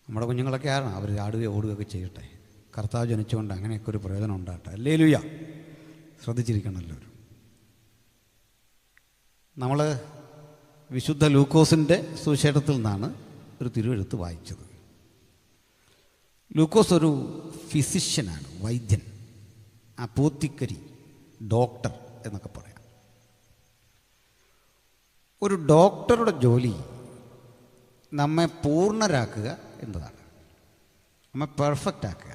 നമ്മുടെ കുഞ്ഞുങ്ങളൊക്കെയാണ് അവർ ആടുകയോ ഓടുകയൊക്കെ ചെയ്യട്ടെ. കർത്താവ് ജനിച്ചുകൊണ്ട് അങ്ങനെയൊക്കെ ഒരു പ്രയോജനം ഉണ്ടാകട്ടെ. ഹല്ലേലൂയ. ശ്രദ്ധിച്ചിരിക്കണം എല്ലാവരും. നമ്മൾ വിശുദ്ധ ലൂക്കോസിൻ്റെ സുവിശേഷത്തിൽ നിന്നാണ് ഒരു തിരുവെഴുത്ത് വായിച്ചത്. ലൂക്കോസ് ഒരു ഫിസിഷ്യനാണ്, വൈദ്യൻ, അപ്പോത്തിക്കരി, ഡോക്ടർ എന്നൊക്കെ പറയാം. ഒരു ഡോക്ടറുടെ ജോലി നമ്മെ പൂർണ്ണരാക്കുക എന്നതാണ്, നമ്മെ പെർഫെക്റ്റ് ആക്കുക.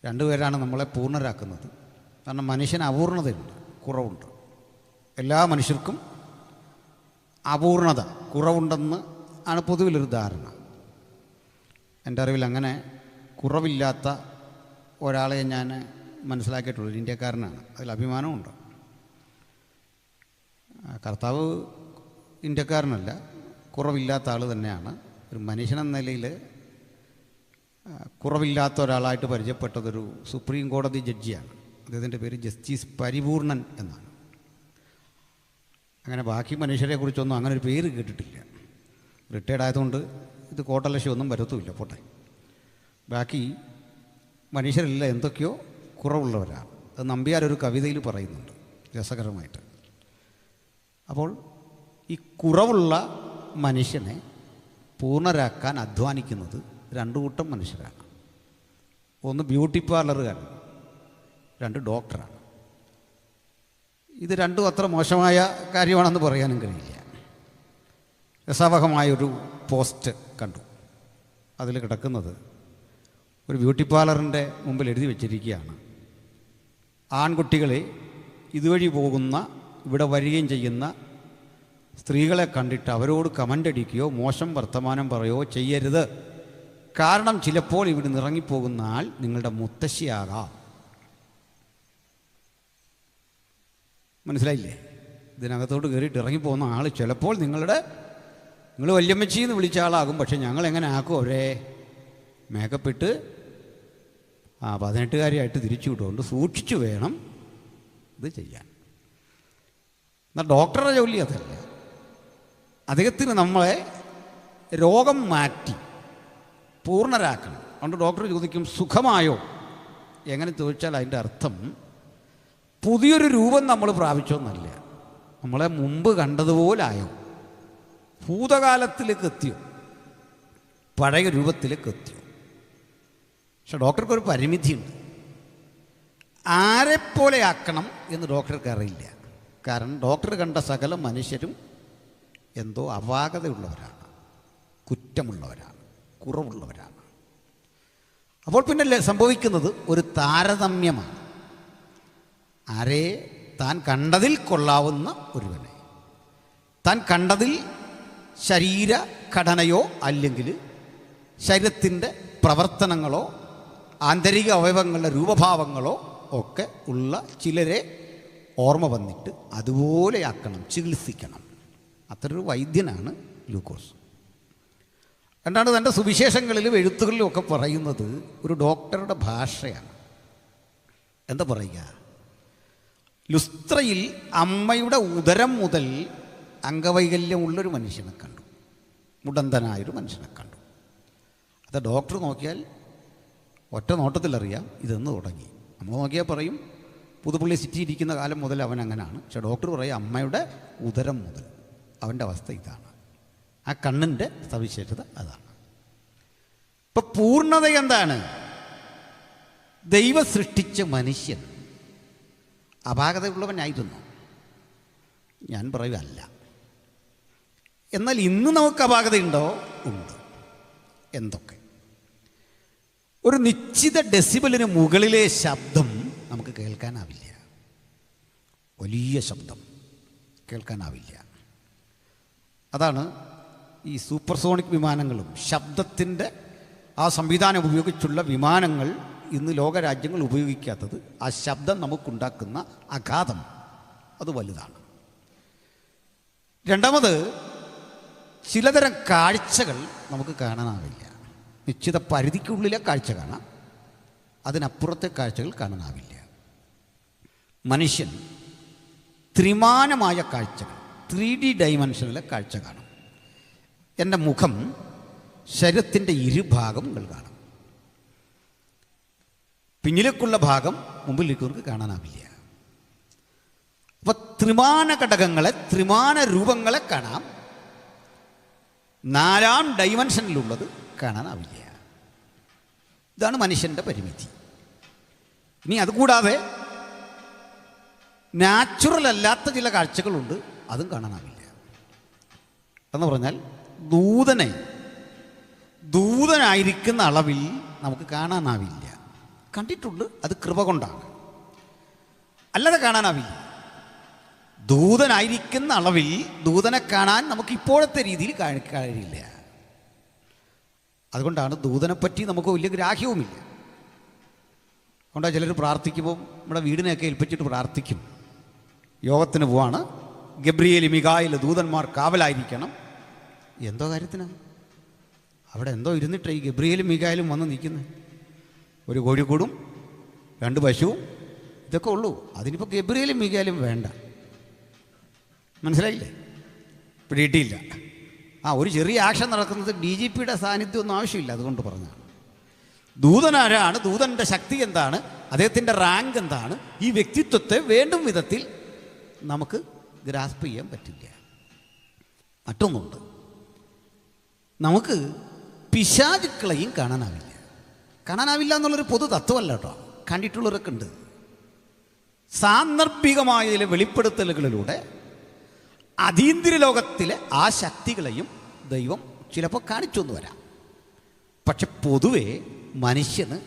രണ്ടുപേരാണ് നമ്മളെ പൂർണ്ണരാക്കുന്നത്. കാരണം മനുഷ്യന് അപൂർണതയുണ്ട്, കുറവുണ്ട്. എല്ലാ മനുഷ്യർക്കും അപൂർണത, കുറവുണ്ടെന്ന് ആണ് പൊതുവിലൊരു ധാരണ. എൻ്റെ അറിവിൽ അങ്ങനെ കുറവില്ലാത്ത ഒരാളെ ഞാൻ മനസ്സിലാക്കിയിട്ടുള്ളൂ. ഇന്ത്യക്കാരനാണ്, അതിൽ അഭിമാനമുണ്ട്. കർത്താവ് ഇന്ത്യക്കാരനല്ല, കുറവില്ലാത്ത ആൾ തന്നെയാണ്. ഒരു മനുഷ്യനെന്ന നിലയിൽ കുറവില്ലാത്ത ഒരാളായിട്ട് പരിചയപ്പെട്ടതൊരു സുപ്രീം കോടതി ജഡ്ജിയാണ്. അദ്ദേഹത്തിൻ്റെ പേര് ജസ്റ്റിസ് പരിപൂർണൻ എന്നാണ്. അങ്ങനെ ബാക്കി മനുഷ്യരെക്കുറിച്ചൊന്നും അങ്ങനെ ഒരു പേര് കേട്ടിട്ടില്ല. റിട്ടയർഡ് ആയതുകൊണ്ട് ഇത് കോട്ടലക്ഷ്യമൊന്നും വരത്തുമില്ല, പോട്ടെ. ബാക്കി മനുഷ്യരെല്ലാം എന്തൊക്കെയോ കുറവുള്ളവരാണ്. അത് നമ്പ്യാരൊരു കവിതയിൽ പറയുന്നുണ്ട് രസകരമായിട്ട്. അപ്പോൾ ഈ കുറവുള്ള മനുഷ്യനെ പൂർണ്ണരാക്കാൻ അധ്വാനിക്കുന്നത് രണ്ടു കൂട്ടം മനുഷ്യരാണ്. ഒന്ന് ബ്യൂട്ടി പാർലറുകാരൻ, രണ്ട് ഡോക്ടറാണ്. ഇത് രണ്ടും അത്ര മോശമായ കാര്യമാണെന്ന് പറയാനും കഴിയില്ല. രസാവഹമായൊരു പോസ്റ്റ് കണ്ടു. അതിൽ കിടക്കുന്നത് ഒരു ബ്യൂട്ടി പാർലറിൻ്റെ മുമ്പിൽ എഴുതി വച്ചിരിക്കുകയാണ്: ആൺകുട്ടികളെ, ഇതുവഴി പോകുന്ന, ഇവിടെ വരികയും ചെയ്യുന്ന സ്ത്രീകളെ കണ്ടിട്ട് അവരോട് കമൻ്റ് അടിക്കുകയോ മോശം വർത്തമാനം പറയുകയോ ചെയ്യരുത്. കാരണം ചിലപ്പോൾ ഇവിടെ നിറങ്ങിപ്പോകുന്ന ആൾ നിങ്ങളുടെ മുത്തശ്ശിയാകാം. മനസ്സിലായില്ലേ? ഇതിനകത്തോട്ട് കയറിയിട്ട് ഇറങ്ങിപ്പോകുന്ന ആൾ ചിലപ്പോൾ നിങ്ങൾ വല്യമ്മച്ചി എന്ന് വിളിച്ച ആളാകും. പക്ഷെ ഞങ്ങൾ എങ്ങനെ ആക്കും അവരെ? മേക്കപ്പ് ഇട്ട് 18കാരിയായിട്ട് തിരിച്ചു വിട്ടുകൊണ്ട് സൂക്ഷിച്ചു വേണം ഇത് ചെയ്യാൻ. എന്നാൽ ഡോക്ടറുടെ ജോലി അതല്ല. അദ്ദേഹത്തിന് നമ്മളെ രോഗം മാറ്റി പൂർണ്ണരാക്കണം. അതുകൊണ്ട് ഡോക്ടർ ചോദിക്കും, സുഖമായോ? എങ്ങനെ ചോദിച്ചാൽ അതിൻ്റെ അർത്ഥം പുതിയൊരു രൂപം നമ്മൾ പ്രാപിച്ചോന്നല്ല, നമ്മളെ മുമ്പ് കണ്ടതുപോലായോ, ഭൂതകാലത്തിലേക്ക് എത്തിയോ, പഴയ രൂപത്തിലേക്ക് എത്തിയോ. പക്ഷെ ഡോക്ടർക്കൊരു പരിമിതിയുണ്ട്. ആരെപ്പോലെ ആക്കണം എന്ന് ഡോക്ടർക്ക് അറിയില്ല. കാരണം ഡോക്ടർ കണ്ട സകല മനുഷ്യരും എന്തോ അപാകതയുള്ളവരാണ്, കുറ്റമുള്ളവരാണ്, കുറവുള്ളവരാണ്. അപ്പോൾ പിന്നെ സംഭവിക്കുന്നത് ഒരു താരതമ്യമാണ്. ആരെ? താൻ കണ്ടതിൽ കൊള്ളാവുന്ന ഒരുവനെ, താൻ കണ്ടതിൽ ശരീരഘടനയോ അല്ലെങ്കിൽ ശരീരത്തിൻ്റെ പ്രവർത്തനങ്ങളോ ആന്തരിക അവയവങ്ങളുടെ രൂപഭാവങ്ങളോ ഒക്കെ ഉള്ള ചിലരെ ഓർമ്മ വന്നിട്ട് അതുപോലെയാക്കണം, ചികിത്സിക്കണം. അത്രയൊരു വൈദ്യനാണ് ലൂക്കോസ്. രണ്ടാണ് തൻ്റെ സുവിശേഷങ്ങളിലും എഴുത്തുകളിലും ഒക്കെ പറയുന്നത് ഒരു ഡോക്ടറുടെ ഭാഷയാണ്. എന്താ പറയുക? ലുസ്ത്രയിൽ അമ്മയുടെ ഉദരം മുതൽ അംഗവൈകല്യമുള്ളൊരു മനുഷ്യനെ കണ്ടു, മുടന്തനായൊരു മനുഷ്യനെ കണ്ടു. അത് ഡോക്ടർ നോക്കിയാൽ ഒറ്റ നോട്ടത്തിലറിയാം ഇതെന്ന് തുടങ്ങി. നമ്മൾ നോക്കിയാൽ പറയും പുതുപ്പള്ളി സിറ്റി ഇരിക്കുന്ന കാലം മുതൽ അവൻ അങ്ങനെയാണ്. പക്ഷെ ഡോക്ടർ പറയും അമ്മയുടെ ഉദരം മുതൽ അവൻ്റെ അവസ്ഥ ഇതാണ്. ആ കണ്ണിൻ്റെ സവിശേഷത അതാണ്. ഇപ്പം പൂർണ്ണത എന്താണ്? ദൈവം സൃഷ്ടിച്ച മനുഷ്യൻ അപാകതയുള്ളവനായിരുന്നു. ഞാൻ പറയുകയല്ല. എന്നാൽ ഇന്ന് നമുക്ക് അപാകതയുണ്ടോ? ഉണ്ട്. എന്തൊക്കെ? ഒരു നിശ്ചിത ഡെസിബലിന് മുകളിലെ ശബ്ദം നമുക്ക് കേൾക്കാനാവില്ല. വലിയ ശബ്ദം കേൾക്കാനാവില്ല. അതാണ് ഈ സൂപ്പർസോണിക് വിമാനങ്ങളും ശബ്ദത്തിൻ്റെ ആ സംവിധാനം ഉപയോഗിച്ചുള്ള വിമാനങ്ങൾ ഇന്ന് ലോകരാജ്യങ്ങൾ ഉപയോഗിക്കാത്തത്. ആ ശബ്ദം നമുക്കുണ്ടാക്കുന്ന ആഘാതം അത് വലുതാണ്. രണ്ടാമത്, ചിലതരം കാഴ്ചകൾ നമുക്ക് കാണാനാവില്ല. നിശ്ചിത പരിധിക്കുള്ളിലെ കാഴ്ച കാണാം, അതിനപ്പുറത്തെ കാഴ്ചകൾ കാണാനാവില്ല. മനുഷ്യൻ ത്രിമാനമായ കാഴ്ചകൾ, 3D ഡൈമെൻഷനിലെ കാഴ്ച കാണും. എൻ്റെ മുഖം ശരീരത്തിൻ്റെ ഇരുഭാഗം നിങ്ങൾ കാണും. പിന്നിലേക്കുള്ള ഭാഗം മുമ്പിലേക്കവർക്ക് കാണാനാവില്ല. അപ്പം ത്രിമാന ഘടകങ്ങളെ, ത്രിമാന രൂപങ്ങളെ കാണാം, 4ാം ഡൈമെൻഷനിലുള്ളത് കാണാനാവില്ല. ഇതാണ് മനുഷ്യൻ്റെ പരിമിതി. ഇനി അതുകൂടാതെ നാച്ചുറൽ അല്ലാത്ത ചില കാഴ്ചകളുണ്ട്, അതും കാണാനാവില്ല. എന്ന് പറഞ്ഞാൽ ദൂതനായിരിക്കുന്ന അളവിൽ നമുക്ക് കാണാനാവില്ല. കണ്ടിട്ടുണ്ട്, അത് കൃപ കൊണ്ടാണ്, അല്ലാതെ കാണാനാവില്ല. ദൂതനായിരിക്കുന്ന അളവിൽ ദൂതനെ കാണാൻ നമുക്ക് ഇപ്പോഴത്തെ രീതിയിൽ കഴിയില്ല. അതുകൊണ്ടാണ് ദൂതനെപ്പറ്റി നമുക്ക് വലിയ ഗ്രാഹ്യവുമില്ല. അതുകൊണ്ടാണ് ചിലർ പ്രാർത്ഥിക്കുമ്പോൾ നമ്മുടെ വീടിനെയൊക്കെ ഏൽപ്പിച്ചിട്ട് പ്രാർത്ഥിക്കും. യോഗത്തിന് പോവാണ്, ഗബ്രിയേൽ മിഖായേൽ ദൂതന്മാർ കാവലായിരിക്കണം. എന്തോ കാര്യത്തിനാണ് അവിടെ എന്തോ ഇരുന്നിട്ട് ഈ ഗബ്രിയേലും മിഖായേലും വന്ന് നിൽക്കുന്നത്? ഒരു കോഴിക്കൂടും 2 പശുവും ഇതൊക്കെ ഉള്ളൂ. അതിനിപ്പോൾ ഗബ്രിയേലും മിഖായേലും വേണ്ട. മനസ്സിലായില്ലേ? പിടിയിട്ടില്ല. ഒരു ചെറിയ ആക്ഷൻ നടക്കുന്നത് DGPയുടെ സാന്നിധ്യമൊന്നും ആവശ്യമില്ല. അതുകൊണ്ട് പറഞ്ഞാണ്. ദൂതനാരാണ്, ദൂതൻ്റെ ശക്തി എന്താണ്, അദ്ദേഹത്തിൻ്റെ റാങ്ക് എന്താണ്, ഈ വ്യക്തിത്വത്തെ വേണ്ടും വിധത്തിൽ നമുക്ക് ഗ്രാസ്പ് ചെയ്യാൻ പറ്റില്ല. മറ്റൊന്നുണ്ട്, നമുക്ക് പിശാചുക്കളെയും കാണാനാവില്ല എന്നുള്ളൊരു പൊതു തത്വമല്ല കേട്ടോ. കണ്ടിട്ടുള്ളവരൊക്കെ ഉണ്ട്. സാന്ദർഭികമായ ചില വെളിപ്പെടുത്തലുകളിലൂടെ അതീന്ദ്രിയ ലോകത്തിലെ ആ ശക്തികളെയും ദൈവം ചിലപ്പോൾ കാണിച്ചൊന്നു വരാം. പക്ഷെ പൊതുവെ മനുഷ്യന്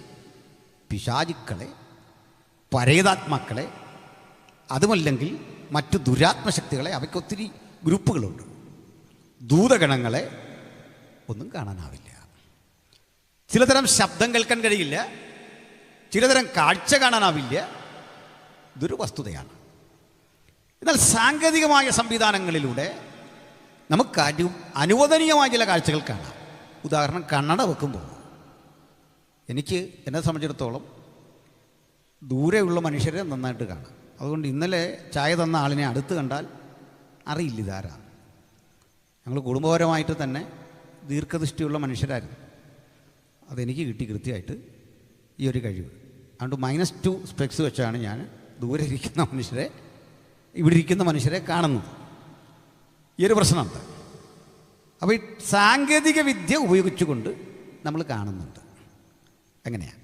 പിശാചുക്കളെ, പരേതാത്മാക്കളെ, അതുമല്ലെങ്കിൽ മറ്റു ദുരാത്മശക്തികളെ, അവയ്ക്ക് ഒത്തിരി ഗ്രൂപ്പുകളുണ്ട്, ദൂതഗണങ്ങളെ ഒന്നും കാണാനാവില്ല. ചിലതരം ശബ്ദം കേൾക്കാൻ കഴിയില്ല, ചിലതരം കാഴ്ച കാണാനാവില്ല. ഇതൊരു വസ്തുതയാണ്. എന്നാൽ സാങ്കേതികമായ സംവിധാനങ്ങളിലൂടെ നമുക്ക് അനുവദനീയമായ ചില കാഴ്ചകൾ കാണാം. ഉദാഹരണം, കണ്ണട വെക്കുമ്പോൾ എനിക്ക് എന്നെ സംബന്ധിച്ചിടത്തോളം ദൂരെയുള്ള മനുഷ്യരെ നന്നായിട്ട് കാണാം. അതുകൊണ്ട് ഇന്നലെ ചായ തന്ന ആളിനെ അടുത്ത് കണ്ടാൽ അറിയില്ല ഇതാരാണ്. ഞങ്ങൾ കുടുംബപരമായിട്ട് തന്നെ ദീർഘദൃഷ്ടിയുള്ള മനുഷ്യരായിരുന്നു. അതെനിക്ക് കിട്ടി കൃത്യമായിട്ട് ഈ ഒരു കഴിവ്. അതുകൊണ്ട് -2 സ്പെക്സ് വെച്ചാണ് ഞാൻ ദൂരെ ഇരിക്കുന്ന മനുഷ്യരെ, ഇവിടെ ഇരിക്കുന്ന മനുഷ്യരെ കാണുന്നത്. ഈ ഒരു പ്രശ്നമുണ്ട്. അപ്പോൾ ഈ സാങ്കേതിക വിദ്യ ഉപയോഗിച്ചുകൊണ്ട് നമ്മൾ കാണുന്നുണ്ട്. എങ്ങനെയാണ്?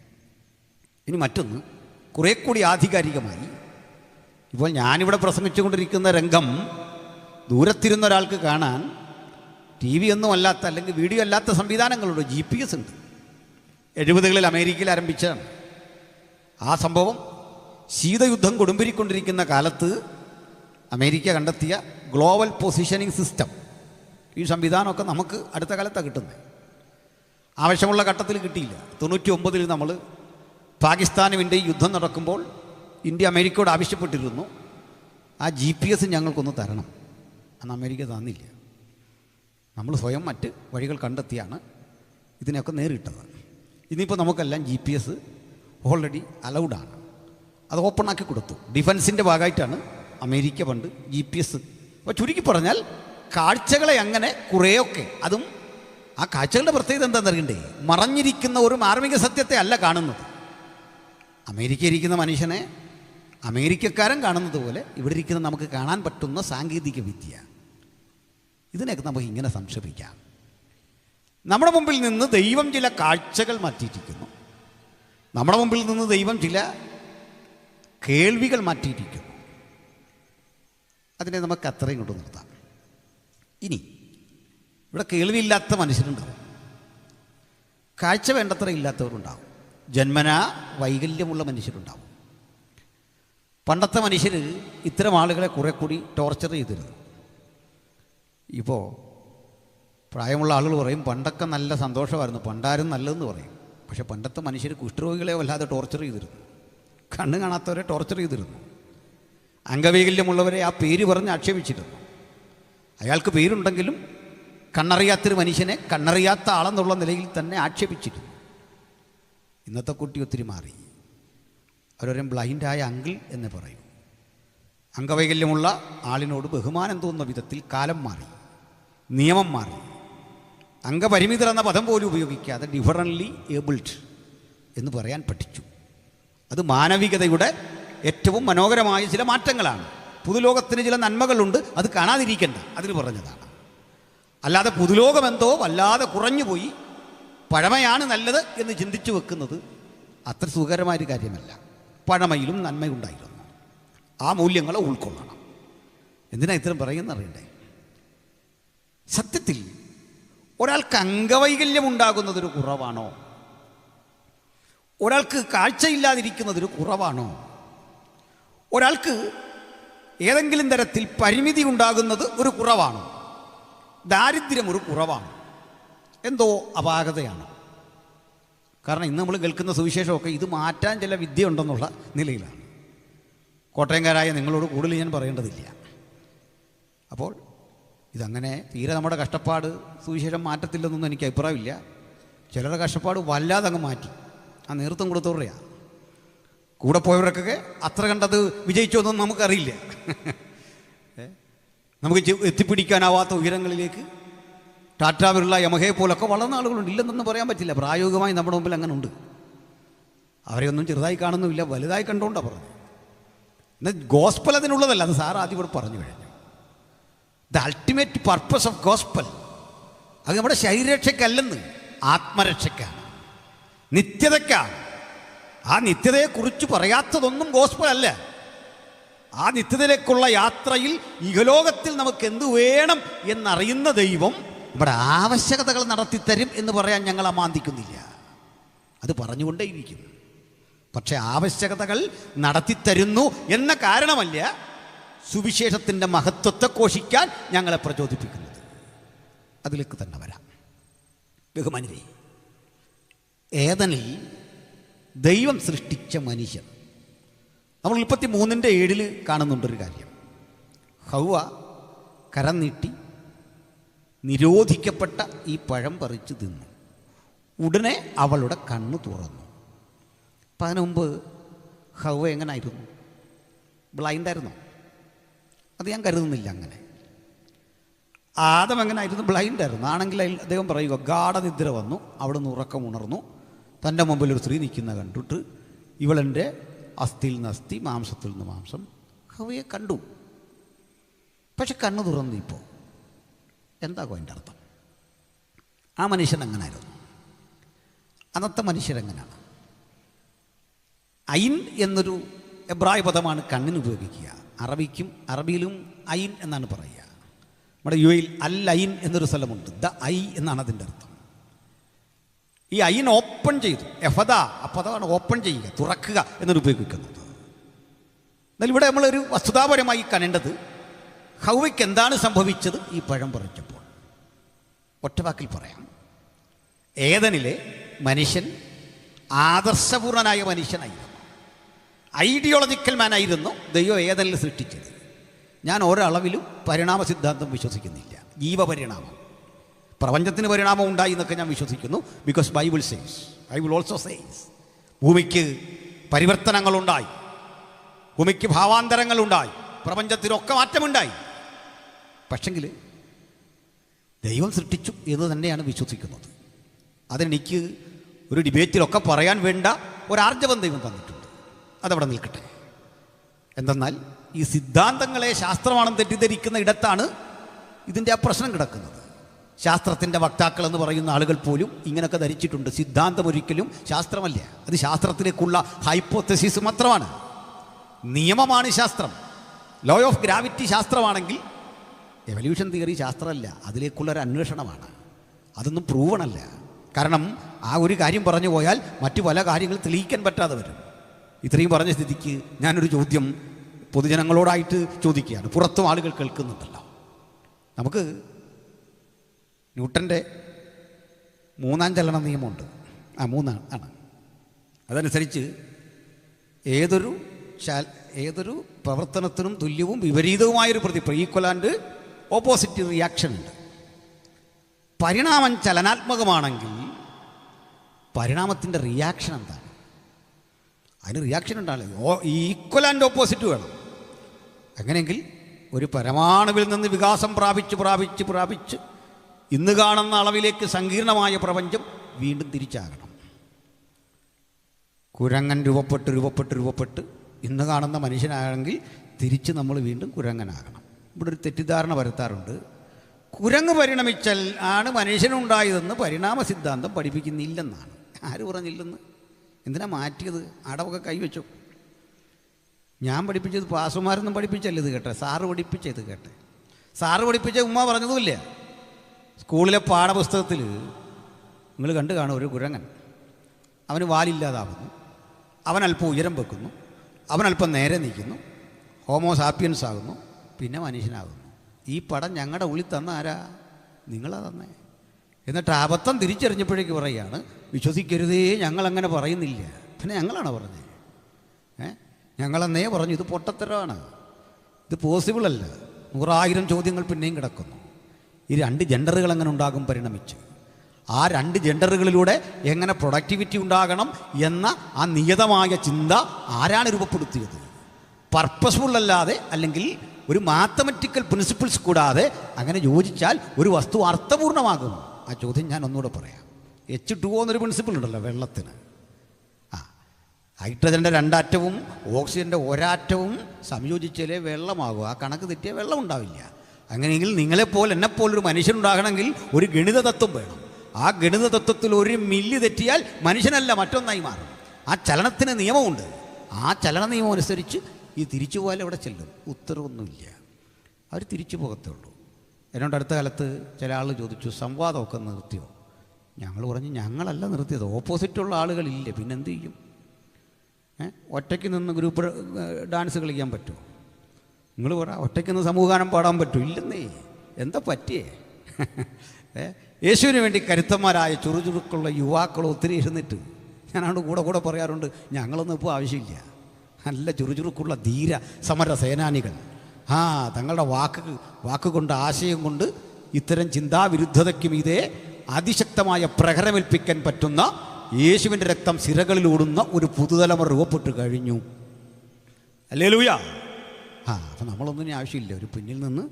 ഇനി മറ്റൊന്ന്, കുറേ കൂടി ആധികാരികമായി, ഇപ്പോൾ ഞാനിവിടെ പ്രസംഗിച്ചുകൊണ്ടിരിക്കുന്ന രംഗം ദൂരത്തിരുന്ന ഒരാൾക്ക് കാണാൻ TV ഒന്നും അല്ലാത്ത, അല്ലെങ്കിൽ വീഡിയോ അല്ലാത്ത സംവിധാനങ്ങളുണ്ട്. GPS ഉണ്ട്. 70കളിൽ അമേരിക്കയിൽ ആരംഭിച്ചതാണ് ആ സംഭവം. ശീതയുദ്ധം കൊടുമ്പിരിക്കൊണ്ടിരിക്കുന്ന കാലത്ത് അമേരിക്ക കണ്ടെത്തിയ ഗ്ലോബൽ പൊസിഷനിങ് സിസ്റ്റം, ഈ സംവിധാനമൊക്കെ നമുക്ക് അടുത്ത കാലത്താണ് കിട്ടുന്നത്. ആവശ്യമുള്ള ഘട്ടത്തിൽ കിട്ടിയില്ല. 99ൽ നമ്മൾ പാകിസ്ഥാനും ഇന്ത്യയും യുദ്ധം നടക്കുമ്പോൾ ഇന്ത്യ അമേരിക്കയോട് ആവശ്യപ്പെട്ടിരുന്നു, ആ GPS ഞങ്ങൾക്കൊന്ന് തരണം. അന്ന് അമേരിക്ക തന്നില്ല. നമ്മൾ സ്വയം മറ്റ് വഴികൾ കണ്ടെത്തിയാണ് ഇതിനെയൊക്കെ നേരിട്ടത്. ഇനിയിപ്പോൾ നമുക്കെല്ലാം GPS ഓൾറെഡി അലൗഡാണ്. അത് ഓപ്പണാക്കി കൊടുത്തു. ഡിഫൻസിൻ്റെ ഭാഗമായിട്ടാണ് അമേരിക്ക പണ്ട് GPS. അപ്പോൾ ചുരുക്കി പറഞ്ഞാൽ കാഴ്ചകളെ അങ്ങനെ കുറേയൊക്കെ, അതും ആ കാഴ്ചകളുടെ പ്രത്യേകത എന്താണെന്ന് അറിയണ്ടേ? മറഞ്ഞിരിക്കുന്ന ഒരു മാർമിക സത്യത്തെ അല്ല കാണുന്നത്. അമേരിക്ക ഇരിക്കുന്ന മനുഷ്യനെ അമേരിക്കക്കാരൻ കാണുന്നത് പോലെ ഇവിടെ ഇരിക്കുന്ന നമുക്ക് കാണാൻ പറ്റുന്ന സാങ്കേതിക വിദ്യ, ഇതിനെയൊക്കെ നമുക്ക് ഇങ്ങനെ സംക്ഷേപിക്കാം. നമ്മുടെ മുമ്പിൽ നിന്ന് ദൈവം ചില കാഴ്ചകൾ മാറ്റിയിരിക്കുന്നു. നമ്മുടെ മുമ്പിൽ നിന്ന് ദൈവം ചില കേൾവികൾ മാറ്റിയിരിക്കുന്നു. അതിനെ നമുക്ക് അത്രയും കൊണ്ട് നിർത്താം. ഇനി ഇവിടെ കേൾവിയില്ലാത്ത മനുഷ്യരുണ്ടാവും, കാഴ്ച വേണ്ടത്ര ഇല്ലാത്തവരുണ്ടാവും, ജന്മനാ വൈകല്യമുള്ള മനുഷ്യരുണ്ടാവും. പണ്ടത്തെ മനുഷ്യർ ഇത്തരം ആളുകളെ കുറെ കൂടി ടോർച്ചർ ചെയ്തിരുന്നു. ഇപ്പോൾ പ്രായമുള്ള ആളുകൾ പറയും പണ്ടൊക്കെ നല്ല സന്തോഷമായിരുന്നു, പണ്ടാരും നല്ലതെന്ന് പറയും. പക്ഷെ പണ്ടത്തെ മനുഷ്യർ കുഷ്ഠരോഗികളെ വല്ലാതെ ടോർച്ചർ ചെയ്തിരുന്നു, കണ്ണ് കാണാത്തവരെ ടോർച്ചർ ചെയ്തിരുന്നു, അംഗവൈകല്യമുള്ളവരെ ആ പേര് പറഞ്ഞ് ആക്ഷേപിച്ചിരുന്നു. അയാൾക്ക് പേരുണ്ടെങ്കിലും കണ്ണറിയാത്തൊരു മനുഷ്യനെ കണ്ണറിയാത്ത ആളെന്നുള്ള നിലയിൽ തന്നെ ആക്ഷേപിച്ചിരുന്നു. ഇന്നത്തെ കുട്ടി ഒത്തിരി മാറി. അവരൊരു ബ്ലൈൻഡായ അങ്കിൾ എന്ന് പറയും. അംഗവൈകല്യമുള്ള ആളിനോട് ബഹുമാനം തോന്നുന്ന വിധത്തിൽ കാലം മാറി, നിയമം മാറി. അംഗപരിമിതർ എന്ന പദം പോലും ഉപയോഗിക്കാതെ ഡിഫറൻ്റ്ലി ഏബിൾഡ് എന്ന് പറയാൻ പഠിച്ചു. അത് മാനവികതയുടെ ഏറ്റവും മനോഹരമായ ചില മാറ്റങ്ങളാണ്. പുതുലോകത്തിന് ചില നന്മകളുണ്ട്, അത് കാണാതിരിക്കേണ്ട, അതിന് പറഞ്ഞതാണ്. അല്ലാതെ പുതുലോകമെന്തോ വല്ലാതെ കുറഞ്ഞുപോയി, പഴമയാണ് നല്ലത് എന്ന് ചിന്തിച്ചു വെക്കുന്നത് അത്ര സുഖകരമായൊരു കാര്യമല്ല. പഴമയിലും നന്മയുണ്ടായിരുന്നു. ആ മൂല്യങ്ങളെ ഉൾക്കൊള്ളണം. എന്തിനാ ഇത്തരം പറയുന്നറിയണ്ടേ? സത്യത്തിൽ ഒരാൾക്ക് അംഗവൈകല്യം ഉണ്ടാകുന്നതൊരു കുറവാണോ? ഒരാൾക്ക് കാഴ്ചയില്ലാതിരിക്കുന്നതൊരു കുറവാണോ? ഒരാൾക്ക് ഏതെങ്കിലും തരത്തിൽ പരിമിതി ഉണ്ടാകുന്നത് ഒരു കുറവാണോ? ദാരിദ്ര്യം ഒരു കുറവാണ്? എന്തോ അപാകതയാണ്. കാരണം ഇന്ന് നമ്മൾ കേൾക്കുന്ന സുവിശേഷമൊക്കെ ഇത് മാറ്റാൻ ചില വിദ്യ ഉണ്ടെന്നുള്ള നിലയിലാണ്. കോട്ടയംകാരായ നിങ്ങളോട് കൂടുതൽ ഞാൻ പറയേണ്ടതില്ല. അപ്പോൾ ഇതങ്ങനെ തീരെ നമ്മുടെ കഷ്ടപ്പാട് സുവിശേഷം മാറ്റത്തില്ലെന്നൊന്നും എനിക്ക് അഭിപ്രായമില്ല. ചിലരുടെ കഷ്ടപ്പാട് വല്ലാതെ അങ്ങ് മാറ്റി. ആ നേതൃത്വം കൊടുത്തവരുടെയാണ്. കൂടെ പോയവർക്കൊക്കെ അത്ര കണ്ടത് വിജയിച്ചോന്നൊന്നും നമുക്കറിയില്ല. നമുക്ക് എത്തിപ്പിടിക്കാനാവാത്ത ഉയരങ്ങളിലേക്ക് ടാറ്റ, ബിർള, യമഹയെ പോലൊക്കെ വളർന്ന ആളുകളുണ്ട്. ഇല്ലെന്നൊന്നും പറയാൻ പറ്റില്ല. പ്രായോഗികമായി നമ്മുടെ മുമ്പിൽ അങ്ങനെ ഉണ്ട്. അവരെയൊന്നും ചെറുതായി കാണുന്നുമില്ല, വലുതായി കണ്ടുകൊണ്ടാണ് പറഞ്ഞത്. എന്നാൽ ഗോസ്പൽ അതിനുള്ളതല്ല. അത് സാർ ആദ്യം ഇവിടെ പറഞ്ഞു കഴിഞ്ഞു. The ultimate purpose of gospel അത് നമ്മുടെ ശരീരരക്ഷയ്ക്കല്ലെന്ന്, ആത്മരക്ഷയ്ക്കാണ്, നിത്യതയ്ക്കാണ്. ആ നിത്യതയെക്കുറിച്ച് പറയാത്തതൊന്നും ഗോസ്പൽ അല്ല. ആ നിത്യതയിലേക്കുള്ള യാത്രയിൽ ഇഹലോകത്തിൽ നമുക്ക് എന്ത് വേണം എന്നറിയുന്ന ദൈവം നമ്മുടെ ആവശ്യകതകൾ നടത്തിത്തരും എന്ന് പറയാൻ ഞങ്ങൾ അമാന്തിക്കുന്നില്ല. അത് പറഞ്ഞുകൊണ്ടേയിരിക്കും. പക്ഷെ ആവശ്യകതകൾ നടത്തിത്തരുന്നു എന്ന കാരണമല്ല സുവിശേഷത്തിൻ്റെ മഹത്വത്തെ ഘോഷിക്കാൻ ഞങ്ങളെ പ്രചോദിപ്പിക്കുന്നത്. അതിലേക്ക് തന്നെ വരാം. ബഹുമാനരെ, ഏദനിൽ ദൈവം സൃഷ്ടിച്ച മനുഷ്യൻ, നമ്മൾ 33:7 കാണുന്നുണ്ടൊരു കാര്യം. ഹൗവ കരം നീട്ടി നിരോധിക്കപ്പെട്ട ഈ പഴം പറിച്ച് തിന്നു. ഉടനെ അവളുടെ കണ്ണ് തുറന്നു. അപ്പം അതിനു മുമ്പ് ഹൗവ എങ്ങനായിരുന്നു? ബ്ലൈൻഡായിരുന്നോ? അത് ഞാൻ കരുതുന്നില്ല അങ്ങനെ. ആദം എങ്ങനായിരുന്നു? ബ്ലൈൻഡായിരുന്നു. ആണെങ്കിൽ അദ്ദേഹം പറയുക, ഗാഠനിദ്ര വന്നു, അവിടെ നിന്ന് ഉറക്കം ഉണർന്നു, തൻ്റെ മുമ്പിൽ ഒരു സ്ത്രീ നിൽക്കുന്ന കണ്ടിട്ട് ഇവളെൻ്റെ അസ്ഥിയിൽ നിന്ന് അസ്ഥി, മാംസത്തിൽ നിന്ന് മാംസം. ഹൗവയെ കണ്ടു, പക്ഷെ കണ്ണ് തുറന്നു. ഇപ്പോൾ എന്താകും അതിൻ്റെ അർത്ഥം? ആ മനുഷ്യൻ എങ്ങനായിരുന്നു? അന്നത്തെ മനുഷ്യരെങ്ങനെയാണ്? ഐൻ എന്നൊരു എബ്രായ പദമാണ് കണ്ണിന് ഉപയോഗിക്കുക. അറബിയിലും ഐൻ എന്നാണ് പറയുക. നമ്മുടെ യുഎയിൽ അൽ ഐൻ എന്നൊരു സ്ഥലമുണ്ട്. ദ ഐ എന്നാണ് അതിൻ്റെ അർത്ഥം. ഈ ഐൻ ഓപ്പൺ ചെയ്തു. എഫദ, ആ പദമാണ് ഓപ്പൺ ചെയ്യുക, തുറക്കുക എന്നൊരു ഉപയോഗിക്കുന്നത്. എന്നാൽ ഇവിടെ നമ്മളൊരു വസ്തുതാപരമായി കാണേണ്ടത് ഹൗവയ്ക്ക് എന്താണ് സംഭവിച്ചത് ഈ പഴം പറിച്ചപ്പോൾ? ഒറ്റവാക്കിൽ പറയാം, ഏദനിലെ മനുഷ്യൻ ആദർശപൂർണനായ മനുഷ്യനായിരുന്നു. ഐഡിയോളജിക്കൽ മാനായിരുന്നു ദൈവം ഏദനിൽ സൃഷ്ടിച്ചത്. ഞാൻ ഒരളവിലും പരിണാമ സിദ്ധാന്തം വിശ്വസിക്കുന്നില്ല. ജീവപരിണാമം, പ്രപഞ്ചത്തിന് പരിണാമം ഉണ്ടായി എന്നൊക്കെ ഞാൻ വിശ്വസിക്കുന്നു. ബിക്കോസ് ബൈബിൾ ഓൾസോ സേസ് ഭൂമിക്ക് പരിവർത്തനങ്ങളുണ്ടായി, ഭൂമിക്ക് ഭാവാന്തരങ്ങളുണ്ടായി, പ്രപഞ്ചത്തിനൊക്കെ മാറ്റമുണ്ടായി. പക്ഷെങ്കിൽ ദൈവം സൃഷ്ടിച്ചു എന്ന് തന്നെയാണ് വിശ്വസിക്കുന്നത്. അതെനിക്ക് ഒരു ഡിബേറ്റിലൊക്കെ പറയാൻ വേണ്ട ഒരാർജവം ദൈവം തന്നിട്ടുണ്ട്. അതവിടെ നിൽക്കട്ടെ. എന്തെന്നാൽ ഈ സിദ്ധാന്തങ്ങളെ ശാസ്ത്രമാണെന്ന് തെറ്റിദ്ധരിക്കുന്ന ഇടത്താണ് ഇതിൻ്റെ ആ പ്രശ്നം കിടക്കുന്നത്. ശാസ്ത്രത്തിൻ്റെ വക്താക്കൾ എന്ന് പറയുന്ന ആളുകൾ പോലും ഇങ്ങനെയൊക്കെ ധരിച്ചിട്ടുണ്ട്. സിദ്ധാന്തം ഒരിക്കലും ശാസ്ത്രമല്ല, അത് ശാസ്ത്രത്തിലേക്കുള്ള ഹൈപ്പോത്തസിസ് മാത്രമാണ്. നിയമമാണ് ശാസ്ത്രം. ലോ ഓഫ് ഗ്രാവിറ്റി ശാസ്ത്രമാണെങ്കിൽ എവല്യൂഷൻ തിയറി ശാസ്ത്രമല്ല, അതിലേക്കുള്ളൊരു അന്വേഷണമാണ്. അതൊന്നും പ്രൂവണല്ല. കാരണം ആ ഒരു കാര്യം പറഞ്ഞു പോയാൽ മറ്റു പല കാര്യങ്ങൾ തെളിയിക്കാൻ പറ്റാതെ വരും. ഇത്രയും പറഞ്ഞ സ്ഥിതിക്ക് ഞാനൊരു ചോദ്യം പൊതുജനങ്ങളോടായിട്ട് ചോദിക്കുകയാണ്. പുറത്തും ആളുകൾ കേൾക്കുന്നുണ്ടല്ലോ. നമുക്ക് ന്യൂട്ടൻ്റെ 3-ാം ചലന നിയമമുണ്ട്. 3 ആണ്. അതനുസരിച്ച് ഏതൊരു പ്രവർത്തനത്തിനും തുല്യവും വിപരീതവുമായൊരു ഈക്വൽ ആൻഡ് ഓപ്പോസിറ്റ് റിയാക്ഷൻ ഉണ്ട്. പരിണാമം ചലനാത്മകമാണെങ്കിൽ പരിണാമത്തിൻ്റെ റിയാക്ഷൻ എന്താണ്? അതിന് റിയാക്ഷൻ ഉണ്ടാവില്ല. ഈക്വൽ ആൻഡ് ഓപ്പോസിറ്റ് വേണം. അങ്ങനെയെങ്കിൽ ഒരു പരമാണുവിൽ നിന്ന് വികാസം പ്രാപിച്ച് ഇന്ന് കാണുന്ന അളവിലേക്ക് സങ്കീർണമായ പ്രപഞ്ചം വീണ്ടും തിരിച്ചാകണം. കുരങ്ങൻ രൂപപ്പെട്ട് ഇന്ന് കാണുന്ന മനുഷ്യനാണെങ്കിൽ തിരിച്ച് നമ്മൾ വീണ്ടും കുരങ്ങനാകണം. ഇവിടെ ഒരു തെറ്റിദ്ധാരണ വരുത്താറുണ്ട്. കുരങ്ങ് പരിണമിച്ചാൽ ആണ് മനുഷ്യനുണ്ടായതെന്ന് പരിണാമ സിദ്ധാന്തം പഠിപ്പിക്കുന്നില്ലെന്നാണ്. ആര് പറഞ്ഞില്ലെന്ന്? എന്തിനാ മാറ്റിയത്? അടവൊക്കെ കൈവച്ചു. ഞാൻ പഠിപ്പിച്ചത് പാസുമാരൊന്നും പഠിപ്പിച്ചല്ല ഇത് കേട്ടെ, സാറ് പഠിപ്പിച്ച ഇത് കേട്ടെ. സാറ് പഠിപ്പിച്ച ഉമ്മ പറഞ്ഞതുമില്ല. സ്കൂളിലെ പാഠപുസ്തകത്തിൽ നിങ്ങൾ കണ്ടു കാണും, ഒരു കുരങ്ങൻ, അവന് വാലില്ലാതാവുന്നു, അവൻ അല്പം ഉയരം വെക്കുന്നു, അവൻ അല്പം നേരെ നിൽക്കുന്നു, ഹോമോസാപ്പിയൻസ് ആകുന്നു, പിന്നെ മനുഷ്യനാകുന്നു. ഈ പടം ഞങ്ങളുടെ ഉള്ളിൽ തന്ന ആരാ? നിങ്ങളാ തന്നെ. എന്നിട്ട് അബദ്ധം തിരിച്ചറിഞ്ഞപ്പോഴേക്ക് പറയുകയാണ്, വിശ്വസിക്കരുതേ, ഞങ്ങളങ്ങനെ പറയുന്നില്ല. പിന്നെ ഞങ്ങളാണ് പറഞ്ഞത്. ഞങ്ങളെന്നേ പറഞ്ഞു ഇത് പൊട്ടത്തരമാണ്, ഇത് പോസിബിളല്ല. 100,000 ചോദ്യങ്ങൾ പിന്നെയും കിടക്കുന്നു. ഈ 2 ജെൻഡറുകൾ എങ്ങനെ ഉണ്ടാകും പരിണമിച്ച്? ആ 2 ജെൻഡറുകളിലൂടെ എങ്ങനെ പ്രൊഡക്ടിവിറ്റി ഉണ്ടാകണം എന്ന ആ നിയതമായ ചിന്ത ആരാണ് രൂപപ്പെടുത്തിയത്? പർപ്പസ്ഫുൾ അല്ലാതെ, അല്ലെങ്കിൽ ഒരു മാത്തമെറ്റിക്കൽ പ്രിൻസിപ്പിൾസ് കൂടാതെ അങ്ങനെ യോജിച്ചാൽ ഒരു വസ്തു അർത്ഥപൂർണ്ണമാകും. ആ ചോദ്യം ഞാൻ ഒന്നുകൂടെ പറയാം. H2O എന്നൊരു പ്രിൻസിപ്പിൾ ഉണ്ടല്ലോ വെള്ളത്തിന്. ഹൈഡ്രജൻ്റെ 2 ആറ്റവും ഓക്സിജൻ്റെ 1 ആറ്റവും സംയോജിച്ചാലേ വെള്ളമാകും. ആ കണക്ക് തെറ്റിയാൽ വെള്ളം ഉണ്ടാവില്ല. അങ്ങനെയെങ്കിൽ നിങ്ങളെപ്പോലെ എന്നെപ്പോലൊരു മനുഷ്യനുണ്ടാകണമെങ്കിൽ ഒരു ഗണിത തത്വം വേണം. ആ ഗണിത തത്വത്തിൽ 1 മില്ലി തെറ്റിയാൽ മനുഷ്യനല്ല, മറ്റൊന്നായി മാറും. ആ ചലനത്തിന് നിയമമുണ്ട്. ആ ചലന നിയമം അനുസരിച്ച് ഈ തിരിച്ചു പോയാൽ എവിടെ ചെല്ലും? ഉത്തരവൊന്നുമില്ല, അവർ തിരിച്ചു പോകത്തേ ഉള്ളൂ. എന്നോട് അടുത്ത കാലത്ത് ചില ആൾ ചോദിച്ചു, സംവാദമൊക്കെ നിർത്തിയോ? ഞങ്ങൾ പറഞ്ഞു, ഞങ്ങളല്ല നിർത്തിയത്, ഓപ്പോസിറ്റുള്ള ആളുകളില്ല, പിന്നെന്ത് ചെയ്യും? ഒറ്റയ്ക്ക് നിന്ന് ഗ്രൂപ്പ് ഡാൻസ് കളിക്കാൻ പറ്റുമോ? നിങ്ങൾ പറ, ഒറ്റയ്ക്ക് നിന്ന് സമൂഹഗാനം പാടാൻ പറ്റുമോ? ഇല്ലെന്നേ. എന്താ പറ്റിയേ? യേശുവിന് വേണ്ടി കരുത്തന്മാരായ ചുറുചുറുക്കുള്ള യുവാക്കൾ ഒത്തിരി ഇരുന്നിട്ട് ഞാനവിടെ കൂടെ പറയാറുണ്ട്, ഞങ്ങളൊന്നും ഇപ്പോൾ ആവശ്യമില്ല. നല്ല ചുറുചുറുക്കുള്ള ധീര സമര സേനാനികൾ, തങ്ങളുടെ വാക്കുകൊണ്ട്, ആശയം കൊണ്ട് ഇത്തരം ചിന്താവിരുദ്ധതയ്ക്കും ഇതേ അതിശക്തമായ പ്രഹരമേൽപ്പിക്കാൻ പറ്റുന്ന യേശുവിൻ്റെ രക്തം സിരകളിലൂടുന്ന ഒരു പുതുതലമുറ രൂപപ്പെട്ട് കഴിഞ്ഞു. ഹല്ലേലൂയ. അപ്പം നമ്മളൊന്നിനും ആവശ്യമില്ല, ഒരു പിന്നിൽ നിന്ന്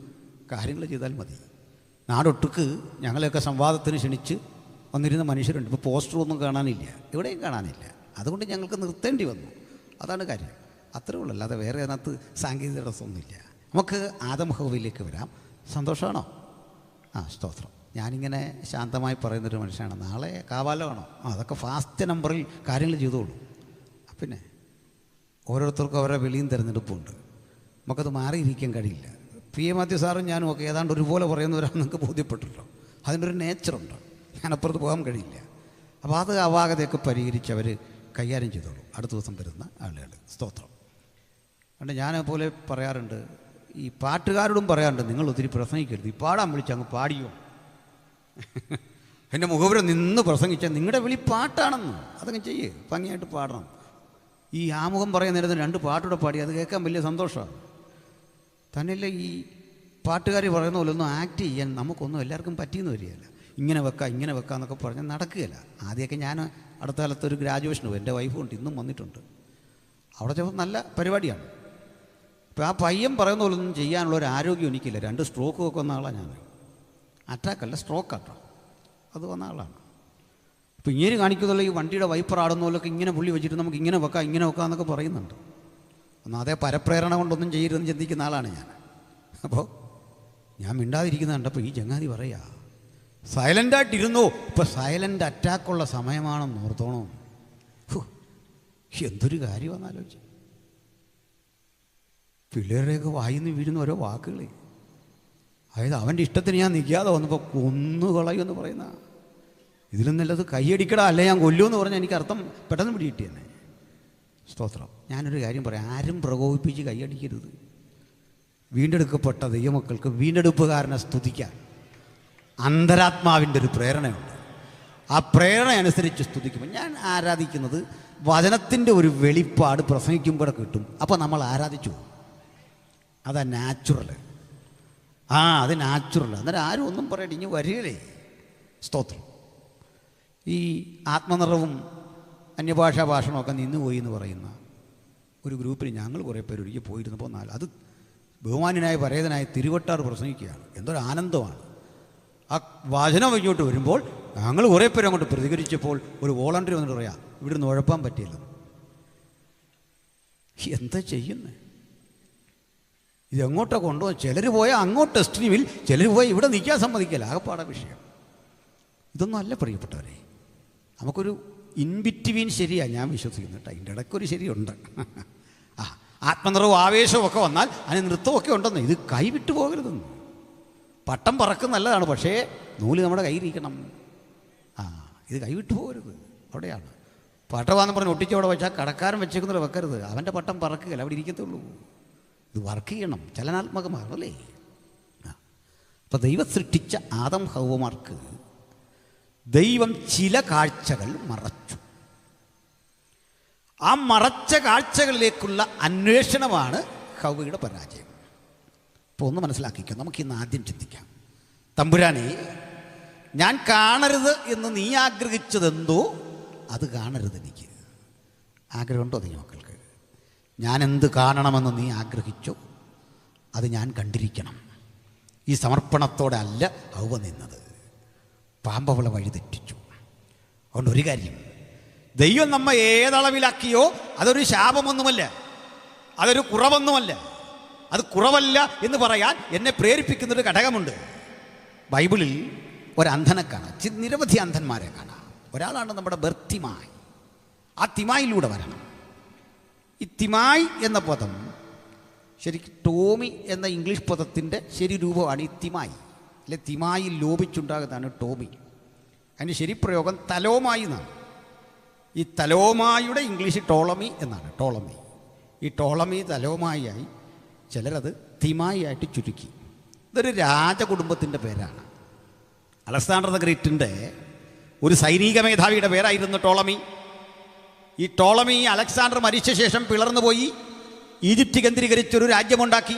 കാര്യങ്ങൾ ചെയ്താൽ മതി. നാടൊട്ടുക്ക് ഞങ്ങളെയൊക്കെ സംവാദത്തിന് ക്ഷണിച്ച് വന്നിരുന്ന മനുഷ്യരുണ്ട്. ഇപ്പോൾ പോസ്റ്ററൊന്നും കാണാനില്ല, എവിടെയും കാണാനില്ല. അതുകൊണ്ട് ഞങ്ങൾക്ക് നിർത്തേണ്ടി വന്നു. അതാണ് കാര്യം. അത്രേ ഉള്ളൂ, അല്ലാതെ വേറെ അതിനകത്ത് സാങ്കേതിക തടസ്സമൊന്നുമില്ല. നമുക്ക് ആദം ഹവ്വയിലേക്ക് വരാം. സന്തോഷമാണോ? സ്തോത്രം. ഞാനിങ്ങനെ ശാന്തമായി പറയുന്നൊരു മനുഷ്യനാണ്. നാളെ കാവാലമാണോ? അതൊക്കെ ഫാസ്റ്റ് നമ്പറിൽ കാര്യങ്ങൾ ചെയ്തോളൂ. പിന്നെ ഓരോരുത്തർക്കും അവരുടെ വെളിയും തിരഞ്ഞെടുപ്പുണ്ട്. നമുക്കത് മാറിയിരിക്കാൻ കഴിയില്ല. PM മാത്യു സാറും ഞാനും ഒക്കെ ഏതാണ്ട് ഒരുപോലെ പറയുന്നവരാണെന്ന് നിങ്ങൾക്ക് ബോധ്യപ്പെട്ടല്ലോ. അതിൻ്റെ ഒരു നേച്ചറുണ്ട്. ഞാനപ്പുറത്ത് പോകാൻ കഴിയില്ല. അപ്പോൾ അത് അപാകതയൊക്കെ പരിഹരിച്ച് അവർ കൈകാര്യം ചെയ്തോളൂ അടുത്ത ദിവസം വരുന്ന ആളുകൾ. സ്തോത്രം. അതുകൊണ്ട് ഞാനെപ്പോലെ പറയാറുണ്ട്, ഈ പാട്ടുകാരോടും പറയാറുണ്ട്, നിങ്ങൾ ഒത്തിരി പ്രസംഗിക്കരുത്, ഈ പാടാൻ വിളിച്ച് അങ്ങ് പാടിയോ. എൻ്റെ മുഖപുരം നിന്ന് പ്രസംഗിച്ചാൽ നിങ്ങളുടെ വിളി പാട്ടാണെന്ന് അതങ്ങ് ചെയ്യേ, ഭംഗിയായിട്ട് പാടണം. ഈ ആമുഖം പറയുന്ന നേരത്തെ 2 പാട്ടൂടെ പാടി, അത് കേൾക്കാൻ വലിയ സന്തോഷമാണ്. തന്നെയല്ല, ഈ പാട്ടുകാർ പറയുന്ന പോലെ ഒന്നും ആക്ട് ചെയ്യാൻ നമുക്കൊന്നും എല്ലാവർക്കും പറ്റിയെന്ന് വരികയില്ല. ഇങ്ങനെ വെക്കാം എന്നൊക്കെ പറഞ്ഞാൽ നടക്കുകയില്ല. ആദ്യമൊക്കെ ഞാൻ അടുത്ത കാലത്ത് ഒരു ഗ്രാജുവേഷന് പോയി, എൻ്റെ വൈഫും ഉണ്ട്, ഇന്നും വന്നിട്ടുണ്ട്. അവിടെ ചിലപ്പോൾ നല്ല പരിപാടിയാണ്. ഇപ്പോൾ ആ പയ്യൻ പറയുന്ന പോലെ ഒന്നും ചെയ്യാനുള്ള ഒരു ആരോഗ്യം എനിക്കില്ല. 2 സ്ട്രോക്ക് ഒക്കെ വന്ന ആളാണ് ഞാൻ. അറ്റാക്കല്ല, സ്ട്രോക്കാട്ടോ, അത് വന്ന ആളാണ്. ഇപ്പോൾ ഇങ്ങനെ കാണിക്കുന്നല്ലോ, ഈ വണ്ടിയുടെ വൈപ്പർ ആടുന്ന പോലൊക്കെ ഇങ്ങനെ പുള്ളി വെച്ചിട്ട് നമുക്ക് ഇങ്ങനെ വെക്കാം എന്നൊക്കെ പറയുന്നുണ്ട്. എന്നാൽ അതേ പരപ്രേരണ കൊണ്ടൊന്നും ചെയ്യരുതെന്ന് ചിന്തിക്കുന്ന ആളാണ് ഞാൻ. അപ്പോൾ ഞാൻ മിണ്ടാതിരിക്കുന്ന കണ്ടപ്പോൾ ഈ ചങ്ങാതി പറയാ, സൈലൻ്റായിട്ടിരുന്നോ, ഇപ്പോൾ സൈലൻ്റ് അറ്റാക്കുള്ള സമയമാണെന്ന് ഓർത്തോണോ. എന്തൊരു കാര്യമാണെന്നാലോചിച്ച്. പിള്ളേരുടെയൊക്കെ വായിന്ന് വീഴുന്ന ഓരോ വാക്കുകളെ, അതായത് അവൻ്റെ ഇഷ്ടത്തിന് ഞാൻ നിൽക്കാതെ വന്നപ്പോൾ കൊന്നുകളയുമെന്ന് പറയുന്ന, ഇതിലും നല്ലത് കൈയടിക്കടാ അല്ലെ ഞാൻ കൊല്ലുമെന്ന് പറഞ്ഞാൽ എനിക്ക് അർത്ഥം പെട്ടെന്ന് പിടികിട്ടി തന്നെ. സ്തോത്രം. ഞാനൊരു കാര്യം പറയാം, ആരും പ്രകോപിപ്പിച്ച് കൈയടിക്കരുത്. വീണ്ടെടുക്കപ്പെട്ട ദൈവമക്കൾക്ക് വീണ്ടെടുപ്പുകാരനെ സ്തുതിക്കാൻ അന്തരാത്മാവിൻ്റെ ഒരു പ്രേരണയുണ്ട്. ആ പ്രേരണ അനുസരിച്ച് സ്തുതിക്കുമ്പോൾ ഞാൻ ആരാധിക്കുന്നത് വചനത്തിൻ്റെ ഒരു വെളിപ്പാട് പ്രസംഗിക്കുമ്പോൾ കിട്ടും. അപ്പോൾ നമ്മൾ ആരാധിച്ചു. അതാ നാച്ചുറൽ. അത് നാച്ചുറൽ. അന്നേരം ആരും ഒന്നും പറയട്ടെ, ഇനി വരികയില്ലേ. സ്തോത്രം. ഈ ആത്മനിറവും അന്യഭാഷാ ഭാഷണമൊക്കെ നിന്നുപോയി എന്ന് പറയുന്ന ഒരു ഗ്രൂപ്പിൽ ഞങ്ങൾ കുറേ പേര് ഒരിക്കൽ പോയിരുന്നപ്പോൾ അത് ബഹുമാന്യനായ പരേതനായ തിരുവട്ടാർ പ്രസംഗിക്കുകയാണ്. എന്തൊരു ആനന്ദമാണ്. ആ വചനം ഇങ്ങോട്ട് വരുമ്പോൾ ഞങ്ങൾ കുറേ പേര് അങ്ങോട്ട് പ്രതികരിച്ചപ്പോൾ ഒരു വോളണ്ടറി വന്നിട്ട് പറയാം ഇവിടെ നിന്ന് ഉഴപ്പാൻ പറ്റിയില്ല. എന്താ ചെയ്യുന്നത്? ഇതെങ്ങോട്ടാണ് കൊണ്ടുപോകും? ചിലർ പോയാൽ അങ്ങോട്ട് എക്സ്ട്രീമിൽ, ചിലർ പോയി ഇവിടെ നിൽക്കാൻ സമ്മതിക്കില്ല. ആകെപ്പാട വിഷയം ഇതൊന്നും അല്ല പ്രിയപ്പെട്ടവരെ. നമുക്കൊരു ഇൻബിറ്റ്വീൻ ശരിയാണ് ഞാൻ വിശ്വസിക്കുന്നു കേട്ടോ. അതിൻ്റെ ഇടയ്ക്കൊരു ശരിയുണ്ട്. ആത്മനിറവും ആവേശവും ഒക്കെ വന്നാൽ അതിന് നൃത്തമൊക്കെ ഉണ്ടെന്ന്. ഇത് കൈവിട്ടു പോകരുതെന്ന്. പട്ടം പറക്കും നല്ലതാണ്, പക്ഷേ നൂല് നമ്മുടെ കയ്യിലിരിക്കണം. ഇത് കൈവിട്ടു പോകരുത്. അവിടെയാണ് പട്ടമാണെന്ന് പറഞ്ഞ് ഒട്ടിച്ചവിടെ വെച്ചാൽ കടക്കാരൻ വെച്ചേക്കുന്നത് വെക്കരുത്. അവൻ്റെ പട്ടം പറക്കുകയല്ല, അവിടെ ഇരിക്കത്തുള്ളൂ. ഇത് വർക്ക് ചെയ്യണം, ചലനാത്മകമാണല്ലേ. അപ്പം ദൈവം സൃഷ്ടിച്ച ആദം ഹൗവമാർക്ക് ദൈവം ചില കാഴ്ചകൾ മറച്ചു. ആ മറച്ച കാഴ്ചകളിലേക്കുള്ള അന്വേഷണമാണ് ഹൗവയുടെ പരാജയം. അപ്പോൾ ഒന്ന് മനസ്സിലാക്കിക്കോ. നമുക്കിന്ന് ആദ്യം ചിന്തിക്കാം. തമ്പുരാനെ, ഞാൻ കാണരുത് എന്ന് നീ ആഗ്രഹിച്ചതെന്തോ അത് കാണരുത്. എനിക്ക് ആഗ്രഹമുണ്ടോ നീ മക്കൾക്ക്? ഞാൻ എന്ത് കാണണമെന്ന് നീ ആഗ്രഹിച്ചോ അത് ഞാൻ കണ്ടിരിക്കണം. ഈ സമർപ്പണത്തോടെ അല്ല ഹൗവ നിന്നത്. പാമ്പവളെ വഴിതെറ്റിച്ചു. അതുകൊണ്ട് ഒരു കാര്യം, ദൈവം നമ്മെ ഏതളവിലാക്കിയോ അതൊരു ശാപമൊന്നുമല്ല, അതൊരു കുറവൊന്നുമല്ല. അത് കുറവല്ല എന്ന് പറയാൻ എന്നെ പ്രേരിപ്പിക്കുന്നൊരു ഘടകമുണ്ട്. ബൈബിളിൽ ഒരന്ധനെ കാണാം, നിരവധി അന്ധന്മാരെ കാണാം. ഒരാളാണ് നമ്മുടെ ബർത്തിമായി. ആ തിമായിലൂടെ വരണം. ഈ തിമായി എന്ന പദം ശരിക്കും ടോമി എന്ന ഇംഗ്ലീഷ് പദത്തിൻ്റെ ശരി രൂപമാണ് ഈ തിമായി. അല്ലെ, തിമായി ലോപിച്ചുണ്ടാകുന്നതാണ് ടോമി. അതിൻ്റെ ശരിപ്രയോഗം തലോമായി എന്നാണ്. ഈ തലോമായുടെ ഇംഗ്ലീഷ് ടോളമി എന്നാണ്. ടോളമി, ഈ ടോളമി തലോമായിയായി, ചിലരത് തിമായി ആയിട്ട് ചുരുക്കി. ഇതൊരു രാജകുടുംബത്തിൻ്റെ പേരാണ്. അലക്സാണ്ടർ ദ ഗ്രേറ്റിൻ്റെ ഒരു സൈനിക മേധാവിയുടെ പേരായിരുന്നു ടോളമി. ഈ ടോളമി അലക്സാണ്ടർ മരിച്ച ശേഷം പിളർന്നു പോയി ഈജിപ്റ്റ് കേന്ദ്രീകരിച്ചൊരു രാജ്യമുണ്ടാക്കി.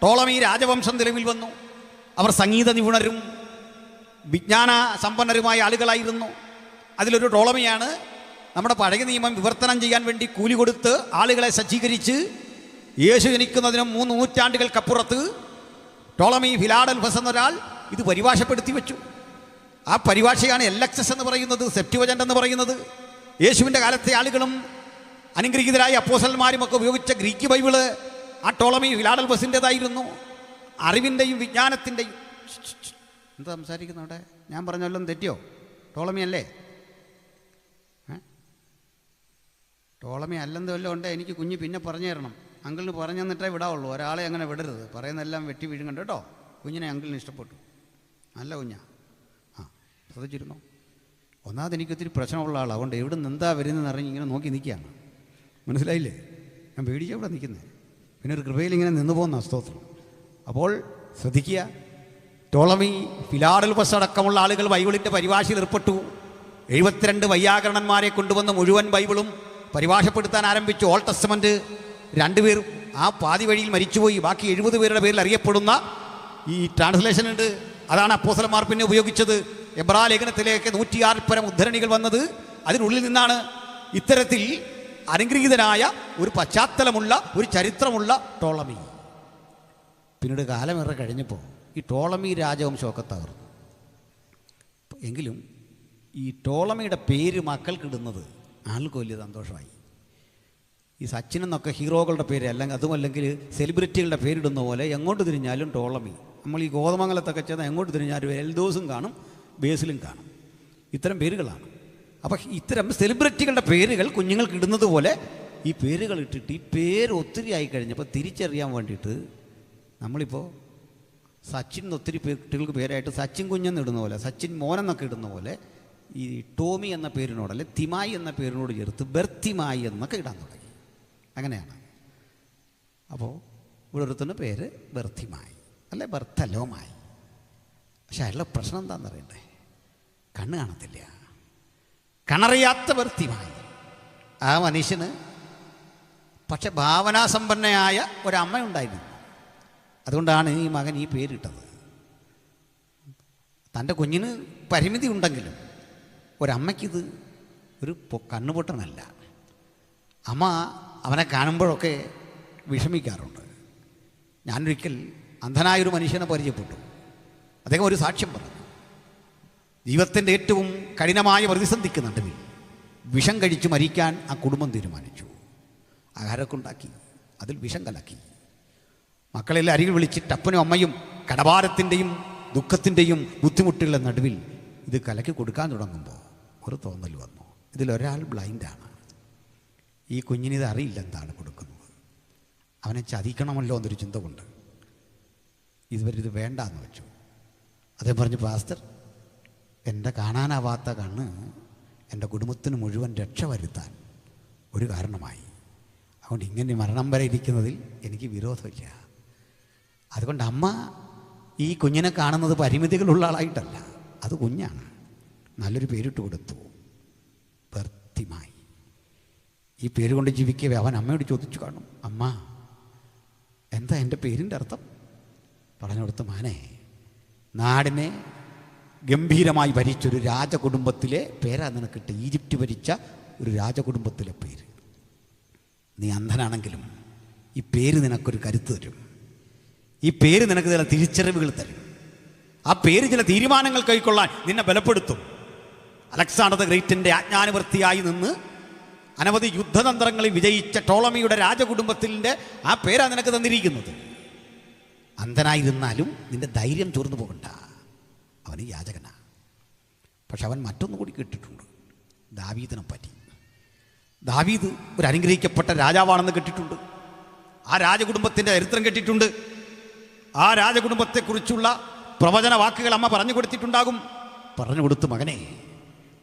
ടോളമി രാജവംശം നിലവിൽ വന്നു. അവർ സംഗീത നിപുണരും വിജ്ഞാന സമ്പന്നരുമായ ആളുകളായിരുന്നു. അതിലൊരു ടോളമിയാണ് നമ്മുടെ പഴയ നിയമം വിവർത്തനം ചെയ്യാൻ വേണ്ടി കൂലി കൊടുത്ത് ആളുകളെ സജ്ജീകരിച്ച് യേശു ജനിക്കുന്നതിന് 3 നൂറ്റാണ്ടുകൾക്കപ്പുറത്ത് ടോളമി ഫിലാഡൽഫസ് എന്നൊരാൾ ഇത് പരിഭാഷപ്പെടുത്തി വെച്ചു. ആ പരിഭാഷയാണ് LXX എന്ന് പറയുന്നത്, സെപ്റ്റുവജന്റ് എന്ന് പറയുന്നത്. യേശുവിൻ്റെ കാലത്തെ ആളുകളും അനുഗ്രഹീതരായ അപ്പോസ്തലന്മാരും ഒക്കെ ഉപയോഗിച്ച ഗ്രീക്ക് ബൈബിള് ആ ടോളമി ഫിലാഡൽഫസിൻ്റെതായിരുന്നു. അറിവിൻ്റെയും വിജ്ഞാനത്തിൻ്റെയും. എന്താ സംസാരിക്കുന്നു അവിടെ? ഞാൻ പറഞ്ഞല്ലോ തെറ്റിയോ? ടോളമി അല്ലേ? ടോളമി അല്ലെന്ന് വല്ലതും ഉണ്ട് എനിക്ക് കുഞ്ഞ് പിന്നെ പറഞ്ഞു തരണം. അങ്കിളിന് പറഞ്ഞു തന്നിട്ടേ വിടാവുള്ളൂ. ഒരാളെ അങ്ങനെ വിടരുത്. പറയുന്നതെല്ലാം വെട്ടി വീഴുന്നുണ്ട് കേട്ടോ. കുഞ്ഞിനെ അങ്കിളിന് ഇഷ്ടപ്പെട്ടു, നല്ല കുഞ്ഞാ. ശ്രദ്ധിച്ചിരുന്നോ? ഒന്നാമത് എനിക്കൊത്തിരി പ്രശ്നമുള്ള ആളാണ്. അതുകൊണ്ട് എവിടെ നിന്ന് എന്താ വരുന്നതെന്ന് അറിഞ്ഞ് ഇങ്ങനെ നോക്കി നിൽക്കുകയാണ്. മനസ്സിലായില്ലേ? ഞാൻ പേടിച്ച ഇവിടെ നിൽക്കുന്നത്. പിന്നെ ഒരു കൃപയിൽ ഇങ്ങനെ നിന്ന് പോകുന്ന സ്തോത്രം. അപ്പോൾ ശ്രദ്ധിക്കുക, ടോളമി ഫിലാഡൽഫസ് അടക്കമുള്ള ആളുകൾ ബൈബിളിൻ്റെ പരിഭാഷയിൽ ഏർപ്പെട്ടു. 72 വൈയാകരണന്മാരെ കൊണ്ടുവന്ന് മുഴുവൻ ബൈബിളും പരിഭാഷപ്പെടുത്താൻ ആരംഭിച്ചു. ഓൾഡ് ടെസ്റ്റമെൻറ്റ് 2 പേർ ആ പാതി വഴിയിൽ മരിച്ചുപോയി. ബാക്കി 70 പേരുടെ പേരിൽ അറിയപ്പെടുന്ന ഈ ട്രാൻസ്ലേഷൻ ഉണ്ട്. അതാണ് അപ്പോസ്തലന്മാർ പിന്നെ ഉപയോഗിച്ചത്. എബ്രായ ലേഖനത്തിലേക്ക് 106 പരം ഉദ്ധരണികൾ വന്നത് അതിനുള്ളിൽ നിന്നാണ്. ഇത്തരത്തിൽ അനുഗ്രഹീതനായ ഒരു പശ്ചാത്തലമുള്ള ഒരു ചരിത്രമുള്ള ടോളമി. പിന്നീട് കാലമേറെ കഴിഞ്ഞപ്പോൾ ഈ ടോളമി രാജവംശമൊക്കെ തകർന്നു. എങ്കിലും ഈ ടോളമിയുടെ പേര് മക്കൾക്കിടുന്നത് ആൾക്ക് വലിയ സന്തോഷമായി. ഈ സച്ചിൻ എന്നൊക്കെ ഹീറോകളുടെ പേര് അല്ലെങ്കിൽ അതുമല്ലെങ്കിൽ സെലിബ്രിറ്റികളുടെ പേരിടുന്ന പോലെ എങ്ങോട്ട് തിരിഞ്ഞാലും ടോളമി. നമ്മൾ ഈ ഗോതമംഗലത്തൊക്കെ ചെന്നാൽ എങ്ങോട്ട് തിരിഞ്ഞാലും എൽദോസും കാണും, ബേസിലും കാണും. ഇത്തരം പേരുകളാണ്. അപ്പോൾ ഇത്തരം സെലിബ്രിറ്റികളുടെ പേരുകൾ കുഞ്ഞുങ്ങൾക്ക് ഇടുന്നത് പോലെ ഈ പേരുകൾ ഇട്ടിട്ട് ഈ പേര് ഒത്തിരി ആയി കഴിഞ്ഞപ്പോൾ തിരിച്ചറിയാൻ വേണ്ടിയിട്ട് നമ്മളിപ്പോൾ സച്ചിൻ ഒത്തിരി കുട്ടികൾക്ക് പേരായിട്ട് സച്ചിൻ കുഞ്ഞെന്ന് ഇടുന്ന പോലെ, സച്ചിൻ മോനെന്നൊക്കെ ഇടുന്ന പോലെ ഈ ടോമി എന്ന പേരിനോട് അല്ലെ തിമായി എന്ന പേരിനോട് ചേർത്ത് ബർത്തിമായി എന്നൊക്കെ ഇടാൻ തുടങ്ങി. അങ്ങനെയാണ്. അപ്പോൾ ഇവിടെ ഒരുത്തുന്ന പേര് ബർത്തിമായി അല്ലെ ബർത്തലോമായി. പക്ഷെ അയാളുടെ പ്രശ്നം എന്താണെന്ന് അറിയണ്ടേ? കണ്ണ് കാണത്തില്ല. കണറിയാത്ത ബർത്തിമായി. ആ മനുഷ്യന് പക്ഷെ ഭാവനാസമ്പന്നയായ ഒരമ്മയുണ്ടായിരുന്നു. അതുകൊണ്ടാണ് ഈ മകൻ ഈ പേരിട്ടത്. തൻ്റെ കുഞ്ഞിന് പരിമിതി ഉണ്ടെങ്കിലും ഒരമ്മയ്ക്കിത് ഒരു കണ്ണുപൊട്ടനല്ല. അമ്മ അവനെ കാണുമ്പോഴൊക്കെ വിഷമിക്കാറുണ്ട്. ഞാനൊരിക്കൽ അന്ധനായൊരു മനുഷ്യനെ പരിചയപ്പെട്ടു. അദ്ദേഹം ഒരു സാക്ഷ്യം പറഞ്ഞു. ജീവിതത്തിൻ്റെ ഏറ്റവും കഠിനമായ പ്രതിസന്ധിക്ക് നടുവിൽ വിഷം കഴിച്ച് മരിക്കാൻ ആ കുടുംബം തീരുമാനിച്ചു. ആഹാരമൊക്കെ ഉണ്ടാക്കി, അതിൽ വിഷം കലക്കി. മക്കളെല്ലാം അരികിൽ വിളിച്ചിട്ട് അപ്പനും അമ്മയും കടഭാരത്തിൻ്റെയും ദുഃഖത്തിൻ്റെയും ബുദ്ധിമുട്ടുകളുടെ നടുവിൽ ഇത് കലക്കി കൊടുക്കാൻ തുടങ്ങുമ്പോൾ ഒരു തോന്നൽ വന്നു, ഇതിലൊരാൾ ബ്ലൈൻഡാണ്. ഈ കുഞ്ഞിനിത് അറിയില്ല എന്താണ് കൊടുക്കുന്നത്. അവനെ ചതിക്കണമല്ലോ എന്നൊരു ചിന്ത കൊണ്ട് ഇതുവരെ വേണ്ടാന്ന് വെച്ചു. അതേ പറഞ്ഞു, പാസ്റ്റർ, എൻ്റെ കാണാനാവാത്ത കണ്ണ് എൻ്റെ കുടുംബത്തിന് മുഴുവൻ രക്ഷ വരുത്താൻ ഒരു കാരണമായി. അതുകൊണ്ട് ഇങ്ങനെ മരണം വരെ ഇരിക്കുന്നതിൽ എനിക്ക് വിരോധമില്ല. അതുകൊണ്ട് അമ്മ ഈ കുഞ്ഞിനെ കാണുന്നത് പരിമിതികളുള്ള ആളായിട്ടല്ല, അത് കുഞ്ഞാണ്. നല്ലൊരു പേരിട്ട് കൊടുത്തു, ബർത്തിമായി. ഈ പേര് കൊണ്ട് ജീവിക്കവേ അവൻ അമ്മയോട് ചോദിച്ചു കാണും, അമ്മ എന്താ എൻ്റെ പേരിൻ്റെ അർത്ഥം? പറഞ്ഞു കൊടുത്ത, മാനെ, നാടിനെ ഗംഭീരമായി ഭരിച്ചൊരു രാജകുടുംബത്തിലെ പേരാ നിനക്കിട്ട്, ഈജിപ്റ്റ് ഭരിച്ച ഒരു രാജകുടുംബത്തിലെ പേര്. നീ അന്ധനാണെങ്കിലും ഈ പേര് നിനക്കൊരു കരുത്ത് തരും. ഈ പേര് നിനക്ക് ചില തിരിച്ചറിവുകൾ തരും. ആ പേര് ചില തീരുമാനങ്ങൾ കൈക്കൊള്ളാൻ നിന്നെ ബലപ്പെടുത്തും. അലക്സാണ്ടർ ദ ഗ്രേറ്റിൻ്റെ ആജ്ഞാനുവർത്തിയായി നിന്ന് അനവധി യുദ്ധതന്ത്രങ്ങളിൽ വിജയിച്ച ടോളമിയുടെ രാജകുടുംബത്തിൻ്റെ ആ പേരാ നിനക്ക് തന്നിരിക്കുന്നത്. അന്ധനായിരുന്നാലും നിന്റെ ധൈര്യം ചോർന്നു പോകണ്ട. അവന് യാചകനാ. പക്ഷെ അവൻ മറ്റൊന്നു കൂടി കേട്ടിട്ടുണ്ട്, ദാവീദിനെ പറ്റി. ദാവീദ് ഒരു അനുഗ്രഹിക്കപ്പെട്ട രാജാവാണെന്ന് കേട്ടിട്ടുണ്ട്. ആ രാജകുടുംബത്തിൻ്റെ ചരിത്രം കേട്ടിട്ടുണ്ട്. ആ രാജകുടുംബത്തെക്കുറിച്ചുള്ള പ്രവചന വാക്കുകൾ അമ്മ പറഞ്ഞു കൊടുത്തിട്ടുണ്ടാകും. പറഞ്ഞു കൊടുത്തു, മകനെ,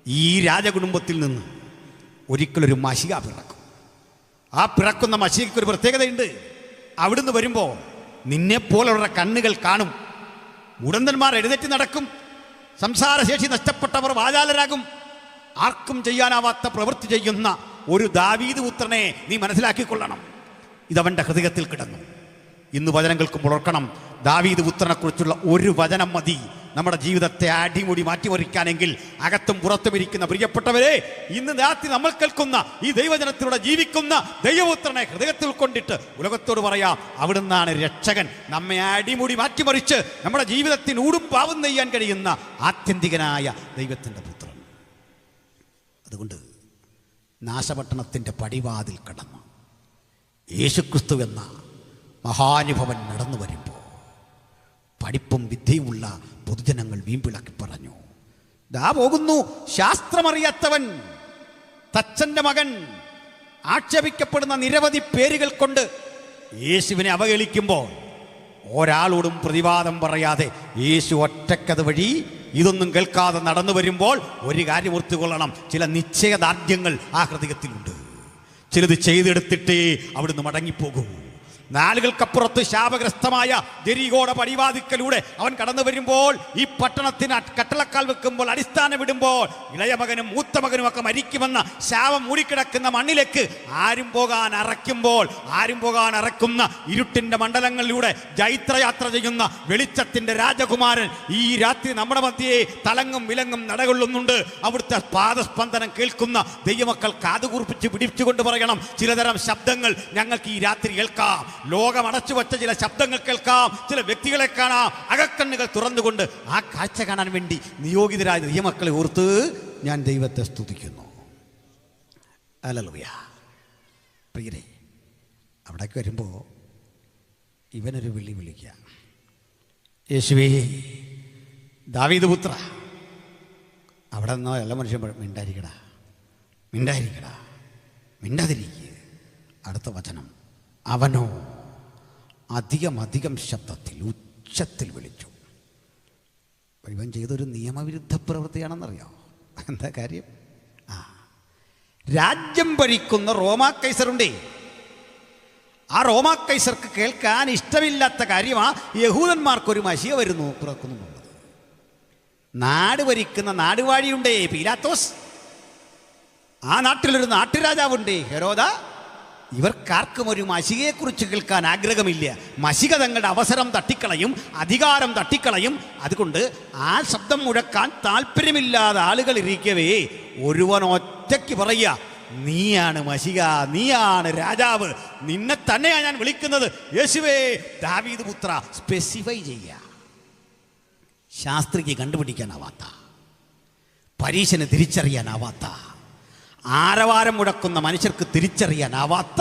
ഈ രാജകുടുംബത്തിൽ നിന്ന് ഒരിക്കലൊരു മശിക പിറക്കും. ആ പിറക്കുന്ന മശികയ്ക്ക് ഒരു പ്രത്യേകതയുണ്ട്. അവിടുന്ന് വരുമ്പോൾ നിന്നെപ്പോലുള്ള കണ്ണുകൾ കാണും. മുടന്തന്മാർ എഴുന്നേറ്റ് നടക്കും. സംസാരശേഷി നഷ്ടപ്പെട്ടവർ വാചാലരാകും. ആർക്കും ചെയ്യാനാവാത്ത പ്രവൃത്തി ചെയ്യുന്ന ഒരു ദാവീദ് പുത്രനെ നീ മനസ്സിലാക്കിക്കൊള്ളണം. ഇതവൻ്റെ ഹൃദയത്തിൽ കിടന്നു. ഇന്ന് വചനം കേൾക്കുമ്പോൾ ഓർക്കണം, ദാവീദ് പുത്രനെക്കുറിച്ചുള്ള ഒരു വചനം മതി നമ്മുടെ ജീവിതത്തെ അടിമുടി മാറ്റിമറിക്കാനെങ്കിൽ. അകത്തും പുറത്തും ഇരിക്കുന്ന പ്രിയപ്പെട്ടവരെ, ഇന്ന് രാത്രി നമ്മൾ കേൾക്കുന്ന ഈ ദൈവജനത്തിലൂടെ ജീവിക്കുന്ന ദൈവപുത്രനെ ഹൃദയത്തിൽ കൊണ്ടിട്ട് ഉലകത്തോട് പറയാം, അവിടുന്നാണ് രക്ഷകൻ. നമ്മെ അടിമുടി മാറ്റിമറിച്ച് നമ്മുടെ ജീവിതത്തിന് ഊടും പാവും നെയ്യാൻ കഴിയുന്ന ആത്യന്തികനായ ദൈവത്തിൻ്റെ പുത്രൻ. അതുകൊണ്ട് നാശപട്ടണത്തിൻ്റെ പടിവാതിൽ കടന്ന് യേശുക്രിസ്തു എന്ന മഹാനുഭവൻ നടന്നു വരുമ്പോൾ പഠിപ്പും വിദ്യയുമുള്ള പൊതുജനങ്ങൾ വീമ്പിളക്കി പറഞ്ഞു, ദാ പോകുന്നു ശാസ്ത്രമറിയാത്തവൻ, തച്ചൻ്റെ മകൻ. ആക്ഷേപിക്കപ്പെടുന്ന നിരവധി പേരുകൾ കൊണ്ട് യേശുവിനെ അവഹേളിക്കുമ്പോൾ ഒരാളോടും പ്രതിവാദം പറയാതെ യേശു ഒറ്റക്കത് വഴി ഇതൊന്നും കേൾക്കാതെ നടന്നു വരുമ്പോൾ ഒരു കാര്യം ഓർത്തുകൊള്ളണം, ചില നിശ്ചയദാർഢ്യങ്ങൾ ആ ഹൃദയത്തിലുണ്ട്. ചിലത് ചെയ്തെടുത്തിട്ടേ അവിടുന്ന് മടങ്ങിപ്പോകൂ. നാളുകൾക്കപ്പുറത്ത് ശാപഗ്രസ്തമായ ജെരികോയുടെ പടിവാതിക്കലൂടെ അവൻ കടന്നു വരുമ്പോൾ, ഈ പട്ടണത്തിന് കട്ടളക്കാൽ വെക്കുമ്പോൾ, അടിസ്ഥാനം ഇടുമ്പോൾ, ഇളയ മകനും മൂത്ത മകനും ഒക്കെ മരിക്കുമെന്ന ശാപം മൂടിക്കിടക്കുന്ന മണ്ണിലേക്ക് ആരും പോകാൻ അറക്കുന്ന ഇരുട്ടിന്റെ മണ്ഡലങ്ങളിലൂടെ ജൈത്രയാത്ര ചെയ്യുന്ന വെളിച്ചത്തിന്റെ രാജകുമാരൻ ഈ രാത്രി നമ്മുടെ മധ്യേ തലങ്ങും വിലങ്ങും നടകൊള്ളുന്നുണ്ട്. അവിടുത്തെ പാദസ്പന്ദനം കേൾക്കുന്ന ദൈവമക്കൾ കാതുകൂർപ്പിച്ച് പിടിച്ചുകൊണ്ട് പറയണം, ചിലതരം ശബ്ദങ്ങൾ ഞങ്ങൾക്ക് ഈ രാത്രി കേൾക്കാം. ലോകം അടച്ചു വച്ച ചില ശബ്ദങ്ങൾ കേൾക്കാം, ചില വ്യക്തികളെ കാണാം. അകക്കണ്ണുകൾ തുറന്നുകൊണ്ട് ആ കാഴ്ച കാണാൻ വേണ്ടി നിയോഗിതരായ ദൈവമക്കളെ ഓർത്ത് ഞാൻ ദൈവത്തെ സ്തുതിക്കുന്നു. ഹല്ലേലൂയ. പ്രിയരെ, അവിടേക്ക് വരുമ്പോൾ ഇവനൊരു വിളിക്കുക, യേശുവേ ദാവീദ് പുത്ര. അവിടെ നിന്നോ എല്ലാ മനുഷ്യൻ മിണ്ടാതിരിക്കുക. അടുത്ത വചനം, അവനോ അധികം ശബ്ദത്തിൽ ഉച്ചത്തിൽ വിളിച്ചു. ഇവൻ ചെയ്തൊരു നിയമവിരുദ്ധ പ്രവൃത്തിയാണെന്നറിയോ? എന്താ കാര്യം? രാജ്യം ഭരിക്കുന്ന റോമാ കൈസറുണ്ടേ. ആ റോമാ കൈസർക്ക് കേൾക്കാൻ ഇഷ്ടമില്ലാത്ത കാര്യമാ യഹൂദന്മാർക്കൊരു മശിയ വരുന്നു പിറക്കുന്നുള്ളത്. നാട് ഭരിക്കുന്ന നാടുവാഴിയുണ്ടേ പീലാത്തോസ്. ആ നാട്ടിലൊരു നാട്ടുരാജാവുണ്ടേ ഹെരോദ. ഇവർക്കാർക്കും ഒരു മശികയെക്കുറിച്ച് കേൾക്കാൻ ആഗ്രഹമില്ല. മശിക തങ്ങളുടെ അവസരം തട്ടിക്കളയും, അധികാരം തട്ടിക്കളയും. അതുകൊണ്ട് ആ ശബ്ദം മുഴക്കാൻ താല്പര്യമില്ലാതെ ആളുകൾ ഇരിക്കവേ ഒരുവൻ ഒറ്റയ്ക്ക് പറയുക, നീയാണ് മശിക, നീയാണ് രാജാവ്, നിന്നെ തന്നെയാണ് ഞാൻ വിളിക്കുന്നത്, യേശുവേ ദാവീദ് പുത്ര. സ്പെസിഫൈ ചെയ്യുക. ശാസ്ത്രിക്ക് കണ്ടുപിടിക്കാനാവാത്ത പരീശന് തിരിച്ചറിയാനാവാത്ത, ആരവാരം മുഴക്കുന്ന മനുഷ്യർക്ക് തിരിച്ചറിയാനാവാത്ത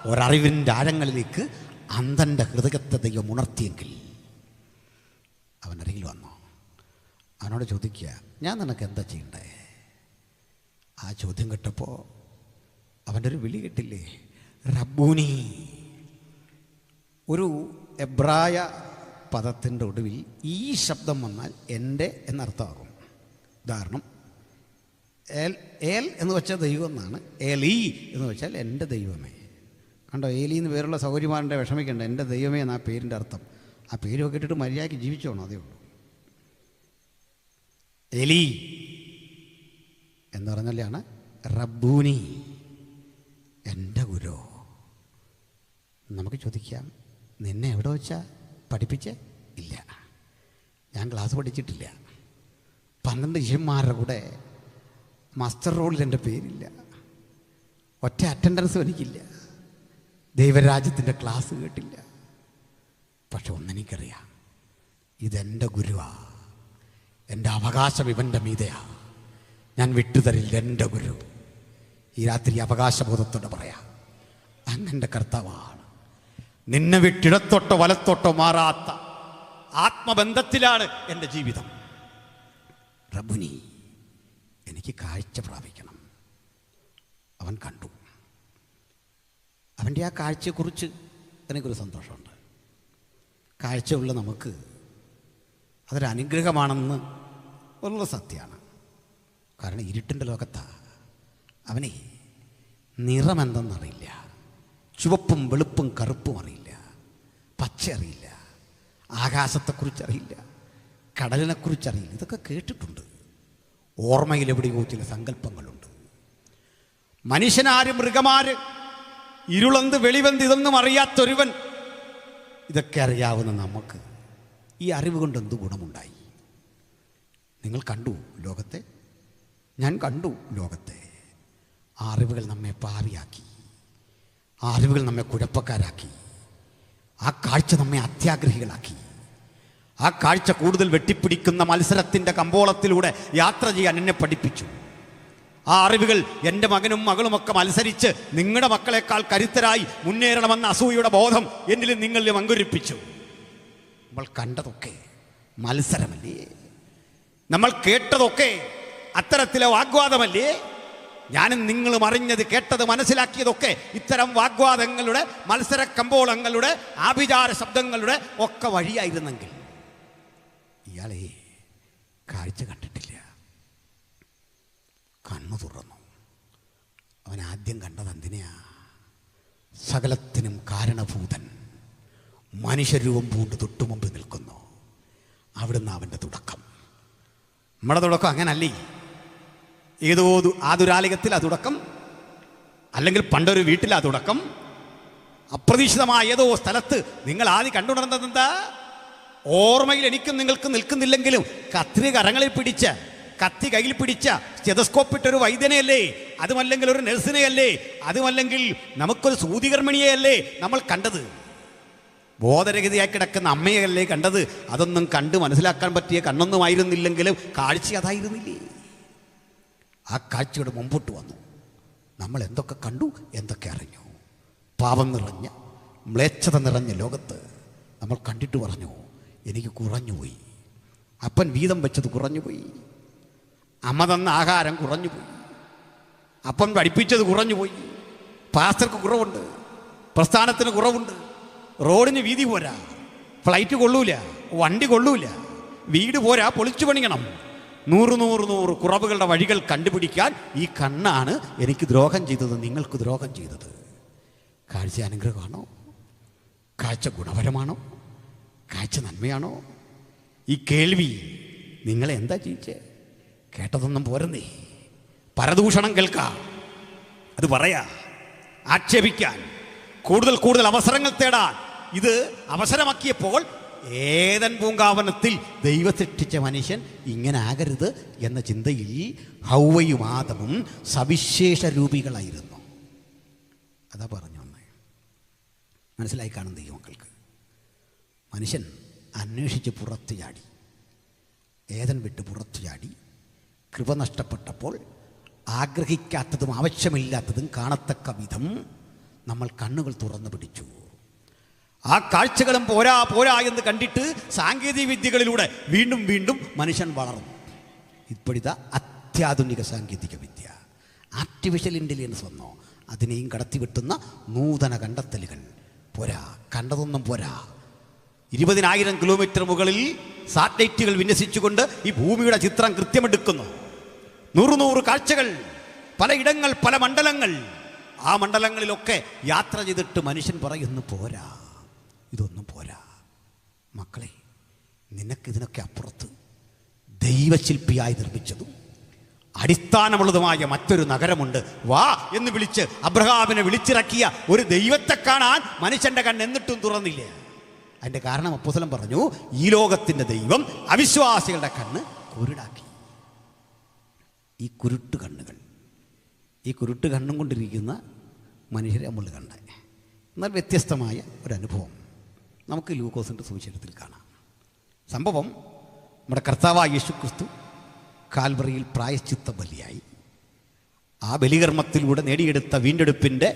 ഒരറിവിൻ്റെ ആഴങ്ങളിലേക്ക് അന്ധൻ്റെ ഹൃദയത്തെ ദൈവം ഉണർത്തിയെങ്കിൽ അവൻ അരികിൽ വന്നു. അവനോട് ചോദിക്കുക, ഞാൻ നിനക്ക് എന്താ ചെയ്യണ്ടേ? ആ ചോദ്യം കേട്ടപ്പോൾ അവൻ്റെ ഒരു വിളി കേട്ടില്ലേ, റബ്ബൂനി. ഒരു എബ്രായ പദത്തിൻ്റെ ഒടുവിൽ ഈ ശബ്ദം വന്നാൽ എൻ്റെ എന്നർത്ഥമാകും. ഉദാഹരണം, ഏൽ എന്ന് വെച്ചാൽ ദൈവം എന്നാണ്, ഏലീ എന്ന് വെച്ചാൽ എൻ്റെ ദൈവമേ. കണ്ടോ, ഏലി എന്ന് പേരുള്ള സൗകര്യമാരുടെ വിഷമിക്കണ്ട, എൻ്റെ ദൈവമേ എന്നാ പേരിൻ്റെ അർത്ഥം. ആ പേരൊക്കെ ഇട്ടിട്ട് മര്യാദയ്ക്ക് ജീവിച്ചോണം, അതേ ഉള്ളൂ. എലി എന്ന് പറഞ്ഞാലാണ് റബ്ബൂനി, എൻ്റെ ഗുരു. നമുക്ക് ചോദിക്കാം, നിന്നെ എവിടെ വെച്ചാ പഠിപ്പിച്ചേ? ഇല്ല, ഞാൻ ക്ലാസ് പഠിച്ചിട്ടില്ല. 12 ശിഷ്യന്മാരുടെ കൂടെ മാസ്റ്റർ റോളിൽ എൻ്റെ പേരില്ല, ഒറ്റ അറ്റൻഡൻസും എനിക്കില്ല, ദൈവരാജ്യത്തിൻ്റെ ക്ലാസ് കേട്ടില്ല. പക്ഷെ ഒന്നെനിക്കറിയാം, ഇതെൻ്റെ ഗുരുവാ, എൻ്റെ അവകാശം ഇവൻ്റെ മീതയാ, ഞാൻ വിട്ടുതരില്ല എൻ്റെ ഗുരു. ഈ രാത്രി അവകാശബോധത്തോടെ പറയാം, അങ്ങൻ്റെ കർത്താവാണ്. നിന്നെ വിട്ടിടത്തോട്ടോ വലത്തോട്ടോ മാറാത്ത ആത്മബന്ധത്തിലാണ് എൻ്റെ ജീവിതം. റബ്ബുനി, എനിക്ക് കാഴ്ച പ്രാപിക്കണം. അവൻ കണ്ടു. അവൻ്റെ ആ കാഴ്ചയെക്കുറിച്ച് എനിക്കൊരു സന്തോഷമുണ്ട്. കാഴ്ചയുള്ള നമുക്ക് അതൊരു അനുഗ്രഹമാണെന്ന് ഉള്ള സത്യമാണ്. കാരണം ഇരുട്ടിൻ്റെ ലോകത്താണ്. അവനെ നിറമെന്തെന്നറിയില്ല, ചുവപ്പും വെളുപ്പും കറുപ്പും അറിയില്ല, പച്ച അറിയില്ല, ആകാശത്തെക്കുറിച്ചറിയില്ല, കടലിനെക്കുറിച്ചറിയില്ല. ഇതൊക്കെ കേട്ടിട്ടുണ്ട്. ഓർമ്മയിലെവിടെയോ ചില സങ്കല്പങ്ങളുണ്ട്. മനുഷ്യനാര് മൃഗമാര് ഇരുളന്ത് വെളിവന്ത് ഇതൊന്നും അറിയാത്തൊരുവൻ ഇതൊക്കെ അറിയാവുന്ന നമുക്ക് ഈ അറിവ് കൊണ്ട് എന്ത് ഗുണമുണ്ടായി? നിങ്ങൾ കണ്ടു ലോകത്തെ, ഞാൻ കണ്ടു ലോകത്തെ. ആ അറിവുകൾ നമ്മെ പാപിയാക്കി, ആ അറിവുകൾ നമ്മെ കുഴപ്പക്കാരാക്കി, ആ കാഴ്ച നമ്മെ അത്യാഗ്രഹികളാക്കി, ആ കാഴ്ച കൂടുതൽ വെട്ടിപ്പിടിക്കുന്ന മത്സരത്തിൻ്റെ കമ്പോളത്തിലൂടെ യാത്ര ചെയ്യാൻ എന്നെ പഠിപ്പിച്ചു. ആ അറിവുകൾ എൻ്റെ മകനും മകളുമൊക്കെ മത്സരിച്ച് നിങ്ങളുടെ മക്കളെക്കാൾ കരുത്തരായി മുന്നേറണമെന്ന അസൂയയുടെ ബോധം എന്നിലും നിങ്ങളിലും അങ്കുരിപ്പിച്ചു. നമ്മൾ കണ്ടതൊക്കെ മത്സരമല്ലേ? നമ്മൾ കേട്ടതൊക്കെ അത്തരത്തിലെ വാഗ്വാദമല്ലേ? ഞാനും നിങ്ങളും അറിഞ്ഞത്, കേട്ടത്, മനസ്സിലാക്കിയതൊക്കെ ഇത്തരം വാഗ്വാദങ്ങളുടെ, മത്സര കമ്പോളങ്ങളുടെ, ആഭിചാര ശബ്ദങ്ങളുടെ ഒക്കെ വഴിയായിരുന്നെങ്കിൽ ഇയാളെ കാഴ്ച കണ്ടിട്ടില്ല. കണ്ണു തുറന്നു. അവൻ ആദ്യം കണ്ടത് എന്തിനെയാ? സകലത്തിനും കാരണഭൂതൻ മനുഷ്യരൂപം പൂണ്ട് തൊട്ടുമുമ്പ് നിൽക്കുന്നു. അവിടുന്ന് അവൻ്റെ തുടക്കം. നമ്മുടെ തുടക്കം അങ്ങനല്ലേ? ഏതോ ആതുരാലയത്തിൽ ആ തുടക്കം, അല്ലെങ്കിൽ പണ്ടൊരു വീട്ടിൽ ആ തുടക്കം, അപ്രതീക്ഷിതമായ ഏതോ സ്ഥലത്ത് നിങ്ങൾ ആദ്യം കണ്ടുണർന്നത് എന്താ? ഓർമ്മയിൽ എനിക്കും നിങ്ങൾക്കും നിൽക്കുന്നില്ലെങ്കിലും കത്രി കരങ്ങളിൽ പിടിച്ച, കത്തി കയ്യിൽ പിടിച്ച, സ്റ്റെതസ്കോപ്പിട്ടൊരു വൈദ്യനെയല്ലേ, അതുമല്ലെങ്കിൽ ഒരു നഴ്സിനെയല്ലേ, അതുമല്ലെങ്കിൽ നമുക്കൊരു സൂതികർമ്മിണിയെയല്ലേ നമ്മൾ കണ്ടത്? ബോധരഹിതയായി കിടക്കുന്ന അമ്മയല്ലേ കണ്ടത്? അതൊന്നും കണ്ട് മനസ്സിലാക്കാൻ പറ്റിയ കണ്ണൊന്നുമായിരുന്നില്ലെങ്കിലും കാഴ്ച അതായിരുന്നില്ലേ? ആ കാഴ്ചയുടെ മുമ്പോട്ട് വന്നു. നമ്മൾ എന്തൊക്കെ കണ്ടു, എന്തൊക്കെ അറിഞ്ഞു. പാപം നിറഞ്ഞ, മ്ലേച്ഛത നിറഞ്ഞ ലോകത്ത് നമ്മൾ കണ്ടിട്ട് പറഞ്ഞു, എനിക്ക് കുറഞ്ഞുപോയി. അപ്പൻ വീതം വെച്ചത് കുറഞ്ഞുപോയി, അമ്മ തന്ന ആഹാരം കുറഞ്ഞുപോയി, അപ്പം പഠിപ്പിച്ചത് കുറഞ്ഞുപോയി, പാസ്റ്റർക്ക് കുറവുണ്ട്, പ്രസ്ഥാനത്തിന് കുറവുണ്ട്, റോഡിന് വീതി പോരാ, ഫ്ലൈറ്റ് കൊള്ളൂല, വണ്ടി കൊള്ളൂല, വീട് പോരാ, പൊളിച്ചു പണിയണം. 100 കുറവുകളുടെ വഴികൾ കണ്ടുപിടിക്കാൻ ഈ കണ്ണാണ് എനിക്ക് ദ്രോഹം ചെയ്തത്, നിങ്ങൾക്ക് ദ്രോഹം ചെയ്തത്. കാഴ്ച അനുഗ്രഹമാണോ? കാഴ്ച ഗുണപരമാണോ? കാഴ്ച നന്മയാണോ? ഈ കേൾവി നിങ്ങളെ എന്താ ചെയ്യിച്ചേ? കേട്ടതൊന്നും പോരുന്നേ. പരദൂഷണം കേൾക്കാം, അത് പറയാ, ആക്ഷേപിക്കാൻ, കൂടുതൽ അവസരങ്ങൾ തേടാൻ ഇത് അവസരമാക്കിയപ്പോൾ ഏദൻ പൂങ്കാവനത്തിൽ ദൈവം സൃഷ്ടിച്ച മനുഷ്യൻ ഇങ്ങനെ ആകരുത് എന്ന ചിന്തയിൽ ഹൗവയും ആദമും സവിശേഷ രൂപികളായിരുന്നു. അതാ പറഞ്ഞു വന്നേ. മനസ്സിലായി കാണും ദൈവമക്കൾക്ക്. മനുഷ്യൻ അന്വേഷിച്ച് പുറത്തു ചാടി, ഏദൻ വിട്ട് പുറത്തു ചാടി, കൃപ നഷ്ടപ്പെട്ടപ്പോൾ ആഗ്രഹിക്കാത്തതും ആവശ്യമില്ലാത്തതും കാണത്തക്ക വിധം നമ്മൾ കണ്ണുകൾ തുറന്നു പിടിച്ചു. ആ കാഴ്ചകളും പോരാ പോരാ എന്ന് കണ്ടിട്ട് സാങ്കേതിക വിദ്യകളിലൂടെ വീണ്ടും വീണ്ടും മനുഷ്യൻ വളർന്നു. ഇപ്പോഴിതാ അത്യാധുനിക സാങ്കേതിക വിദ്യ, ആർട്ടിഫിഷ്യൽ ഇൻ്റലിജൻസ് വന്നോ, അതിനെയും കടത്തിവെട്ടുന്ന നൂതന കണ്ടെത്തലുകൾ. പോരാ, കണ്ടതൊന്നും പോരാ. 20,000 കിലോമീറ്റർ മുകളിൽ സാറ്റലൈറ്റുകൾ വിന്യസിച്ചുകൊണ്ട് ഈ ഭൂമിയുടെ ചിത്രം കൃത്യമെടുക്കുന്നു. 100 കാഴ്ചകൾ, പലയിടങ്ങൾ, പല മണ്ഡലങ്ങൾ. ആ മണ്ഡലങ്ങളിലൊക്കെ യാത്ര ചെയ്തിട്ട് മനുഷ്യൻ പറയുന്നു പോരാ, ഇതൊന്നും പോരാ. മക്കളെ, നിനക്കിതിനൊക്കെ അപ്പുറത്ത് ദൈവശില്പിയായി നിർമ്മിച്ചതും അടിസ്ഥാനമുള്ളതുമായ മറ്റൊരു നഗരമുണ്ട്. വാ എന്ന് വിളിച്ച് അബ്രഹാമിനെ വിളിച്ചിറക്കിയ ഒരു ദൈവത്തെ കാണാൻ മനുഷ്യൻ്റെ കണ്ണ് എന്നിട്ടും തുറന്നില്ല. അതിൻ്റെ കാരണം അപ്പോസ്തലൻ പറഞ്ഞു, ഈ ലോകത്തിൻ്റെ ദൈവം അവിശ്വാസികളുടെ കണ്ണ് കുരുടാക്കി. ഈ കുരുട്ട് കണ്ണുകൾ, ഈ കുരുട്ട് കണ്ണും കൊണ്ടിരിക്കുന്ന മനുഷ്യരെ നമ്മൾ കണ്ടേ. എന്നാൽ വ്യത്യസ്തമായ ഒരനുഭവം നമുക്ക് ലൂക്കോസിൻ്റെ സുവിശേഷത്തിൽ കാണാം. സംഭവം, നമ്മുടെ കർത്താവായ യേശുക്രിസ്തു കാൽവറിയിൽ പ്രായശ്ചിത്ത ബലിയായി. ആ ബലികർമ്മത്തിലൂടെ നേടിയെടുത്ത വീണ്ടെടുപ്പിൻ്റെ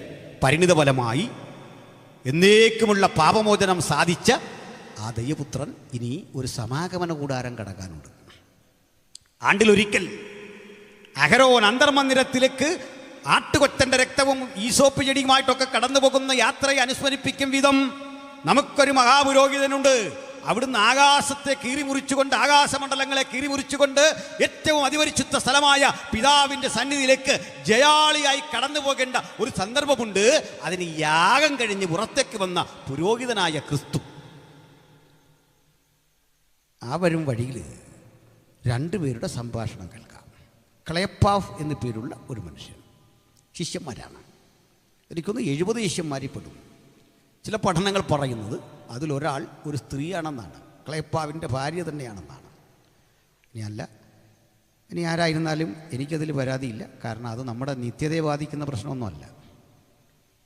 പരിണിതഫലമായി എന്നേക്കുമുള്ള പാപമോചനം സാധിച്ച ആ ദൈവപുത്രൻ ഇനി ഒരു സമാഗമന കൂടാരം കടക്കാനുണ്ട്. ആണ്ടിലൊരിക്കൽ അഹരോൻ അന്തർമന്ദിരത്തിലേക്ക് ആട്ടുകൊറ്റൻ്റെ രക്തവും ഈസോപ്പ് ചെടിയുമായിട്ടൊക്കെ കടന്നു പോകുന്ന യാത്രയെ അനുസ്മരിപ്പിക്കും വിധം നമുക്കൊരു മഹാപുരോഹിതനുണ്ട്. അവിടുന്ന് ആകാശത്തെ കീറിമുറിച്ചുകൊണ്ട്, ആകാശമണ്ഡലങ്ങളെ കീറിമുറിച്ചുകൊണ്ട് ഏറ്റവും അതിപരിശുദ്ധ സ്ഥലമായ പിതാവിൻ്റെ സന്നിധിയിലേക്ക് ജയാളിയായി കടന്നു പോകേണ്ട ഒരു സന്ദർഭമുണ്ട്. അതിന് യാഗം കഴിഞ്ഞ് പുറത്തേക്ക് വന്ന പുരോഹിതനായ ക്രിസ്തു. ആ വരും വഴിയിൽ 2 പേരുടെ സംഭാഷണം കേൾക്കാം. ക്ലയപ്പാഫ് എന്നു പേരുള്ള ഒരു മനുഷ്യൻ, ശിഷ്യന്മാരാണ്. എനിക്കൊന്ന് 70 ശിഷ്യന്മാരിൽ പെടും. ചില പഠനങ്ങൾ പറയുന്നത് അതിലൊരാൾ ഒരു സ്ത്രീയാണെന്നാണ്, ക്ലയപ്പാവിൻ്റെ ഭാര്യ തന്നെയാണെന്നാണ്. ഇനി ആരായിരുന്നാലും എനിക്കതിൽ പരാതിയില്ല. കാരണം അത് നമ്മുടെ നിത്യതയെ ബാധിക്കുന്ന പ്രശ്നമൊന്നുമല്ല.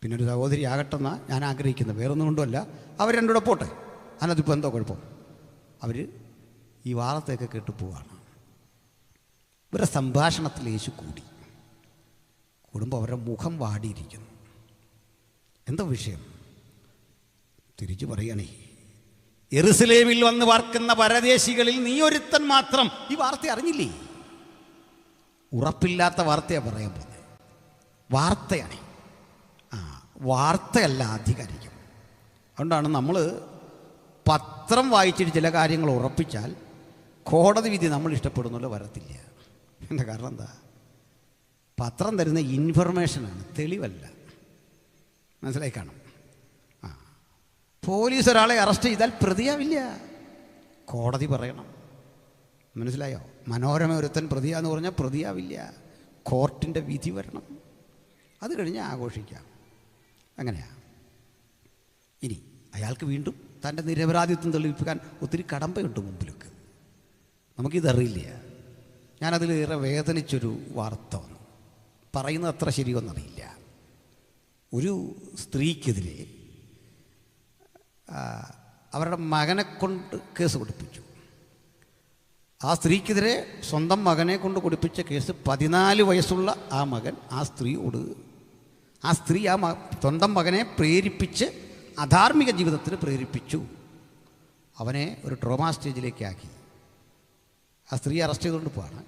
പിന്നെ ഒരു സഹോദരി ആകട്ടെന്നാണ് ഞാൻ ആഗ്രഹിക്കുന്നത്, വേറൊന്നും കൊണ്ടുമല്ല. അവർ രണ്ടുകൂടെ പോട്ടെ, അതിനകത്തിപ്പോൾ എന്തോ കുഴപ്പം. അവർ ഈ വാർത്തയൊക്കെ കേട്ട് പോവാണ്. ഇവരുടെ സംഭാഷണത്തിൽ യേശു കൂടുമ്പോൾ അവരുടെ മുഖം വാടിയിരിക്കുന്നു. എന്താ വിഷയം? തിരിച്ചു പറയണേ, യെരുസലേമിൽ വന്ന് പാർക്കുന്ന പരദേശികളിൽ നീ ഒരുത്തൻ മാത്രം ഈ വാർത്ത അറിഞ്ഞില്ലേ? ഉറപ്പില്ലാത്ത വാർത്തയാണ് പറയാൻ പോകുന്നത്. വാർത്തയാണ്. വാർത്തയല്ല ആധികാരികം. അതുകൊണ്ടാണ് നമ്മൾ പത്രം വായിച്ചിട്ട് ചില കാര്യങ്ങൾ ഉറപ്പിച്ചാൽ കോടതി വിധി നമ്മൾ ഇഷ്ടപ്പെടുന്നല്ലോ വരത്തില്ല. എൻ്റെ കാരണം എന്താ? പത്രം തരുന്ന ഇൻഫർമേഷനാണ്, തെളിവല്ല. മനസ്സിലായി കാണും. പോലീസ് ഒരാളെ അറസ്റ്റ് ചെയ്താൽ പ്രതിയാവില്ല, കോടതി പറയണം. മനസ്സിലായോ? മനോരമ ഒരുത്തൻ പ്രതിയാന്ന് പറഞ്ഞാൽ പ്രതിയാവില്ല, കോർട്ടിൻ്റെ വിധി വരണം. അത് കഴിഞ്ഞ് ആഘോഷിക്കാം. അങ്ങനെയാ. ഇനി അയാൾക്ക് വീണ്ടും തൻ്റെ നിരപരാധിത്വം തെളിയിപ്പിക്കാൻ ഒത്തിരി കടമ്പയുണ്ട് മുമ്പിലൊക്കെ. നമുക്കിതറിയില്ല. ഞാനതിലേറെ വേദനിച്ചൊരു വാർത്ത വന്നു. പറയുന്നത് അത്ര ശരിയൊന്നറിയില്ല. ഒരു സ്ത്രീക്കെതിരെ അവരുടെ മകനെ കൊണ്ട് കേസ് കൊടുപ്പിച്ചു. ആ സ്ത്രീക്കെതിരെ സ്വന്തം മകനെ കൊണ്ട് കൊടുപ്പിച്ച കേസ് 14 വയസ്സുള്ള ആ മകൻ ആ സ്ത്രീ സ്വന്തം മകനെ പ്രേരിപ്പിച്ച് അധാർമിക ജീവിതത്തിന് പ്രേരിപ്പിച്ചു. അവനെ ഒരു ട്രോമാ സ്റ്റേജിലേക്ക് ആക്കി. ആ സ്ത്രീ അറസ്റ്റ് ചെയ്തുകൊണ്ട് പോവാണ്.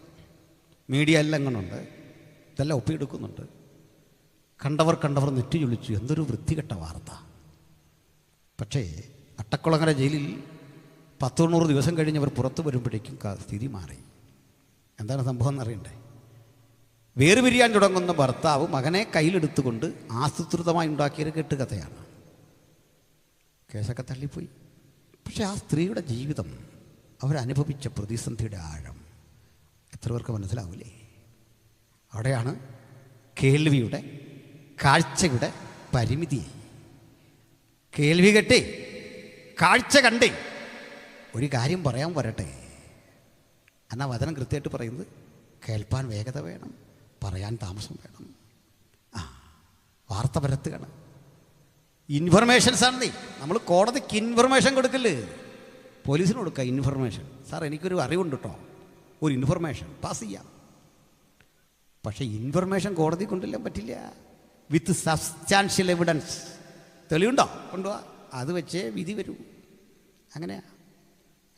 മീഡിയ എല്ലാം ഇങ്ങനുണ്ട്, ഇതെല്ലാം ഒപ്പിയെടുക്കുന്നുണ്ട്. കണ്ടവർ നെറ്റി ചൊളിച്ചു. എന്തൊരു വൃത്തികെട്ട വാർത്ത. പക്ഷേ അട്ടക്കുളങ്ങര ജയിലിൽ 100 ദിവസം കഴിഞ്ഞവർ പുറത്തു വരുമ്പോഴേക്കും സ്ഥിതി മാറി. എന്താണ് സംഭവം എന്നറിയണ്ടേ? വേർപിരിയാൻ തുടങ്ങുന്ന ഭർത്താവ് മകനെ കയ്യിലെടുത്തുകൊണ്ട് ആസൂത്രിതമായി ഉണ്ടാക്കിയൊരു കെട്ടുകഥയാണ്. കേസൊക്കെ തള്ളിപ്പോയി. പക്ഷേ ആ സ്ത്രീയുടെ ജീവിതം, അവരനുഭവിച്ച പ്രതിസന്ധിയുടെ ആഴം എത്ര പേർക്ക് മനസ്സിലാവില്ലേ? അവിടെയാണ് കേൾവിയുടെ, കാഴ്ചയുടെ പരിമിതി. കേൾവി കേട്ടേ, കാഴ്ച കണ്ടേ, ഒരു കാര്യം പറയാൻ വരട്ടെ. എന്നാൽ വചനം കൃത്യമായിട്ട് പറയുന്നത് കേൾപ്പാൻ വേഗത വേണം, പറയാൻ താമസം വേണം. വാർത്ത പരത്തുകയാണ്. ഇൻഫർമേഷൻസാണ്. നമ്മൾ കോടതിക്ക് ഇൻഫർമേഷൻ കൊടുക്കില്ലേ, പോലീസിന് കൊടുക്കുക ഇൻഫർമേഷൻ. സാർ എനിക്കൊരു അറിവുണ്ട് കേട്ടോ, ഒരു ഇൻഫർമേഷൻ പാസ് ചെയ്യാം. പക്ഷേ ഇൻഫർമേഷൻ കോടതി കൊണ്ടുവരാൻ പറ്റില്ല. വിത്ത് സബ്സ്റ്റാൻഷ്യൽ എവിഡൻസ്, തെളിവുണ്ടോ കൊണ്ടുപോവാ, അത് വെച്ചേ വിധി വരൂ. അങ്ങനെയാ.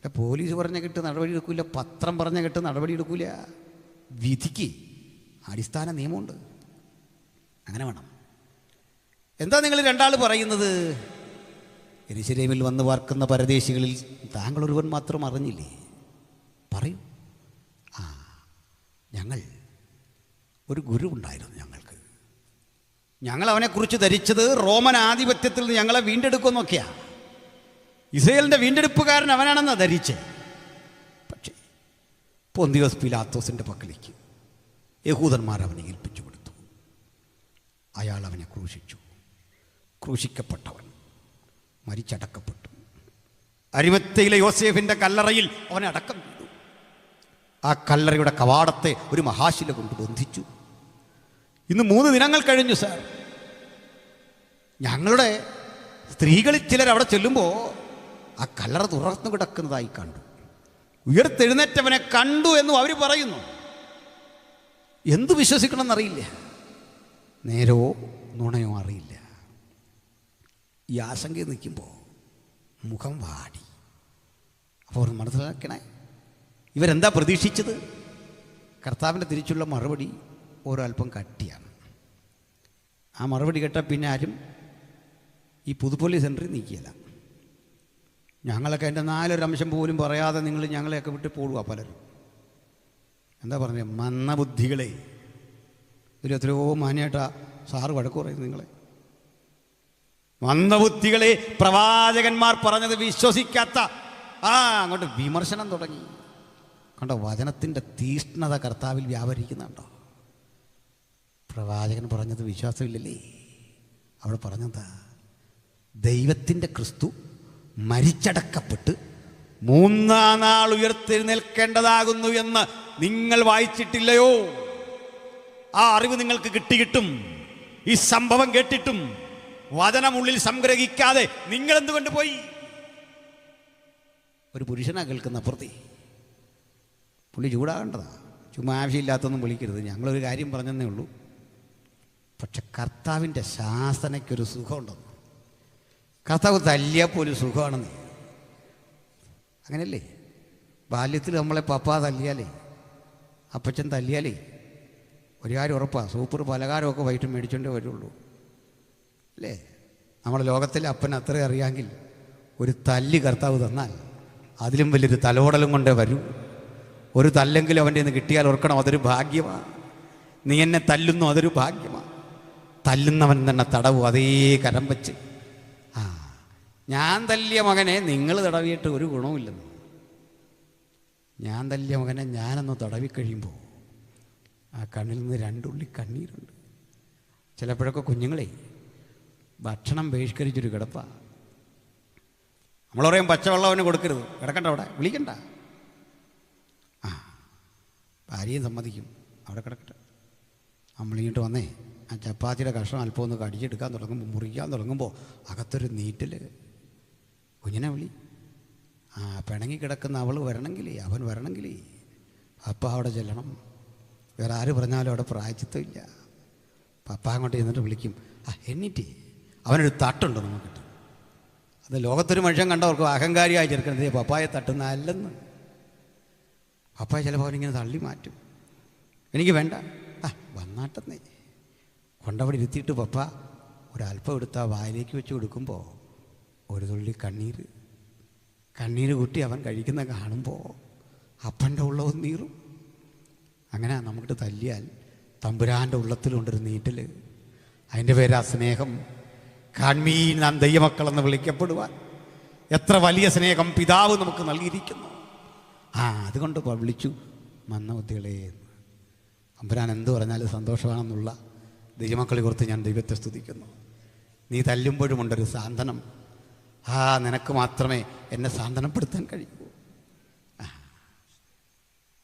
പോലീസ് പറഞ്ഞ കേട്ട് നടപടി എടുക്കില്ല, പത്രം പറഞ്ഞ കേട്ട് നടപടി എടുക്കില്ല. വിധിക്ക് അടിസ്ഥാന നിയമമുണ്ട്. അങ്ങനെ വേണം. എന്താ നിങ്ങൾ രണ്ടാൾ പറയുന്നത്? യെരൂശലേമിൽ വന്ന് പാർക്കുന്ന പരദേശികളിൽ താങ്കൾ ഒരുവൻ മാത്രം അറിഞ്ഞില്ലേ? പറയൂ. ഞങ്ങൾ ഒരു ഗുരു ഉണ്ടായിരുന്നു ഞങ്ങൾക്ക്. ഞങ്ങൾ അവനെക്കുറിച്ച് ധരിച്ചത് റോമൻ ആധിപത്യത്തിൽ നിന്ന് ഞങ്ങളെ വീണ്ടെടുക്കുമെന്നൊക്കെയാണ്. ഇസ്രായേലിൻ്റെ വീണ്ടെടുപ്പുകാരൻ അവനാണെന്നാണ് ധരിച്ചത്. പക്ഷേ പൊന്തിയോസ് പീലാത്തോസിൻ്റെ പക്കലേക്ക് യഹൂദന്മാർ അവനെ ഏൽപ്പിച്ചു കൊടുത്തു. അയാൾ അവനെ ക്രൂശിച്ചു. ക്രൂശിക്കപ്പെട്ടവൻ മരിച്ചടക്കപ്പെട്ടു. അരിമത്തയിലെ യോസേഫിൻ്റെ കല്ലറയിൽ അവനെ അടക്കം ചെയ്തു. ആ കല്ലറയുടെ കവാടത്തെ ഒരു മഹാശില കൊണ്ട് ബന്ധിച്ചു. ഇന്ന് 3 ദിനങ്ങൾ കഴിഞ്ഞു സാർ. ഞങ്ങളുടെ സ്ത്രീകളിൽ ചിലർ അവിടെ ചെല്ലുമ്പോൾ ആ കല്ലറ തുറന്നു കിടക്കുന്നതായി കണ്ടു. ഉയർത്തെഴുന്നേറ്റവനെ കണ്ടു എന്നും അവർ പറയുന്നു. എന്തു വിശ്വസിക്കണമെന്നറിയില്ല. നേരോ നുണയോ അറിയില്ല. ഈ ആശങ്കയിൽ നിൽക്കുമ്പോൾ മുഖം വാടി. അപ്പോൾ അവർ മനസ്സിലാക്കണേ, ഇവരെന്താ പ്രതീക്ഷിച്ചത്? കർത്താവിൻ്റെ തിരിച്ചുള്ള മറുപടി ഒരൽപ്പം കട്ടിയാണ്. ആ മറുപടി കേട്ടാൽ പിന്നെ ആരും ഈ പുതുപ്പള്ളി സെൻറ്ററിൽ നിൽക്കില്ല. ഞങ്ങളൊക്കെ എൻ്റെ 4 അംശം പോലും പറയാതെ നിങ്ങൾ ഞങ്ങളെയൊക്കെ വിട്ട് പോടുക പലരും. എന്താ പറഞ്ഞത്? മന്ദബുദ്ധികളെ. ഇതിൽ എത്രയോ മാന്യമായിട്ടാ സാറ് വഴക്ക് പറയുന്നത് നിങ്ങളെ. മന്ദബുദ്ധികളെ, പ്രവാചകന്മാർ പറഞ്ഞത് വിശ്വസിക്കാത്ത. അങ്ങോട്ട് വിമർശനം തുടങ്ങി. കണ്ടോ വചനത്തിൻ്റെ തീഷ്ണത കർത്താവിൽ വ്യാപരിക്കുന്നുണ്ടോ? പ്രവാചകൻ പറഞ്ഞത് വിശ്വാസമില്ലല്ലേ? അവിടെ പറഞ്ഞതാ, ദൈവത്തിൻ്റെ ക്രിസ്തു മരിച്ചടക്കപ്പെട്ട് 3-ാം നാൾ ഉയർത്തെഴുന്നേൽക്കേണ്ടതാകുന്നു എന്ന് നിങ്ങൾ വായിച്ചിട്ടില്ലയോ? ആ അറിവ് നിങ്ങൾക്ക് കിട്ടും. ഈ സംഭവം കേട്ടിട്ടും വചനമുള്ളിൽ സംഗ്രഹിക്കാതെ നിങ്ങൾ എന്തുകൊണ്ട് പോയി? ഒരു പുരുഷനാ കേൾക്കുന്ന അപ്പുറത്തെ. പുള്ളി ചൂടാകേണ്ടതാ. ചുമ്മാ ആവശ്യമില്ലാത്തൊന്നും വിളിക്കരുത്. ഞങ്ങളൊരു കാര്യം പറഞ്ഞതേ ഉള്ളൂ. പക്ഷെ കർത്താവിൻ്റെ ശാസനയ്ക്കൊരു സുഖമുണ്ടെന്ന്. കർത്താവ് തല്ലിയാൽ സുഖമാണെന്ന്. അങ്ങനെയല്ലേ? ബാല്യത്തിൽ നമ്മളെ പപ്പ തല്ലിയാലേ, അപ്പച്ചൻ തല്ലിയാലേ ഒരു കാര്യം ഉറപ്പാണ്, സൂപ്പർ പലഹാരമൊക്കെ വൈകിട്ട് മേടിച്ചോണ്ടേ വരുള്ളൂ അല്ലേ? നമ്മുടെ ലോകത്തിലെ അപ്പൻ അത്രയും അറിയാമെങ്കിൽ ഒരു തല്ല് കർത്താവ് തന്നാൽ അതിലും വലിയൊരു തലോടലും കൊണ്ടേ വരൂ. ഒരു തല്ലെങ്കിലും അവൻ്റെ നിന്ന് കിട്ടിയാൽ ഓർക്കണം, അതൊരു ഭാഗ്യമാണ്. നീ എന്നെ തല്ലുന്നു, അതൊരു ഭാഗ്യമാണ്. തല്ലുന്നവൻ തന്നെ തടവും അതേ കരം വെച്ച്. ഞാൻ തല്ലിയ മകനെ നിങ്ങൾ തടവിയിട്ട് ഒരു ഗുണവുമില്ലെന്ന്. ഞാൻ തല്ലിയ മകനെ ഞാനൊന്ന് തടവിക്കഴിയുമ്പോൾ ആ കണ്ണിൽ നിന്ന് 2 തുള്ളി കണ്ണീരുണ്ട്. ചിലപ്പോഴൊക്കെ കുഞ്ഞുങ്ങളെ ഭക്ഷണം ബഹിഷ്കരിച്ചൊരു കിടപ്പാണ്. നമ്മൾ പറയും പച്ചവെള്ളം അവന് കൊടുക്കരുത്, കിടക്കണ്ട അവിടെ, വിളിക്കണ്ട. ഭാര്യയും സമ്മതിക്കും, അവിടെ കിടക്കട്ടെ. നമ്മളിങ്ങോട്ട് വന്നേ ആ ചപ്പാത്തിയുടെ കഷ്ണം അല്പം ഒന്ന് കടിച്ചെടുക്കാൻ തുടങ്ങുമ്പോൾ, മുറിക്കാൻ തുടങ്ങുമ്പോൾ അകത്തൊരു നീറ്റൽ. കുഞ്ഞിനെ വിളി. പിണങ്ങി കിടക്കുന്ന അവൾ വരണമെങ്കിലേ, അവൻ വരണമെങ്കിലേ പപ്പ അവിടെ ചെല്ലണം. വേറെ ആര് പറഞ്ഞാലും അവിടെ പ്രായച്ചിത്തമില്ല. പപ്പ അങ്ങോട്ട് ചെന്നിട്ട് വിളിക്കും. എന്നിട്ട് അവനൊരു തട്ടുണ്ട് നമുക്കിട്ട്. അത് ലോകത്തൊരു മനുഷ്യൻ കണ്ടവർക്ക് അഹങ്കാരിയായി ചേർക്കുന്നത് പപ്പായെ തട്ടുന്ന അല്ലെന്ന്. പപ്പായ ചിലപ്പോൾ അവനിങ്ങനെ തള്ളി മാറ്റും. എനിക്ക് വേണ്ട, വന്നാട്ടെന്നേ കൊണ്ടവിടെ ഇരുത്തിയിട്ട് പപ്പ ഒരല്പം എടുത്താൽ വായിലേക്ക് വെച്ച് കൊടുക്കുമ്പോൾ ഒരു തുള്ളി കണ്ണീര് കൂട്ടി അവൻ കഴിക്കുന്ന കാണുമ്പോൾ അപ്പൻ്റെ ഉള്ളവും നീറും. അങ്ങനെ നമുക്കിട്ട് തല്ലിയാൽ തമ്പുരാൻ്റെ ഉള്ളത്തിലുണ്ടൊരു നീറ്റൽ. അതിൻ്റെ പേരാ സ്നേഹം. കാൺമീൻ നാം ദൈവമക്കളെന്ന് വിളിക്കപ്പെടുവാൻ എത്ര വലിയ സ്നേഹം പിതാവ് നമുക്ക് നൽകിയിരിക്കുന്നു. അതുകൊണ്ട് വിളിച്ചു മന്ദബുദ്ധികളെ. തമ്പുരാൻ എന്ത് പറഞ്ഞാലും സന്തോഷമാണെന്നുള്ള ദൈവമക്കളെ കുറിച്ച് ഞാൻ ദൈവത്തെ സ്തുതിക്കുന്നു. നീ തല്ലുമ്പോഴുമുണ്ടൊരു സാന്ത്വനം. നിനക്ക് മാത്രമേ എന്നെ സാന്ത്വനപ്പെടുത്താൻ കഴിയൂ.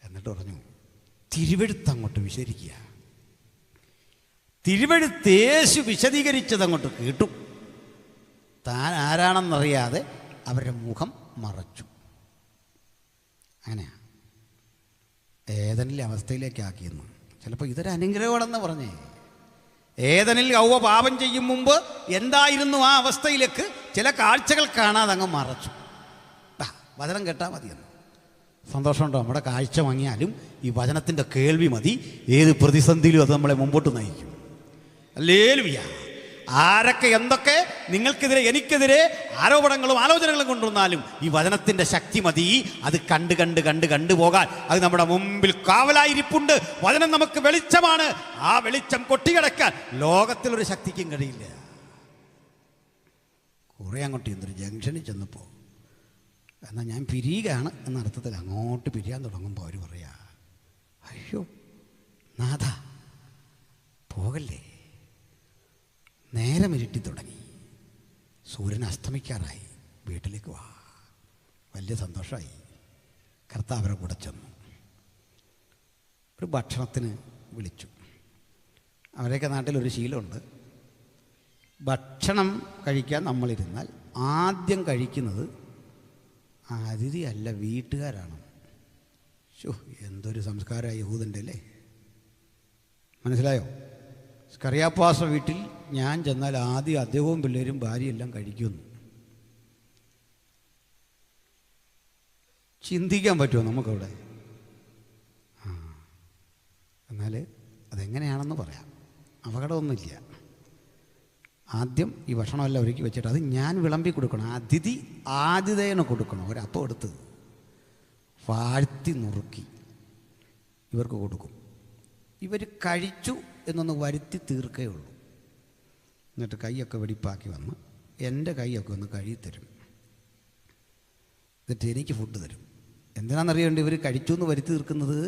എന്നിട്ട് പറഞ്ഞു, തിരുവെഴുത്ത് അങ്ങോട്ട് വിശദീകരിക്കുക. തിരുവെഴുത്ത് യേശു വിശദീകരിച്ചത് അങ്ങോട്ട് കേട്ടു. താൻ ആരാണെന്നറിയാതെ അവരുടെ മുഖം മറച്ചു. അങ്ങനെയാ ഏതെങ്കിലും അവസ്ഥയിലേക്കാക്കിയെന്ന് ചിലപ്പോൾ ഇതൊരു അനുഗ്രഹമാണെന്ന് പറഞ്ഞേ. ഏദനിൽ ഹവ്വ പാപം ചെയ്യും മുമ്പ് എന്തായിരുന്നു ആ അവസ്ഥയിലേക്ക് ചില കാഴ്ചകൾ കാണാതെ അങ്ങ് മറച്ചു. വചനം കേട്ടാൽ മതിയെന്ന്. സന്തോഷമുണ്ടോ? നമ്മുടെ കാഴ്ച വാങ്ങിയാലും ഈ വചനത്തിൻ്റെ കേൾവി മതി. ഏത് പ്രതിസന്ധിയിലും അത് നമ്മളെ മുമ്പോട്ട് നയിക്കും. ഹല്ലേലൂയ. ആരൊക്കെ എന്തൊക്കെ നിങ്ങൾക്കെതിരെ എനിക്കെതിരെ ആരോപണങ്ങളും ആലോചനകളും കൊണ്ടുവന്നാലും ഈ വചനത്തിൻ്റെ ശക്തി മതി. അത് കണ്ട് കണ്ട് കണ്ട് കണ്ടുപോകാൻ അത് നമ്മുടെ മുമ്പിൽ കാവലായിരിപ്പുണ്ട്. വചനം നമുക്ക് വെളിച്ചമാണ്. ആ വെളിച്ചം കൊട്ടിയടക്കാൻ ലോകത്തിലൊരു ശക്തിക്കും കഴിയില്ല. കുറേ അങ്ങോട്ട് എന്തൊരു ജംഗ്ഷനിൽ ചെന്നപ്പോൾ എന്നാൽ ഞാൻ പിരിയുകയാണ് എന്ന അർത്ഥത്തിൽ അങ്ങോട്ട് പിരിയാൻ തുടങ്ങുമ്പോൾ അവർ പറയാ, അയ്യോ നാഥ പോകല്ലേ. നേരം ഇരുട്ടി തുടങ്ങി, സൂര്യൻ അസ്തമിക്കാറായി, വീട്ടിലേക്ക് വാ. വലിയ സന്തോഷമായി. കർത്താവരെ കൂടെ ചെന്നു. ഒരു ഭക്ഷണത്തിന് വിളിച്ചു. അവരെയൊക്കെ നാട്ടിലൊരു ശീലമുണ്ട്, ഭക്ഷണം കഴിക്കാൻ നമ്മളിരുന്നാൽ ആദ്യം കഴിക്കുന്നത് അതിഥി അല്ല, വീട്ടുകാരാണ്. എന്തൊരു സംസ്കാരമായി യഹൂദൻ്റെ അല്ലേ. മനസ്സിലായോ? സ്കറിയാപ്പാസ വീട്ടിൽ ഞാൻ ചെന്നാൽ ആദ്യം അദ്ദേഹവും പിള്ളേരും ഭാര്യയെല്ലാം കഴിക്കുന്നു. ചിന്തിക്കാൻ പറ്റുമോ നമുക്കവിടെ? എന്നാൽ അതെങ്ങനെയാണെന്ന് പറയാം. അപകടമൊന്നുമില്ല. ആദ്യം ഈ ഭക്ഷണമെല്ലാം ഒരുക്കി വെച്ചിട്ട് അത് ഞാൻ വിളമ്പി കൊടുക്കണം. അതിഥി ആതിഥേയന് കൊടുക്കണം. ഒരപ്പം എടുത്ത് വാഴ്ത്തി നുറുക്കി ഇവർക്ക് കൊടുക്കും. ഇവർ കഴിച്ചു എന്നൊന്ന് വരുത്തി തീർക്കേ ഉള്ളൂ. എന്നിട്ട് കൈയൊക്കെ വെടിപ്പാക്കി വന്ന് എൻ്റെ കൈയൊക്കെ ഒന്ന് കഴുകിത്തരും. എന്നിട്ട് എനിക്ക് ഫുഡ് തരും. എന്തിനാണെന്നറിയേണ്ടി ഇവർ കഴിച്ചു എന്ന് വരുത്തി തീർക്കുന്നത്?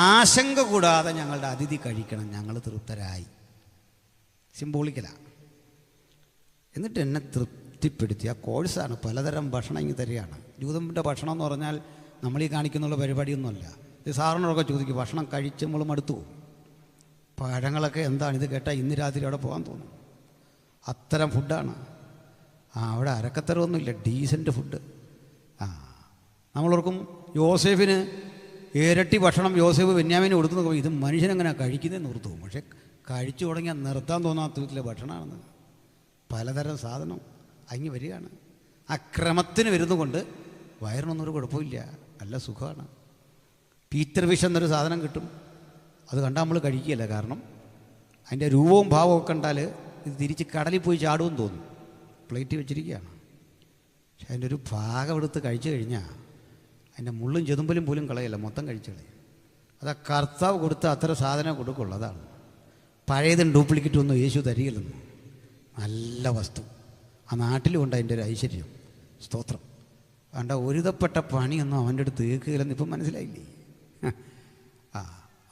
ആശങ്ക കൂടാതെ ഞങ്ങളുടെ അതിഥി കഴിക്കണം, ഞങ്ങൾ തൃപ്തരായി. സിംബോളിക്കലാണ്. എന്നിട്ട് എന്നെ തൃപ്തിപ്പെടുത്തി. ആ കോഴ്സാണ്. പലതരം ഭക്ഷണം ഇങ്ങ് തരികയാണ്. ജൂതൻ്റെ ഭക്ഷണം എന്ന് പറഞ്ഞാൽ നമ്മളീ കാണിക്കുന്നുള്ള പരിപാടിയൊന്നുമല്ല. ഇത് സാറിനോടൊക്കെ ചോദിക്കും, ഭക്ഷണം കഴിച്ച് നമ്മൾ മടുത്തു പോകും. പഴങ്ങളൊക്കെ എന്താണ് ഇത് കേട്ടാൽ ഇന്ന് രാത്രി അവിടെ പോകാൻ തോന്നും. അത്തരം ഫുഡാണ്. അവിടെ അരക്കത്തരമൊന്നുമില്ല, ഡീസൻറ്റ് ഫുഡ്. നമ്മളോർക്കും യോസേഫിന് ഇരട്ടി ഭക്ഷണം യോസേഫ് ബെന്യാമീന് കൊടുത്തു നോക്കുമ്പോൾ ഇത് മനുഷ്യനെങ്ങനെ കഴിക്കുന്നതെന്ന് ഓർത്തു പോകും. പക്ഷേ കഴിച്ചു തുടങ്ങിയാൽ നിർത്താൻ തോന്നാത്ത വീട്ടിലെ ഭക്ഷണമാണെന്ന്. പലതരം സാധനം അങ്ങ് വരികയാണ്. ആ ക്രമത്തിന് വരുന്നുകൊണ്ട് വയറിനൊന്നൊരു കുഴപ്പമില്ല, നല്ല സുഖമാണ്. പീറ്റർ വിഷ് എന്നൊരു സാധനം കിട്ടും. അത് കണ്ടാൽ നമ്മൾ കഴിക്കുകയില്ല. കാരണം അതിൻ്റെ രൂപവും ഭാവവും ഒക്കെ കണ്ടാൽ ഇത് തിരിച്ച് കടലിൽ പോയി ചാടുമെന്ന് തോന്നും. പ്ലേറ്റ് വെച്ചിരിക്കുകയാണ്. പക്ഷെ അതിൻ്റെ ഒരു ഭാഗം എടുത്ത് കഴിച്ചു കഴിഞ്ഞാൽ അതിൻ്റെ മുള്ളും ചെതുമ്പലും പോലും കളയില്ല, മൊത്തം കഴിച്ചു കളയും. അത് കർത്താവ് കൊടുത്ത അത്ര സാധനം കൊടുക്കുള്ളൂ. അതാണ്. പഴയതും ഡ്യൂപ്ലിക്കേറ്റും ഒന്നും യേശു തരികയില്ലെന്ന്. നല്ല വസ്തു. ആ നാട്ടിലുമുണ്ട് അതിൻ്റെ ഒരു ഐശ്വര്യം. സ്തോത്രം. വേണ്ട ഒരുതപ്പെട്ട പണിയൊന്നും അവൻ്റെ അടുത്ത് കേൾക്കുകയില്ലെന്ന് ഇപ്പം മനസ്സിലായില്ലേ?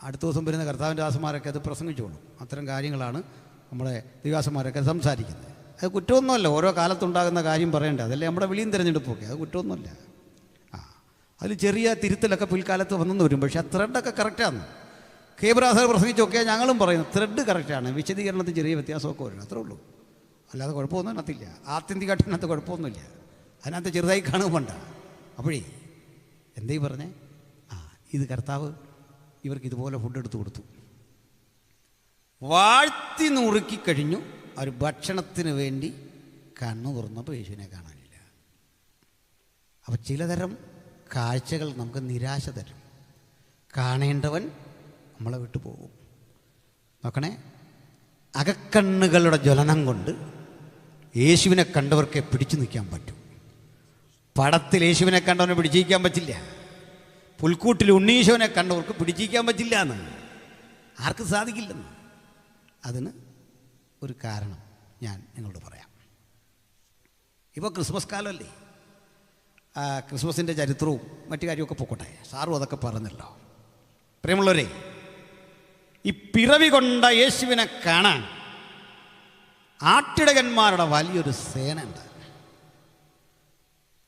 അടുത്ത ദിവസം വരുന്ന കർത്താവിൻ്റെ ദാസന്മാരൊക്കെ അത് പ്രസംഗിച്ചോളും. അത്തരം കാര്യങ്ങളാണ് നമ്മുടെ ദിവ്യാസന്മാരൊക്കെ സംസാരിക്കുന്നത്. അത് കുറ്റമൊന്നുമല്ല. ഓരോ കാലത്തുണ്ടാകുന്ന കാര്യം പറയണ്ടേ. അതല്ലേ നമ്മുടെ വിളിയും തിരഞ്ഞെടുപ്പൊക്കെ. അത് കുറ്റമൊന്നുമല്ല. അതിൽ ചെറിയ തിരുത്തലൊക്കെ പിൽക്കാലത്ത് വന്നെന്ന് വരും. പക്ഷേ ആ ത്രെഡൊക്കെ കറക്റ്റാണ്. കേബ്രാസർ പ്രസംഗിച്ചൊക്കെ ഞങ്ങളും പറയുന്നു ത്രെഡ് കറക്റ്റാണ്. വിശദീകരണത്തിൽ ചെറിയ വ്യത്യാസമൊക്കെ വരും, അത്രേ ഉള്ളൂ. അല്ലാതെ കുഴപ്പമൊന്നും അതിനകത്തില്ല. ആത്യന്തികമായിട്ടിനകത്ത് കുഴപ്പമൊന്നുമില്ല. അതിനകത്ത് ചെറുതായി കാണുമ്പോണ്ട. അപ്പോഴേ എന്തേ പറഞ്ഞേ? ഇത് കർത്താവ് ഇവർക്ക് ഇതുപോലെ ഫുഡ് എടുത്തു കൊടുത്തു. വാഴ്ത്തി നുറുക്കി കഴിഞ്ഞു. അവർ ഭക്ഷണത്തിന് വേണ്ടി കണ്ണു തുറന്നപ്പോൾ യേശുവിനെ കാണാനില്ല. അപ്പോൾ ചിലതരം കാഴ്ചകൾ നമുക്ക് നിരാശ തരും. കാണേണ്ടവൻ നമ്മളെ വിട്ടു പോകും. നോക്കണേ, അകക്കണ്ണുകളുടെ ജ്വലനം കൊണ്ട് യേശുവിനെ കണ്ടവർക്ക് പിടിച്ചു നിൽക്കാൻ പറ്റും. പടത്തിൽ യേശുവിനെ കണ്ടവനെ പിടിച്ചിരിക്കാൻ പറ്റില്ല. പുൽക്കൂട്ടിൽ ഉണ്ണീശോനെ കണ്ടവർക്ക് പിടിച്ചിരിക്കാൻ പറ്റില്ല എന്ന്. ആർക്കും സാധിക്കില്ലെന്ന്. അതിന് ഒരു കാരണം ഞാൻ നിങ്ങളോട് പറയാം. ഇപ്പോൾ ക്രിസ്മസ് കാലമല്ലേ. ക്രിസ്മസിൻ്റെ ചരിത്രവും മറ്റു കാര്യമൊക്കെ പോക്കോട്ടെ, സാറും അതൊക്കെ പറഞ്ഞല്ലോ. പ്രിയമുള്ളവരെ, ഈ പിറവി കൊണ്ട യേശുവിനെ കാണാൻ ആട്ടിടകന്മാരുടെ വലിയൊരു സേന ഉണ്ട്.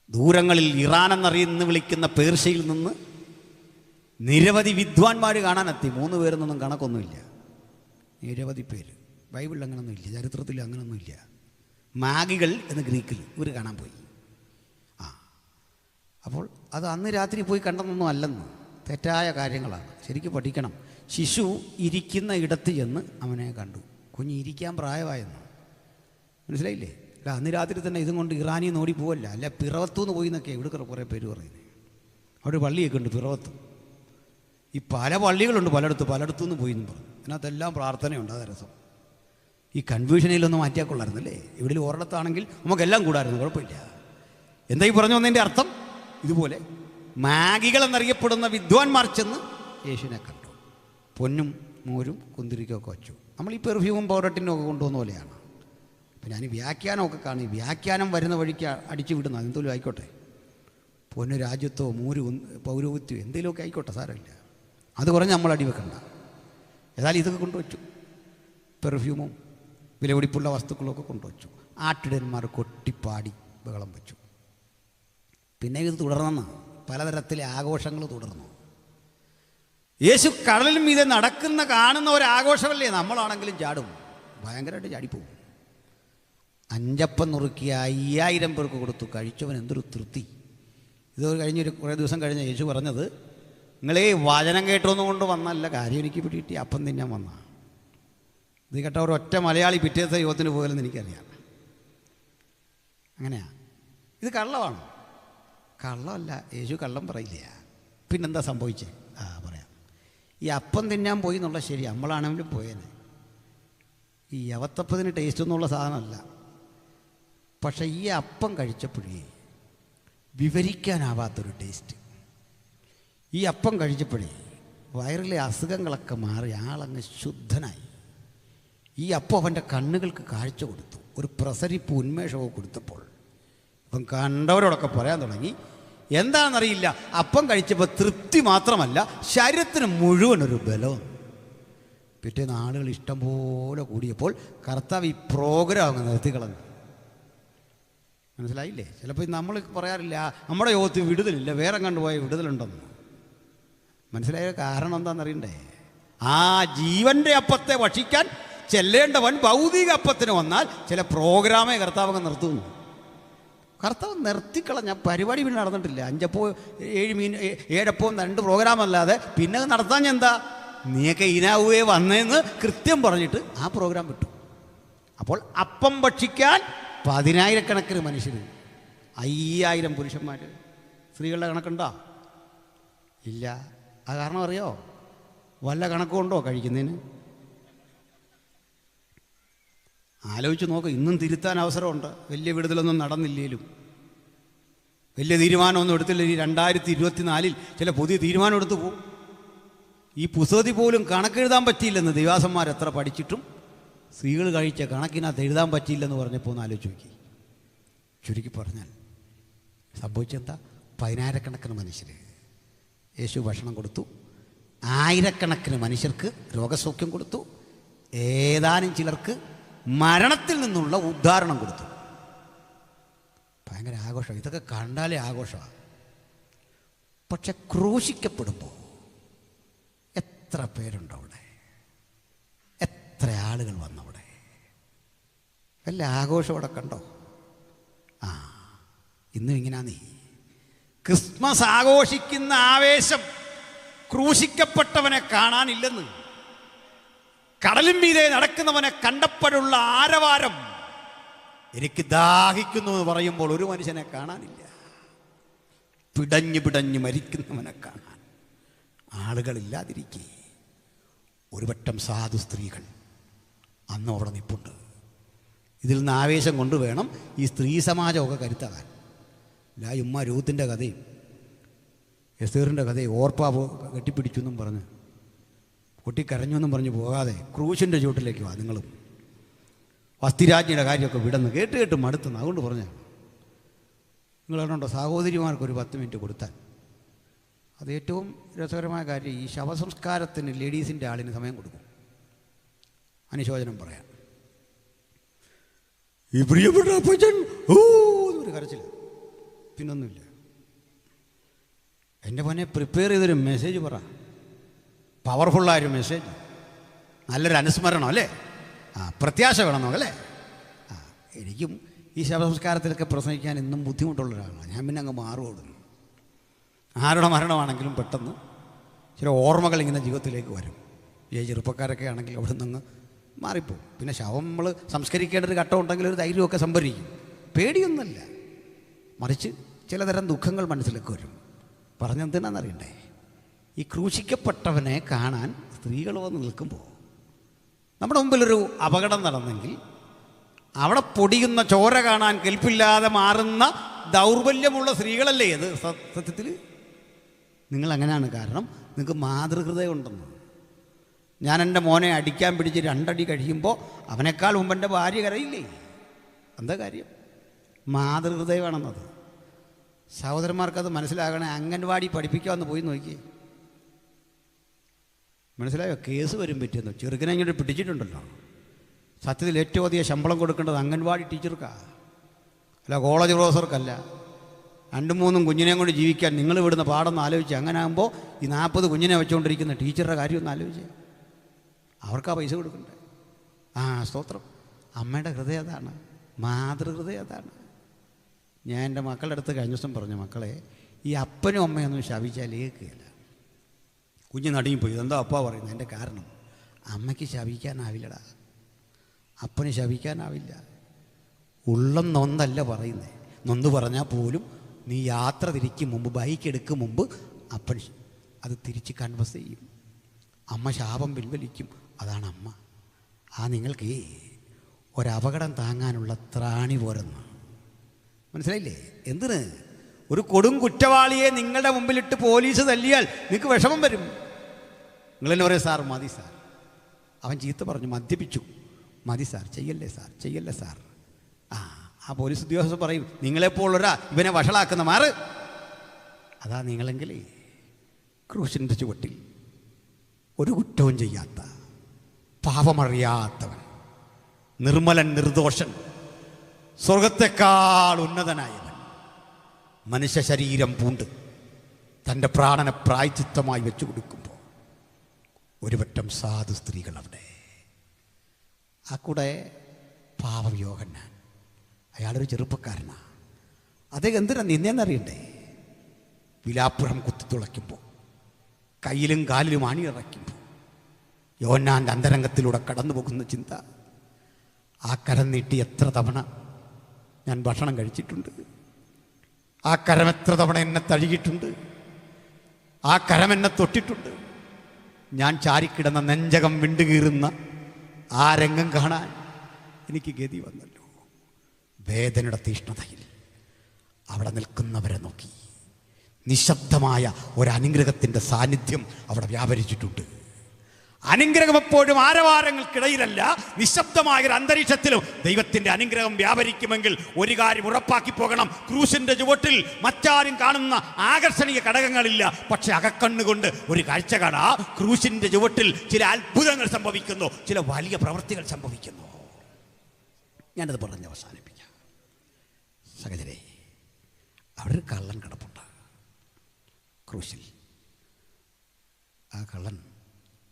ദൂരങ്ങളിൽ ഇറാൻ എന്നറിയുന്ന വിളിക്കുന്ന പേർഷ്യയിൽ നിന്ന് നിരവധി വിദ്വാൻമാർ കാണാനെത്തി. 3 പേരെന്നൊന്നും കണക്കൊന്നുമില്ല, നിരവധി പേര്. ബൈബിളിൽ അങ്ങനൊന്നുമില്ല, ചരിത്രത്തിൽ അങ്ങനൊന്നുമില്ല. മാഗികൾ എന്ന് ഗ്രീക്കിൽ ഇവർ കാണാൻ പോയി. അപ്പോൾ അത് അന്ന് രാത്രി പോയി കണ്ടെന്നൊന്നും അല്ലെന്ന്. തെറ്റായ കാര്യങ്ങളാണ്. ശരിക്കും പഠിക്കണം. ശിശു ഇരിക്കുന്ന ഇടത്ത് ചെന്ന് അവനെ കണ്ടു. കുഞ്ഞ് ഇരിക്കാൻ പ്രായമായെന്ന് മനസ്സിലായില്ലേ? അല്ല, അന്ന് രാത്രി തന്നെ ഇതും കൊണ്ട് ഇറാനിൽ നിന്ന് ഓടിപ്പോവല്ല, അല്ല പിറവത്തുനിന്ന് പോയി എന്നൊക്കെ ഇവിടെ കുറേ പേര് പറയുന്നത്. അവിടെ പള്ളിയൊക്കെ ഉണ്ട് പിറവത്ത്. ഈ പല പള്ളികളുണ്ട് പലയിടത്തുനിന്ന് പോയി എന്ന് പറഞ്ഞു. അതിനകത്തെല്ലാം പ്രാർത്ഥനയുണ്ട്. അത് രസം. ഈ കൺഫ്യൂഷനിലൊന്നും മാറ്റിയാൽ കൊള്ളായിരുന്നല്ലേ? ഇവിടെ ഒരിടത്താണെങ്കിൽ നമുക്കെല്ലാം കൂടായിരുന്നു, കുഴപ്പമില്ല. എന്താ ഈ പറഞ്ഞു വന്നതിൻ്റെ അർത്ഥം? ഇതുപോലെ മാഗികൾ എന്നറിയപ്പെടുന്ന വിദ്വാൻമാർ ചെന്ന് യേശുവിനെ കണ്ടു. പൊന്നും മോരും കുന്തിരിക്കൊക്കെ വച്ചു. നമ്മൾ ഈ പെർഫ്യൂമും പൗഡറിനും ഒക്കെ കൊണ്ടുവന്ന പോലെയാണ്. അപ്പം ഞാൻ വ്യാഖ്യാനമൊക്കെ കാണും. വ്യാഖ്യാനം വരുന്ന വഴിക്ക് അടിച്ചു വിടുന്ന എന്തെങ്കിലും ആയിക്കോട്ടെ, പൊന്നു രാജ്യത്തോ മൂര് പൗരോഹിത്യോ എന്തെങ്കിലുമൊക്കെ ആയിക്കോട്ടെ, സാരമില്ല. അത് കുറഞ്ഞ് നമ്മൾ അടിവെക്കണ്ട. ഏതായാലും ഇതൊക്കെ കൊണ്ടുവച്ചു. പെർഫ്യൂമും വിലപിടിപ്പുള്ള വസ്തുക്കളൊക്കെ കൊണ്ടുവച്ചു. ആട്ടിടന്മാർ കൊട്ടിപ്പാടി ബഹളം വെച്ചു. പിന്നെ ഇത് തുടർന്നെന്ന് പലതരത്തിലെ ആഘോഷങ്ങൾ തുടർന്നു. യേശു കടലിൽ മീതെ നടക്കുന്ന കാണുന്ന ഒരാഘോഷമല്ലേ? നമ്മളാണെങ്കിലും ചാടും, ഭയങ്കരമായിട്ട് ചാടിപ്പോവും. 5 അപ്പം നുറുക്കി 5000 പേർക്ക് കൊടുത്തു. കഴിച്ചവൻ എന്തൊരു തൃപ്തി. ഇത് കഴിഞ്ഞൊരു കുറേ ദിവസം കഴിഞ്ഞ യേശു പറഞ്ഞത്, നിങ്ങളെ വചനം കേട്ടൊന്നും കൊണ്ട് വന്നല്ല കാര്യം, എനിക്ക് പിടിയിട്ട് അപ്പം തിന്നാൻ വന്ന. ഇത് കേട്ട ഒരൊറ്റ മലയാളി പിറ്റേത്തെ യുവത്തിന് പോകലെന്ന് എനിക്കറിയാം. അങ്ങനെയാണ്. ഇത് കള്ളമാണ്. കള്ളമല്ല, യേശു കള്ളം പറയില്ല. പിന്നെന്താ സംഭവിച്ചേ? പറയാം. ഈ അപ്പം തിന്നാൻ പോയി എന്നുള്ള ശരി, നമ്മളാണെങ്കിലും പോയേനെ. ഈ യവത്തപ്പത്തിന് ടേസ്റ്റ് ഒന്നുള്ള സാധനമല്ല. പക്ഷേ ഈ അപ്പം കഴിച്ചപ്പോഴേ വിവരിക്കാനാവാത്തൊരു ടേസ്റ്റ്. ഈ അപ്പം കഴിച്ചപ്പോഴേ വയറിലെ അസുഖങ്ങളൊക്കെ മാറി ആളങ്ങ് ശുദ്ധനായി. ഈ അപ്പം അവൻ്റെ കണ്ണുകൾക്ക് കാഴ്ച കൊടുത്തു. ഒരു പ്രസരിപ്പ് ഉന്മേഷവും കൊടുത്തപ്പോൾ അപ്പം കണ്ടവരോടൊക്കെ പറയാൻ തുടങ്ങി, എന്താണെന്നറിയില്ല, അപ്പം കഴിച്ചപ്പോൾ തൃപ്തി മാത്രമല്ല, ശരീരത്തിന് മുഴുവനൊരു ബലവും. പിറ്റേന്ന് ആളുകൾ ഇഷ്ടം പോലെ കൂടിയപ്പോൾ കർത്താവ് ഈ പ്രോഗ്രാം അങ്ങ് നിർത്തിക്കളഞ്ഞു. മനസ്സിലായില്ലേ? ചിലപ്പോൾ നമ്മൾ പറയാറില്ല നമ്മുടെ യോഗത്തിൽ വിടുതലില്ല, വേറെ കണ്ടുപോയ വിടുതലുണ്ടെന്ന്. മനസ്സിലായ കാരണം എന്താണെന്നറിയണ്ടേ? ആ ജീവൻ്റെ അപ്പത്തെ ഭക്ഷിക്കാൻ ചെല്ലേണ്ടവൻ ഭൗതിക അപ്പത്തിന് വന്നാൽ ചില പ്രോഗ്രാമേ കർത്താവ് അങ്ങ് നിർത്തുന്നു. കർത്താവ് നിർത്തിക്കളഞ്ഞ പരിപാടി പിന്നെ നടന്നിട്ടില്ല. 7 അപ്പവും 2 പ്രോഗ്രാമല്ലാതെ പിന്നെ നടത്താൻ എന്താ? നീയൊക്കെ ഇനാവുകയെ വന്നതെന്ന് കൃത്യം പറഞ്ഞിട്ട് ആ പ്രോഗ്രാം വിട്ടു. അപ്പോൾ അപ്പം ഭക്ഷിക്കാൻ 10,000 മനുഷ്യർ, 5,000 പുരുഷന്മാർ. സ്ത്രീകളുടെ കണക്കുണ്ടോ? ഇല്ല. ആ കാരണം അറിയോ? വല്ല കണക്കുണ്ടോ കഴിക്കുന്നതിന്? ആലോചിച്ച് നോക്ക്. ഇന്നും തിരുത്താൻ അവസരമുണ്ട്. വലിയ വിടുതലൊന്നും നടന്നില്ലേലും, വലിയ തീരുമാനമൊന്നും എടുത്തില്ല. ഈ 2024 ചില പുതിയ തീരുമാനം എടുത്തു പോകും. ഈ പുസ്തകത്തിൽ പോലും കണക്കെഴുതാൻ പറ്റിയില്ലെന്ന് ദൈവാസന്മാർ എത്ര പഠിച്ചിട്ടും സ്ത്രീകൾ കഴിച്ച കണക്കിനകത്ത് എഴുതാൻ പറ്റിയില്ലെന്ന് പറഞ്ഞപ്പോൾ ഒന്ന് ആലോചിച്ച് നോക്കി. ചുരുക്കി പറഞ്ഞാൽ സംഭവിച്ചെന്താ? 10,000 മനുഷ്യർ യേശു ഭക്ഷണം കൊടുത്തു. 1000 മനുഷ്യർക്ക് രോഗസൗഖ്യം കൊടുത്തു. ഏതാനും ചിലർക്ക് മരണത്തിൽ നിന്നുള്ള ഉദ്ധാരണം കൊടുത്തു. ഭയങ്കര ആഘോഷം. ഇതൊക്കെ കണ്ടാലേ ആഘോഷമാണ്. പക്ഷെ ക്രൂശിക്കപ്പെടുമ്പോൾ എത്ര പേരുണ്ടവിടെ? എത്ര ആളുകൾ വന്നവിടെ? വല്ല ആഘോഷം അവിടെ കണ്ടോ? ഇന്നും ഇങ്ങനാ. നീ ക്രിസ്മസ് ആഘോഷിക്കുന്ന ആവേശം ക്രൂശിക്കപ്പെട്ടവനെ കാണാനില്ലെന്ന്. കടലിൻ മീതെ നടക്കുന്നവനെ കണ്ടപ്പോഴുള്ള ആരവാരം, എനിക്ക് ദാഹിക്കുന്നു എന്ന് പറയുമ്പോൾ ഒരു മനുഷ്യനെ കാണാനില്ല. പിടഞ്ഞു മരിക്കുന്നവനെ കാണാൻ ആളുകളില്ലാതിരിക്കെ ഒരു വട്ടം സാധു സ്ത്രീകൾ അന്നും അവിടെ നിൽപ്പുണ്ട്. ഇതിൽ നിന്ന് ആവേശം കൊണ്ട് വേണം ഈ സ്ത്രീ സമാജമൊക്കെ കരുത്താകാൻ. ഉമ്മ രൂത്തിൻ്റെ കഥയും എസ്തേറിൻ്റെ കഥയും ഓർപ്പാ കെട്ടിപ്പിടിച്ചു എന്നും പറഞ്ഞ് പൊട്ടിക്കരഞ്ഞു എന്നും പറഞ്ഞ് പോകാതെ ക്രൂശിൻ്റെ ചുവട്ടിലേക്ക് വാ. നിങ്ങളും വസ്തിരാജ്ഞിയുടെ കാര്യമൊക്കെ വിടന്ന് കേട്ട് മടുത്തുന്നു. അതുകൊണ്ട് പറഞ്ഞ നിങ്ങൾ പറഞ്ഞുണ്ടോ സഹോദരിമാർക്കൊരു 10 മിനിറ്റ് കൊടുത്താൽ അത് ഏറ്റവും രസകരമായ കാര്യം. ഈ ശവസംസ്കാരത്തിന് ലേഡീസിൻ്റെ ആളിന് സമയം കൊടുക്കും അനുശോചനം പറയാൻ. ഈ പ്രിയപ്പെട്ട അപ്പച്ചൻ ഒരു കരച്ചില്ല, പിന്നൊന്നുമില്ല. എൻ്റെ മോനെ പ്രിപ്പയർ ചെയ്തൊരു മെസ്സേജ് പറ, പവർഫുള്ളായൊരു മെസ്സേജ്, നല്ലൊരു അനുസ്മരണം അല്ലേ? പ്രത്യാശ വേണമെന്നോ അല്ലേ? എനിക്കും ഈ ശവസംസ്കാരത്തിലൊക്കെ പ്രസംഗിക്കാൻ ഇന്നും ബുദ്ധിമുട്ടുള്ള ഒരാളാണ്. ഞാൻ പിന്നെ അങ്ങ് മാറുകൊടുന്നു. ആരുടെ മരണമാണെങ്കിലും പെട്ടെന്ന് ചില ഓർമ്മകൾ ഇങ്ങനെ ജീവിതത്തിലേക്ക് വരും. ഈ ചെറുപ്പക്കാരൊക്കെ ആണെങ്കിൽ അവിടെ നിന്ന് മാറിപ്പോവും. പിന്നെ ശവം നമ്മൾ സംസ്കരിക്കേണ്ട ഒരു ഘട്ടം ഉണ്ടെങ്കിൽ ഒരു ധൈര്യമൊക്കെ സംഭരിക്കും. പേടിയൊന്നുമല്ല, മറിച്ച് ചിലതരം ദുഃഖങ്ങൾ മനസ്സിലേക്ക് വരും. പറഞ്ഞെന്തിനാണെന്നറിയണ്ടേ, ഈ ക്രൂശിക്കപ്പെട്ടവനെ കാണാൻ സ്ത്രീകൾ വന്ന് നിൽക്കുമ്പോൾ നമ്മുടെ മുമ്പിലൊരു അപകടം നടന്നെങ്കിൽ അവിടെ പൊടിയുന്ന ചോര കാണാൻ കെൽപ്പില്ലാതെ മാറുന്ന ദൗർബല്യമുള്ള സ്ത്രീകളല്ലേ അത് സത്യത്തിൽ? നിങ്ങളങ്ങനെയാണ്. കാരണം നിങ്ങൾക്ക് മാതൃഹൃദയം ഉണ്ടെന്ന്. ഞാൻ എൻ്റെ മോനെ അടിക്കാൻ പിടിച്ച് 2 അടി കഴിയുമ്പോൾ അവനേക്കാൾ മുമ്പ് എൻ്റെ ഭാര്യ കരയില്ലേ? എന്താ കാര്യം? മാതൃഹൃദയമാണെന്നത്. സഹോദരന്മാർക്കത് മനസ്സിലാകണേ. അംഗൻവാടി പഠിപ്പിക്കാമെന്ന് പോയി നോക്കിയേ, മനസ്സിലായോ? കേസ് വരും പറ്റിയെന്ന്. ചെറുക്കനെ ഇങ്ങോട്ട് പിടിച്ചിട്ടുണ്ടല്ലോ. സത്യത്തിൽ ഏറ്റവും അധികം ശമ്പളം കൊടുക്കേണ്ടത് അംഗൻവാടി ടീച്ചർക്കാണ്, അല്ല കോളേജ് പ്രൊഫസർക്കല്ല. 2-3 കുഞ്ഞിനെയും കൊണ്ട് ജീവിക്കാൻ നിങ്ങൾ വിടുന്ന പാടൊന്ന് ആലോചിച്ച്. അങ്ങനെ ആകുമ്പോൾ ഈ 40 കുഞ്ഞിനെ വെച്ചുകൊണ്ടിരിക്കുന്ന ടീച്ചറുടെ കാര്യം ഒന്ന് ആലോചിച്ച്. അവർക്കാ പൈസ കൊടുക്കണ്ടേ? സ്തോത്രം. അമ്മയുടെ ഹൃദയം അതാണ്, മാതൃഹൃദയം അതാണ്. ഞാൻ എൻ്റെ മക്കളുടെ അടുത്ത് കഴിഞ്ഞ ദിവസം പറഞ്ഞു, മക്കളെ, ഈ അപ്പനും അമ്മയൊന്നും ശപിച്ചാൽ ഏൽക്കുകയില്ല. കുഞ്ഞ് നടുങ്ങിപ്പോയി. ഇതെന്താ അപ്പ പറയുന്നത്? എൻ്റെ കാരണം, അമ്മയ്ക്ക് ശപിക്കാനാവില്ലടാ, അപ്പന് ശപിക്കാനാവില്ല. ഉള്ളം നൊന്നല്ല പറയുന്നത്. നൊന്ന് പറഞ്ഞാൽ പോലും നീ യാത്ര തിരിക്കും മുമ്പ്, ബൈക്ക് എടുക്കും മുമ്പ് അപ്പൻ അത് തിരിച്ച് കൺവസ് ചെയ്യും. അമ്മ ശാപം പിൻവലിക്കും. അതാണ് അമ്മ. നിങ്ങൾക്ക് ഒരപകടം താങ്ങാനുള്ള ത്രാണി പോരെന്ന് മനസ്സിലായില്ലേ? എന്തിന്? ഒരു കൊടും കുറ്റവാളിയെ നിങ്ങളുടെ മുമ്പിലിട്ട് പോലീസ് തല്ലിയാൽ നിങ്ങൾക്ക് വിഷമം വരും. നിങ്ങളെന്നെ പറയും, സാർ മതി സാർ, അവൻ ചീത്ത പറഞ്ഞു, മദ്യപിച്ചു, മതി സാർ, ചെയ്യല്ലേ സാർ, ചെയ്യല്ലേ സാർ. ആ പോലീസ് ഉദ്യോഗസ്ഥർ പറയും, നിങ്ങളെപ്പോലൊരാ ഇവനെ വഷളാക്കുന്ന മാറ്. അതാ നിങ്ങളെങ്കിൽ ക്രൂശിൻ്റെ ചുവട്ടിൽ ഒരു കുറ്റവും ചെയ്യാത്ത, പാപമറിയാത്തവൻ, നിർമ്മലൻ, നിർദോഷൻ, സ്വർഗത്തെക്കാൾ ഉന്നതനായവൻ, മനുഷ്യ ശരീരം പൂണ്ട് തൻ്റെ പ്രാണനെ പ്രായച്ചിത്തമായി വെച്ചു കൊടുക്കുമ്പോൾ ഒരു പറ്റം സാധു സ്ത്രീകൾ അവിടെ. ആ കൂടെ പാവം യോഹന്നാൻ, അയാളൊരു ചെറുപ്പക്കാരനാണ്. അദ്ദേഹം എന്തിനാ നിന്നേന്നറിയണ്ടേ? വിലാപ്പുറം കുത്തിത്തുളയ്ക്കുമ്പോൾ, കയ്യിലും കാലിലും അണിയിറയ്ക്കുമ്പോൾ യോഹന്നാൻ്റെ അന്തരംഗത്തിലൂടെ കടന്നു പോകുന്ന ചിന്ത, ആ കരം നീട്ടി എത്ര തവണ ഞാൻ ഭക്ഷണം കഴിച്ചിട്ടുണ്ട്, ആ കരം എത്ര തവണ എന്നെ തഴുകിയിട്ടുണ്ട്, ആ കരം എന്നെ തൊട്ടിട്ടുണ്ട്. ഞാൻ ചാരിക്കിടന്ന നെഞ്ചകം വിണ്ടുകീറുന്ന ആ രംഗം കാണാൻ എനിക്ക് ഗതി വന്നല്ലോ. വേദനയുടെ തീഷ്ണതയിൽ അവിടെ നിൽക്കുന്നവരെ നോക്കി നിശബ്ദമായ ഒരനുഗ്രഹത്തിൻ്റെ സാന്നിധ്യം അവിടെ വ്യാപരിച്ചിട്ടുണ്ട്. അനുഗ്രഹം എപ്പോഴും ആരവാരങ്ങൾക്കിടയിലല്ല, നിശബ്ദമായൊരു അന്തരീക്ഷത്തിലും ദൈവത്തിൻ്റെ അനുഗ്രഹം വ്യാപരിക്കുമെങ്കിൽ ഒരു കാര്യം ഉറപ്പാക്കി പോകണം, ക്രൂശിൻ്റെ ചുവട്ടിൽ മറ്റാരും കാണുന്ന ആകർഷണീയ ഘടകങ്ങളില്ല. പക്ഷെ അകക്കണ്ണുകൊണ്ട് ഒരു കാഴ്ച കാണാം. ക്രൂശിൻ്റെ ചുവട്ടിൽ ചില അത്ഭുതങ്ങൾ സംഭവിക്കുന്നു, ചില വലിയ പ്രവൃത്തികൾ സംഭവിക്കുന്നു. ഞാനത് പറഞ്ഞ് അവസാനിപ്പിക്കാം. സഹോദരേ, അവിടെ ഒരു കള്ളൻ കിടപ്പുണ്ട് ക്രൂശിൽ. ആ കള്ളൻ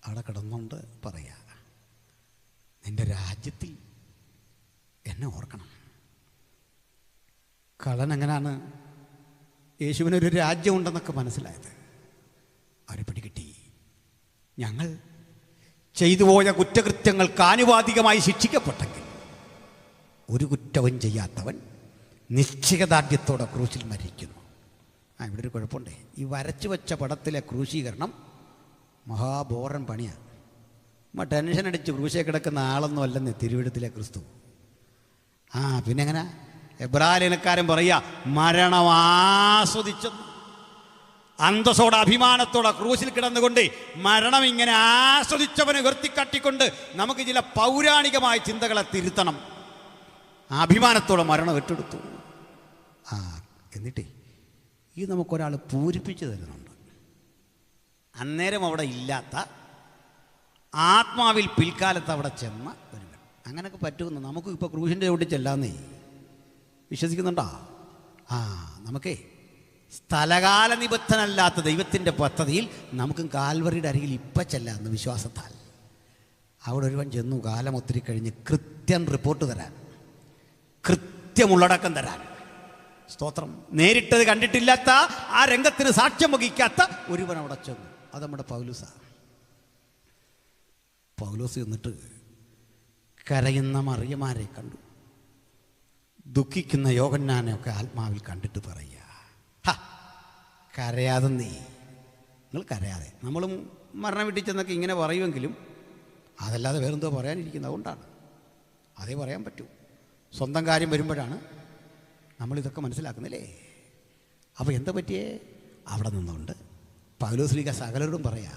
അവിടെ കിടന്നുകൊണ്ട് പറയാ, നിന്റെ രാജ്യത്തിൽ എന്നെ ഓർക്കണം. കള്ളൻ എങ്ങനെയാണ് യേശുവിനൊരു രാജ്യമുണ്ടെന്നൊക്കെ മനസ്സിലായത്? അവരെ പിടികിട്ടി. ഞങ്ങൾ ചെയ്തു പോയ കുറ്റകൃത്യങ്ങൾക്ക് ആനുപാതികമായി ശിക്ഷിക്കപ്പെട്ടെങ്കിൽ ഒരു കുറ്റവും ചെയ്യാത്തവൻ നിശ്ചയദാർഢ്യത്തോടെ ക്രൂശിൽ മരിക്കുന്നു. ഇവിടെ ഒരു കുഴപ്പമുണ്ടേ. ഈ വരച്ചു വെച്ച പടത്തിലെ ക്രൂശീകരണം മഹാബോറൻ പണിയാണ്. ടെൻഷൻ അടിച്ച് ക്രൂശേ കിടക്കുന്ന ആളൊന്നും അല്ലെന്ന് തിരുവിടത്തിലെ ക്രിസ്തു. പിന്നെ എങ്ങനെ എബ്രായക്കാരൻ പറയുക, മരണം ആസ്വദിച്ചെന്ന്. അന്തസ്സോടെ അഭിമാനത്തോടെ ക്രൂശിൽ കിടന്നുകൊണ്ട് മരണം ഇങ്ങനെ ആസ്വദിച്ചവനെ ഉയർത്തിക്കാട്ടിക്കൊണ്ട് നമുക്ക് ചില പൗരാണികമായ ചിന്തകളെ തിരുത്തണം. അഭിമാനത്തോടെ മരണം ഏറ്റെടുത്തു. എന്നിട്ടേ ഈ നമുക്കൊരാൾ പൂരിപ്പിച്ച് തരുന്നുണ്ട്. അന്നേരം അവിടെ ഇല്ലാത്ത ആത്മാവിൽ പിൽക്കാലത്ത് അവിടെ ചെന്ന ഒരുവൻ. അങ്ങനെയൊക്കെ പറ്റുമെന്ന് നമുക്ക് ഇപ്പോൾ ക്രൂശിൻ്റെ ചവിട്ടി ചെല്ലാന്നേ വിശ്വസിക്കുന്നുണ്ടോ? നമുക്കേ സ്ഥലകാല നിബദ്ധനല്ലാത്ത ദൈവത്തിൻ്റെ പദ്ധതിയിൽ നമുക്കും കാൽവറിയുടെ അരികിൽ ഇപ്പം ചെല്ലാമെന്ന് വിശ്വാസത്താൽ. അവിടെ ഒരുവൻ ചെന്നു, കാലം ഒത്തിരി കഴിഞ്ഞ് കൃത്യം റിപ്പോർട്ട് തരാൻ, കൃത്യമുള്ളടക്കം തരാൻ. സ്തോത്രം. നേരിട്ടത് കണ്ടിട്ടില്ലാത്ത, ആ രംഗത്തിന് സാക്ഷ്യം വഹിക്കാത്ത ഒരുവൻ അവിടെ ചെന്നു. അത് നമ്മുടെ പൗലോസാ. പൗലോസ് എന്നിട്ട് കരയുന്ന മറിയമാരെ കണ്ടു, ദുഃഖിക്കുന്ന യോഹന്നാനെയൊക്കെ ആത്മാവിൽ കണ്ടിട്ട് പറയുക, കരയാതെ നിങ്ങൾ കരയാതെ. നമ്മളും മരണം വീട്ടിൽ ചെന്നൊക്കെ ഇങ്ങനെ പറയുമെങ്കിലും അതല്ലാതെ വേറെന്തോ പറയാനിരിക്കുന്നത്, അതുകൊണ്ടാണ് അതേ പറയാൻ പറ്റൂ. സ്വന്തം കാര്യം വരുമ്പോഴാണ് നമ്മളിതൊക്കെ മനസ്സിലാക്കുന്നില്ലേ. അപ്പോൾ എന്താ പറ്റിയേ? അവിടെ നിന്നുകൊണ്ട് പൗലോസ്ലീഹ സകലരോടും പറയാ,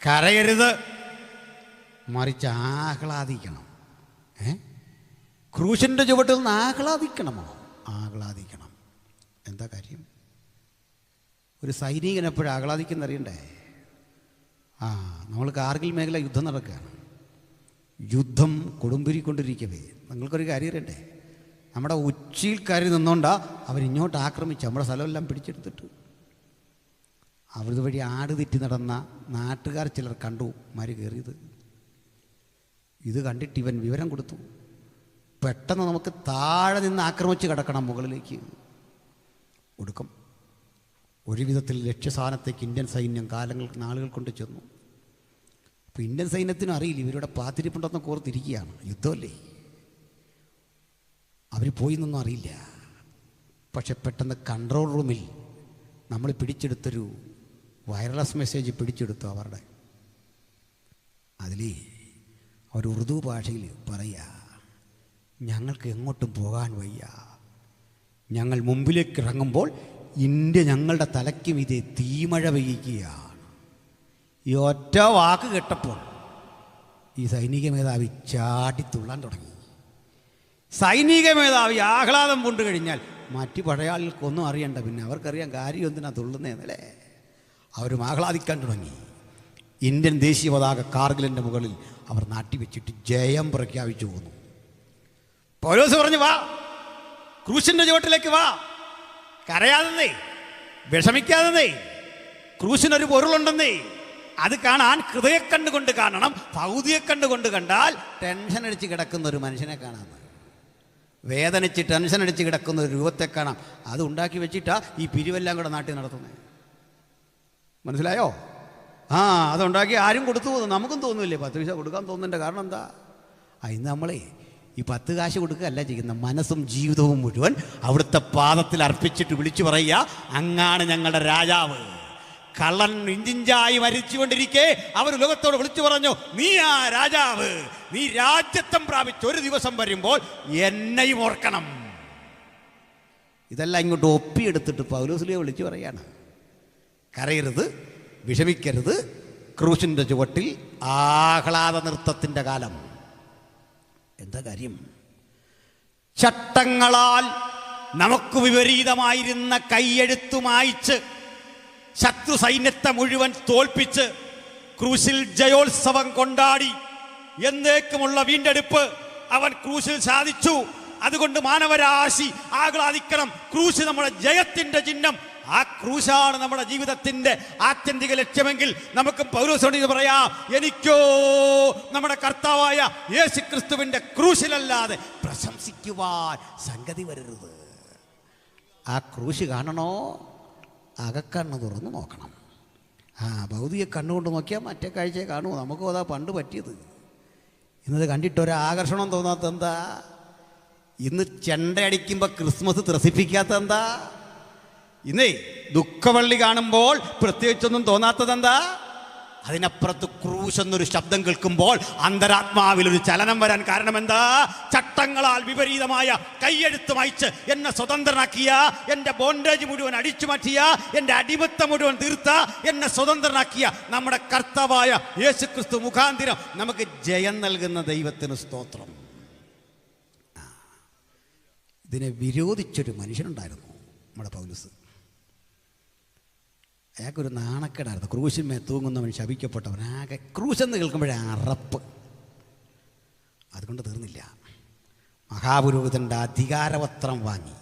കരയരുത്, മറിച്ച് ആഹ്ലാദിക്കണം. ക്രൂശിൻ്റെ ചുവട്ടിൽ നിന്ന് ആഹ്ലാദിക്കണമോ? ആഹ്ലാദിക്കണം. എന്താ കാര്യം? ഒരു സൈനികൻ എപ്പോഴും ആഹ്ലാദിക്കുന്നറിയണ്ടേ? നമ്മൾ കാർഗിൽ മേഖല യുദ്ധം നടക്കുകയാണ്. യുദ്ധം കൊടുമ്പിരിക്കൊണ്ടിരിക്കവേ നിങ്ങൾക്കൊരു കാര്യം അറിയണ്ടേ? നമ്മുടെ ഉച്ചിയിൽ കയറി നിന്നോണ്ടാ അവരിങ്ങോട്ട് ആക്രമിച്ച് നമ്മുടെ സ്ഥലമെല്ലാം പിടിച്ചെടുത്തിട്ട്. അവരുടെ വഴി ആട് തെറ്റി നടന്ന നാട്ടുകാർ ചിലർ കണ്ടു മാര് കയറിയത്. ഇത് കണ്ടിട്ട് ഇവൻ വിവരം കൊടുത്തു. പെട്ടെന്ന് നമുക്ക് താഴെ നിന്ന് ആക്രമിച്ച് കിടക്കണം മുകളിലേക്ക്. ഒടുക്കം ഒരു വിധത്തിൽ ലക്ഷ്യസ്ഥാനത്തേക്ക് ഇന്ത്യൻ സൈന്യം നാളുകൾ കൊണ്ട് ചെന്നു. അപ്പോൾ ഇന്ത്യൻ സൈന്യത്തിനും അറിയില്ല ഇവരുടെ പാത്തിരിപ്പുണ്ടെന്നൊക്കെ ഓർത്തിരിക്കുകയാണ്. യുദ്ധമല്ലേ, അവർ പോയി എന്നൊന്നും അറിയില്ല. പക്ഷെ പെട്ടെന്ന് കൺട്രോൾ റൂമിൽ നമ്മൾ പിടിച്ചെടുത്തൊരു വയർലെസ് മെസ്സേജ് പിടിച്ചെടുത്തു അവരുടെ. അതിൽ അവർ ഉറുദു ഭാഷയിൽ പറയുക, ഞങ്ങൾക്ക് എങ്ങോട്ടും പോകാൻ വയ്യ, ഞങ്ങൾ മുമ്പിലേക്ക് ഇറങ്ങുമ്പോൾ ഇന്ത്യ ഞങ്ങളുടെ തലയ്ക്കും ഇതേ തീമഴ പെയ്യുകയാണ്. ഈ ഒറ്റ വാക്ക് കേട്ടപ്പോൾ ഈ സൈനിക മേധാവി ചാടിത്തുള്ളാൻ തുടങ്ങി. സൈനിക മേധാവി ആഹ്ലാദം കൊണ്ടു കഴിഞ്ഞാൽ മറ്റു പഴയ ആളുകൾക്കൊന്നും അറിയണ്ട, പിന്നെ അവർക്കറിയാൻ കാര്യം എന്തിനാ തുള്ളുന്നതെന്നല്ലേ. അവരും ആഹ്ലാദിക്കാൻ തുടങ്ങി. ഇന്ത്യൻ ദേശീയ പതാക കാർഗിലിൻ്റെ മുകളിൽ അവർ നാട്ടിവെച്ചിട്ട് ജയം പ്രഖ്യാപിച്ചു പോന്നു. പൗലോസ് പറഞ്ഞു, വാ, ക്രൂശിൻ്റെ ചുവട്ടിലേക്ക് വാ, കരയാതെ, വിഷമിക്കാതെ. ക്രൂശിനൊരു പൊരുളുണ്ടെന്നേ, അത് കാണാൻ ഹൃദയക്കണ്ണുകൊണ്ട് കാണണം. ഭൗതികക്കണ്ണുകൊണ്ട് കണ്ടാൽ ടെൻഷൻ അടിച്ച് കിടക്കുന്ന ഒരു മനുഷ്യനെ കാണാം, വേദനിച്ച് ടെൻഷൻ അടിച്ച് കിടക്കുന്ന ഒരു രൂപത്തെ കാണാം. അത് ഉണ്ടാക്കി വെച്ചിട്ടാ ഈ പിരിവെല്ലാം കൂടെ നാട്ടിൽ നടത്തുന്നത്. മനസ്സിലായോ? അതുണ്ടാക്കി ആരും കൊടുത്തു പോകുന്നു. നമുക്കും തോന്നുന്നില്ലേ 10 പൈസ കൊടുക്കാൻ തോന്നുന്നതിൻ്റെ കാരണം എന്താ? ഇന്ന് നമ്മളെ ഈ 10 കാശ് കൊടുക്കുകയല്ല ചെയ്യുന്ന, മനസ്സും ജീവിതവും മുഴുവൻ അവിടുത്തെ പാദത്തിൽ അർപ്പിച്ചിട്ട് വിളിച്ചു പറയുക, അങ്ങാണ് ഞങ്ങളുടെ രാജാവ്. കള്ളൻ ഇഞ്ചിഞ്ചായി മരിച്ചുകൊണ്ടിരിക്കെ അവർ ലോകത്തോട് വിളിച്ചു പറഞ്ഞു, നീ ആ രാജാവ്, നീ രാജ്യത്വം പ്രാപിച്ച് ഒരു ദിവസം വരുമ്പോൾ എന്നെയും ഓർക്കണം. ഇതെല്ലാം ഇങ്ങോട്ട് ഒപ്പിയെടുത്തിട്ട് പൗലോസ്ലീഹ വിളിച്ചു പറയാണ്, കരയരുത്, വിഷമിക്കരുത്, ക്രൂശിൻ്റെ ചുവട്ടിൽ ആഹ്ലാദ നൃത്തത്തിൻ്റെ കാലം. എന്താ കാര്യം? ചട്ടങ്ങളാൽ നമുക്ക് വിപരീതമായിരുന്ന കൈയെഴുത്തു മായ്ച്ച് ശത്രു സൈന്യത്തെ മുഴുവൻ തോൽപ്പിച്ച് ക്രൂശിൽ ജയോത്സവം കൊണ്ടാടി എന്നേക്കുമുള്ള വീണ്ടെടുപ്പ് അവൻ ക്രൂശിൽ സാധിച്ചു. അതുകൊണ്ട് മാനവരാശി ആഹ്ലാദിക്കണം. ക്രൂശ് നമ്മുടെ ജയത്തിന്റെ ചിഹ്നം. ആ ക്രൂശാണ് നമ്മുടെ ജീവിതത്തിന്റെ ആത്യന്തിക ലക്ഷ്യമെങ്കിൽ നമുക്ക് പൗലോസോട് പറയാം, എനിക്കോ നമ്മുടെ കർത്താവായ യേശുക്രിസ്തുവിന്റെ ക്രൂശിലല്ലാതെ പ്രശംസിക്കുവാൻ സംഗതി വരരുത്. ആ ക്രൂശ് കാണണോ? അകക്കണ്ണ് തുറന്ന് നോക്കണം. ഭൗതിക കണ്ണുകൊണ്ട് നോക്കിയാൽ മറ്റേ കാഴ്ചയെ കാണുമോ? നമുക്കും അതാ പണ്ട് പറ്റിയത്. ഇന്നത് കണ്ടിട്ടൊരാകർഷണം തോന്നാത്ത എന്താ? ഇന്ന് ചെണ്ടയടിക്കുമ്പോൾ ക്രിസ്മസ് ത്രസിപ്പിക്കാത്ത എന്താ? ഇന്നേ ദുഃഖവള്ളി കാണുമ്പോൾ പ്രത്യേകിച്ചൊന്നും തോന്നാത്തതെന്താ? അതിനപ്പുറത്ത് ക്രൂശ് എന്നൊരു ശബ്ദം കേൾക്കുമ്പോൾ അന്തരാത്മാവിലൊരു ചലനം വരാൻ കാരണം എന്താ? ചട്ടങ്ങളാൽ വിപരീതമായ കൈയെഴുത്ത് മായ്ച്ച് എന്നെ സ്വതന്ത്രനാക്കിയ, എൻ്റെ ബോണ്ടേജ് മുഴുവൻ അടിച്ചു മാറ്റിയ, എൻ്റെ അടിമത്തം മുഴുവൻ തീർത്ത, എന്നെ സ്വതന്ത്രനാക്കിയ നമ്മുടെ കർത്താവായ യേശുക്രിസ്തു മുഖാന്തിരം നമുക്ക് ജയം നൽകുന്ന ദൈവത്തിന് സ്തോത്രം. ഇതിനെ വിരോധിച്ചൊരു മനുഷ്യനുണ്ടായിരുന്നു നമ്മുടെ പൗലോസ്. അയാൾക്കൊരു നാണക്കേടായിരുന്നു. ക്രൂശിന്മേ തൂങ്ങുന്നവൻ ശപിക്കപ്പെട്ടവൻ. ആകെ ക്രൂശെന്ന് കേൾക്കുമ്പോഴേ അറപ്പ്. അതുകൊണ്ട് തീർന്നില്ല. മഹാപുരോഹിതൻ്റെ അധികാരപത്രം വാങ്ങി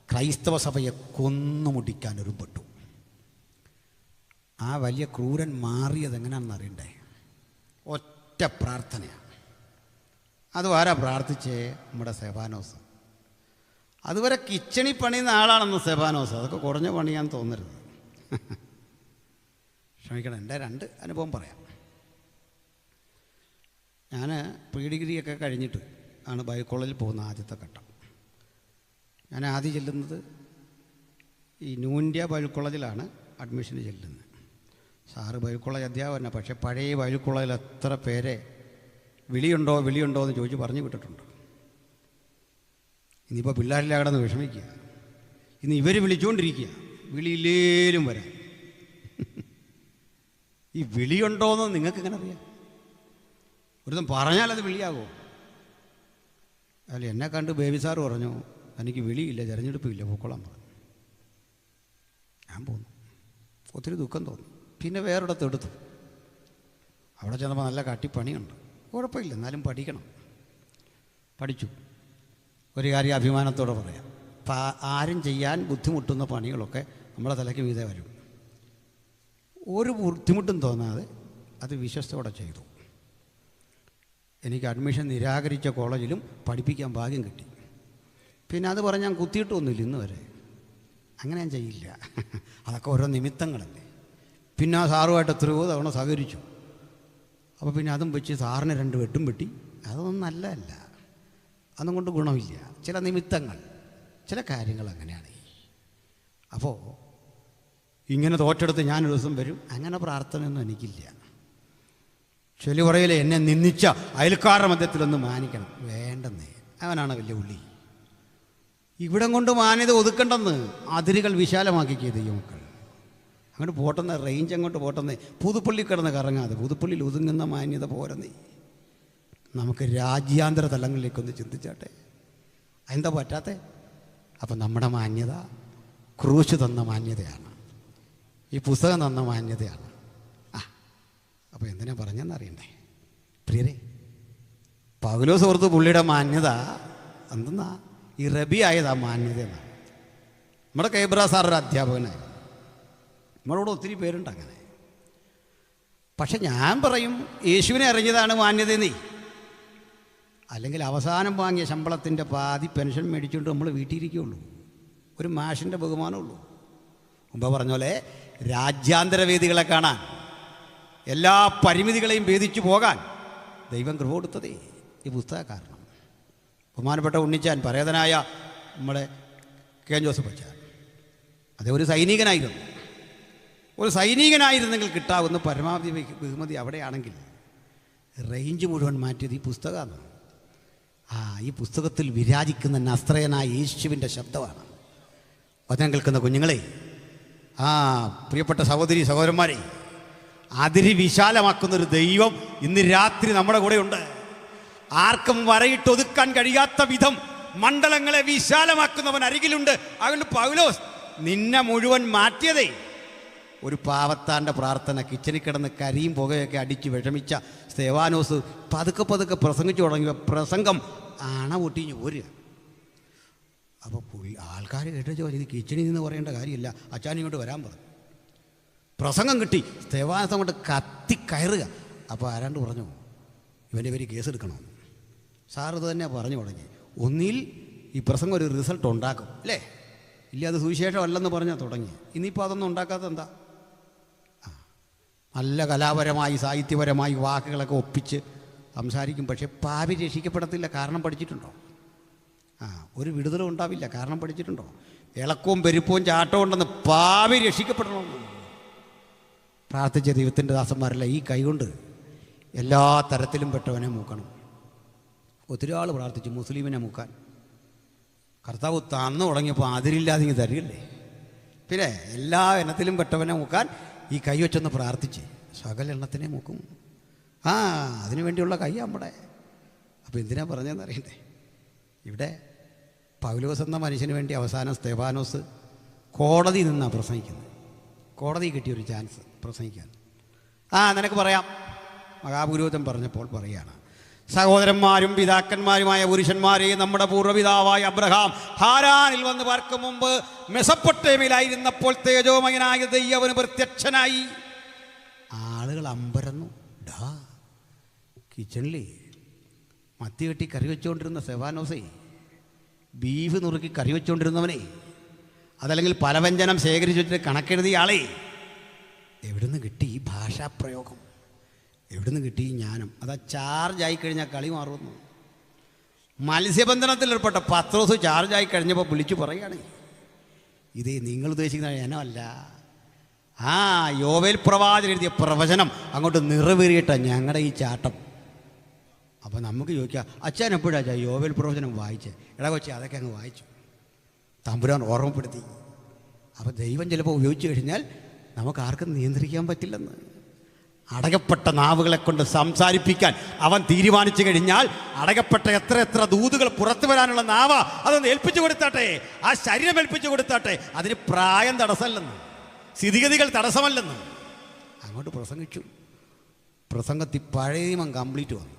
ക്രൈസ്തവ സഭയെ കൊന്നുമുടിക്കാൻ ഒരുമ്പെട്ടു. ആ വലിയ ക്രൂരൻ മാറിയത് എങ്ങനെയാണെന്ന് അറിയണ്ടേ? ഒറ്റ പ്രാർത്ഥനയാണ്. അത് ആരാ പ്രാർത്ഥിച്ചേ? നമ്മുടെ സെബാനോസ്. അതുവരെ കിച്ചണി പണിയുന്ന ആളാണെന്ന് സെബാനോസ്. അതൊക്കെ കുറഞ്ഞ പണിയാന്ന് തോന്നരുത്. ക്ഷമിക്കണം, എൻ്റെ 2 അനുഭവം പറയാം. ഞാൻ പ്രീ ഡിഗ്രിയൊക്കെ കഴിഞ്ഞിട്ട് ആണ് ബയോ കോളേജിൽ പോകുന്ന ആദ്യത്തെ ഘട്ടം. ഞാൻ ആദ്യം ചെല്ലുന്നത് ഈ ന്യൂ ഇന്ത്യ ബയോ കോളേജിലാണ് അഡ്മിഷന് ചെല്ലുന്നത്. സാറ് ബയോ കോളേജ് അധ്യാപകനാണ്. പക്ഷേ പഴയ ബയോ കോളേജിൽ എത്ര പേരെ വിളിയുണ്ടോ എന്ന് ചോദിച്ച് പറഞ്ഞു വിട്ടിട്ടുണ്ട്. ഇനിയിപ്പോൾ പിള്ളേരിലെ കിടന്ന് വിഷമിക്കുക. ഇന്ന് ഇവർ വിളിച്ചുകൊണ്ടിരിക്കുക, വിളിയില്ലേലും വരാൻ. ഈ വിളിയുണ്ടോയെന്ന് നിങ്ങൾക്കെങ്ങനെ അറിയാം? ഒരുത്തം പറഞ്ഞാലത് വിളിയാകുമോ? അല്ല, എന്നെ കണ്ട് ബേബി സാറ് പറഞ്ഞു എനിക്ക് വിളിയില്ല, തിരഞ്ഞെടുപ്പില്ല, പൊക്കോളാൻ പറഞ്ഞു. ഞാൻ പോന്നു. ഒത്തിരി ദുഃഖം തോന്നി. പിന്നെ വേറൊരിടത്ത് എടുത്തു. അവിടെ ചെന്നപ്പോൾ നല്ല കട്ടിപ്പണിയുണ്ട്. കുഴപ്പമില്ല, എന്നാലും പഠിക്കണം. പഠിച്ചു. ഒരു കാര്യം അഭിമാനത്തോടെ പറയാം, ആരും ചെയ്യാൻ ബുദ്ധിമുട്ടുന്ന പണികളൊക്കെ നമ്മളെ തലയ്ക്ക് മീതെ വരും. ഒരു ബുദ്ധിമുട്ടും തോന്നാതെ അത് വിശ്വസ്തയോടെ ചെയ്തു. എനിക്ക് അഡ്മിഷൻ നിരാകരിച്ച കോളേജിലും പഠിപ്പിക്കാൻ ഭാഗ്യം കിട്ടി. പിന്നെ അത് പറഞ്ഞ് ഞാൻ കുത്തിയിട്ടൊന്നുമില്ല ഇന്ന് വരെ. അങ്ങനെ ഞാൻ ചെയ്യില്ല. അതൊക്കെ ഓരോ നിമിത്തങ്ങളല്ലേ. പിന്നെ ആ സാറുമായിട്ട് എത്രയോ തവണ സഹകരിച്ചു. അപ്പോൾ പിന്നെ അതും വെച്ച് സാറിന് 2 വെട്ടും വെട്ടി. അതൊന്നും നല്ലതല്ല, അതും കൊണ്ട് ഗുണമില്ല. ചില നിമിത്തങ്ങൾ, ചില കാര്യങ്ങൾ അങ്ങനെയാണ്. അപ്പോൾ ഇങ്ങനെ തോറ്റെടുത്ത് ഞാനൊരു ദിവസം വരും, അങ്ങനെ പ്രാർത്ഥനയൊന്നും എനിക്കില്ല. ചൊല്ലി പറയില്ലേ, എന്നെ നിന്ദിച്ച അയൽക്കാരുടെ മധ്യത്തിലൊന്ന് മാനിക്കണം. വേണ്ടെന്നേ, അവനാണ് വലിയ ഉള്ളി. ഇവിടം കൊണ്ട് മാന്യത ഒതുക്കണ്ടെന്ന് അതിരുകൾ വിശാലമാക്കിക്കുക ദൈവമക്കൾ. അങ്ങോട്ട് പോട്ടെന്ന്, റേഞ്ച് അങ്ങോട്ട് പോട്ടെന്ന്. പുതുപ്പള്ളി കിടന്ന് കറങ്ങാതെ പുതുപ്പള്ളിയിൽ ഒതുങ്ങുന്ന മാന്യത പോരെന്നേ. നമുക്ക് രാജ്യാന്തര തലങ്ങളിലേക്കൊന്ന് ചിന്തിച്ചാട്ടെ. എന്താ പറ്റാത്തെ? അപ്പം നമ്മുടെ മാന്യത ക്രൂശ് തന്ന മാന്യതയാണ്, ഈ പുസ്തകം തന്ന മാന്യതയാണ്. അപ്പോൾ എന്തിനാ പറഞ്ഞെന്നറിയണ്ടേ പ്രിയരെ? പൗലോസ് ഓർത്ത് പുള്ളിയുടെ മാന്യത എന്തെന്നാ? ഈ റബി ആയതാ മാന്യത എന്നാണ്. നമ്മുടെ കേബ്ര സാറൊരു അധ്യാപകനായിരുന്നു. നമ്മളോട് ഒത്തിരി പേരുണ്ട് അങ്ങനെ. പക്ഷെ ഞാൻ പറയും, യേശുവിനെ അറിഞ്ഞതാണ് മാന്യതയെന്നേ. അല്ലെങ്കിൽ അവസാനം വാങ്ങിയ ശമ്പളത്തിൻ്റെ പാതി പെൻഷൻ മേടിച്ചുകൊണ്ട് നമ്മൾ വീട്ടിലിരിക്കുകയുള്ളൂ. ഒരു മാഷിൻ്റെ ബഹുമാനമുള്ളൂ. മുമ്പ് പറഞ്ഞ പോലെ രാജ്യാന്തര വേദികളെ കാണാൻ, എല്ലാ പരിമിതികളെയും ഭേദിച്ചു പോകാൻ ദൈവം കൃപ കൊടുത്തതേ ഈ പുസ്തക കാരണം. ബഹുമാനപ്പെട്ട ഉണ്ണിച്ചാൻ, പരേതനായ നമ്മുടെ കെ ജോസഫ് അച്ചാൻ, അതേ ഒരു സൈനികനായിരുന്നു. ഒരു സൈനികനായിരുന്നെങ്കിൽ കിട്ടാവുന്ന പരമാവധി ബഹുമതി അവിടെയാണെങ്കിൽ റേഞ്ച് മുഴുവൻ മാറ്റിയത് ഈ പുസ്തകമാണ്. ഈ പുസ്തകത്തിൽ വിരാജിക്കുന്ന നസ്രയനായ യേശുവിൻ്റെ ശബ്ദമാണ്. വചനം കേൾക്കുന്ന കുഞ്ഞുങ്ങളെ, പ്രിയപ്പെട്ട സഹോദരി സഹോദരന്മാരെ, അതിര് വിശാലമാക്കുന്നൊരു ദൈവം ഇന്ന് രാത്രി നമ്മുടെ കൂടെയുണ്ട്. ആർക്കും വരയിട്ടൊതുക്കാൻ കഴിയാത്ത വിധം മണ്ഡലങ്ങളെ വിശാലമാക്കുന്നവൻ അരികിലുണ്ട്. അതുകൊണ്ട് പൗലോസ് നിന്നെ മുഴുവൻ മാറ്റിയതേ ഒരു പാവത്താൻ്റെ പ്രാർത്ഥന. കിച്ചണിൽ കിടന്ന് കരിയും പുകയൊക്കെ അടിച്ച് വിഷമിച്ച സ്തെഫാനോസ് പതുക്കെ പതുക്കെ പ്രസംഗിച്ചു തുടങ്ങിയ പ്രസംഗം അണ പൊട്ടിഞ്ഞ് പോരുക. അപ്പോൾ ആൾക്കാർ കേട്ട് ചോദിച്ചു, ഇത് കിച്ചണിൽ നിന്ന് പറയേണ്ട കാര്യമില്ല, അച്ചാൻ ഇങ്ങോട്ട് വരാൻ പറഞ്ഞു. പ്രസംഗം കിട്ടി, സ്തെഫാനോസ് അങ്ങോട്ട് കത്തിക്കയറുക. അപ്പോൾ ആരാണ്ട് പറഞ്ഞു, ഇവൻ്റെ പേര് കേസെടുക്കണമെന്ന്. സാർ ഇത് തന്നെ പറഞ്ഞു തുടങ്ങി. ഒന്നിൽ ഈ പ്രസംഗം ഒരു റിസൾട്ട് ഉണ്ടാക്കും അല്ലേ? ഇല്ല, അത് സുവിശേഷമല്ലെന്ന് പറഞ്ഞാൽ തുടങ്ങി. ഇനിയിപ്പോൾ അതൊന്നും ഉണ്ടാക്കാത്തത് എന്താ? നല്ല കലാപരമായി സാഹിത്യപരമായി വാക്കുകളൊക്കെ ഒപ്പിച്ച് സംസാരിക്കും. പക്ഷേ പാപി രക്ഷിക്കപ്പെടത്തില്ല. കാരണം പഠിച്ചിട്ടുണ്ടോ? ഒരു വിടുതലും ഉണ്ടാവില്ല. കാരണം പഠിച്ചിട്ടുണ്ടോ? ഇളക്കവും പെരുപ്പവും ചാട്ടവും ഉണ്ടെന്ന് പാപി രക്ഷിക്കപ്പെടണമെന്ന് പ്രാർത്ഥിച്ച ദൈവത്തിൻ്റെ ദാസന്മാരല്ല ഈ കൈകൊണ്ട് എല്ലാ തരത്തിലും പെട്ടവനെ മൂക്കണം. ഒത്തിരി ആൾ പ്രാർത്ഥിച്ചു മുസ്ലിമിനെ മൂക്കാൻ. കർത്താവ് തന്നു തുടങ്ങിയപ്പോൾ അതിരില്ലാതെ ഇങ്ങ് തരികല്ലേ. പിന്നെ എല്ലാ എണ്ണത്തിലും പെട്ടവനെ മൂക്കാൻ ഈ കൈ വെച്ചൊന്ന് പ്രാർത്ഥിച്ച് സകല എണ്ണത്തിനെ മൂക്കും. അതിനു വേണ്ടിയുള്ള കൈ നമ്മുടെ. അപ്പോൾ എന്തിനാ പറഞ്ഞതെന്ന് അറിയണ്ടേ? ഇവിടെ പൗലോസ് എന്ന മനുഷ്യന് വേണ്ടി അവസാനം സ്തെഫാനോസ് കോടതി നിന്നാണ് പ്രസംഗിക്കുന്നത്. കോടതി കിട്ടിയൊരു ചാൻസ് പ്രസംഗിക്കാൻ. നിനക്ക് പറയാം. മഹാപുരോഹിതൻ പറഞ്ഞപ്പോൾ പറയുകയാണ്, സഹോദരന്മാരും പിതാക്കന്മാരുമായ പുരുഷന്മാരെ, നമ്മുടെ പൂർവ്വപിതാവായ അബ്രഹാം ഹാരാനിൽ വന്ന് പാർക്കും മുമ്പ് മെസപ്പൊട്ടേമിലായിരുന്നപ്പോൾ തേജോമയനായ ദൈവന് പ്രത്യക്ഷനായി. ആളുകൾ അമ്പരന്നു. കിച്ചണിൽ മത്തി കെട്ടി കറി വെച്ചുകൊണ്ടിരുന്ന സ്തെഫാനോസേ, ബീഫ് നുറുക്കി കറി വെച്ചുകൊണ്ടിരുന്നവനെ, അതല്ലെങ്കിൽ പലവ്യഞ്ജനം ശേഖരിച്ചു വെച്ചിട്ട് കണക്കെഴുതിയ ആളെ എവിടുന്ന് കിട്ടി ഈ ഭാഷാപ്രയോഗം എവിടുന്ന് കിട്ടി ഈ ജ്ഞാനം? അതാ ചാർജായി കഴിഞ്ഞാൽ കളി മാറുന്നു. മത്സ്യബന്ധനത്തിൽ ഏർപ്പെട്ട പത്രോസ് ചാർജായി കഴിഞ്ഞപ്പോൾ വിളിച്ചു പറയുകയാണ്, ഇതേ നിങ്ങൾ ഉദ്ദേശിക്കുന്ന ജ്ഞാനമല്ല, യോവേൽ പ്രവാചകൻ എഴുതിയ പ്രവചനം അങ്ങോട്ട് നിറവേറിയിട്ട ഞങ്ങളുടെ ഈ ചാട്ടം. അപ്പോൾ നമുക്ക് ചോദിക്കാം, അച്ഛൻ എപ്പോഴാച്ചാ യോവേൽ പ്രവചനം വായിച്ചേ? എടാ കൊച്ചി, അതൊക്കെ അങ്ങ് വായിച്ചു. തമ്പുരാൻ ഓർമ്മപ്പെടുത്തി. അപ്പോൾ ദൈവം ചിലപ്പോൾ ഉപയോഗിച്ച് കഴിഞ്ഞാൽ നമുക്ക് ആർക്കും നിയന്ത്രിക്കാൻ പറ്റില്ലെന്ന്. അടയപ്പെട്ട നാവുകളെ കൊണ്ട് സംസാരിപ്പിക്കാൻ അവൻ തീരുമാനിച്ചു കഴിഞ്ഞാൽ അടയപ്പെട്ട എത്ര എത്ര ദൂതുകൾ പുറത്തു വരാനുള്ള നാവ അതൊന്ന് ഏൽപ്പിച്ചു കൊടുത്താട്ടെ, ആ ശരീരം ഏൽപ്പിച്ചു കൊടുത്താട്ടെ. അതിന് പ്രായം തടസ്സമല്ലെന്ന്, സ്ഥിതിഗതികൾ തടസ്സമല്ലെന്ന് അങ്ങോട്ട് പ്രസംഗിച്ചു. പ്രസംഗത്തിൽ പഴയ നിയമം കംപ്ലീറ്റ് വന്നു,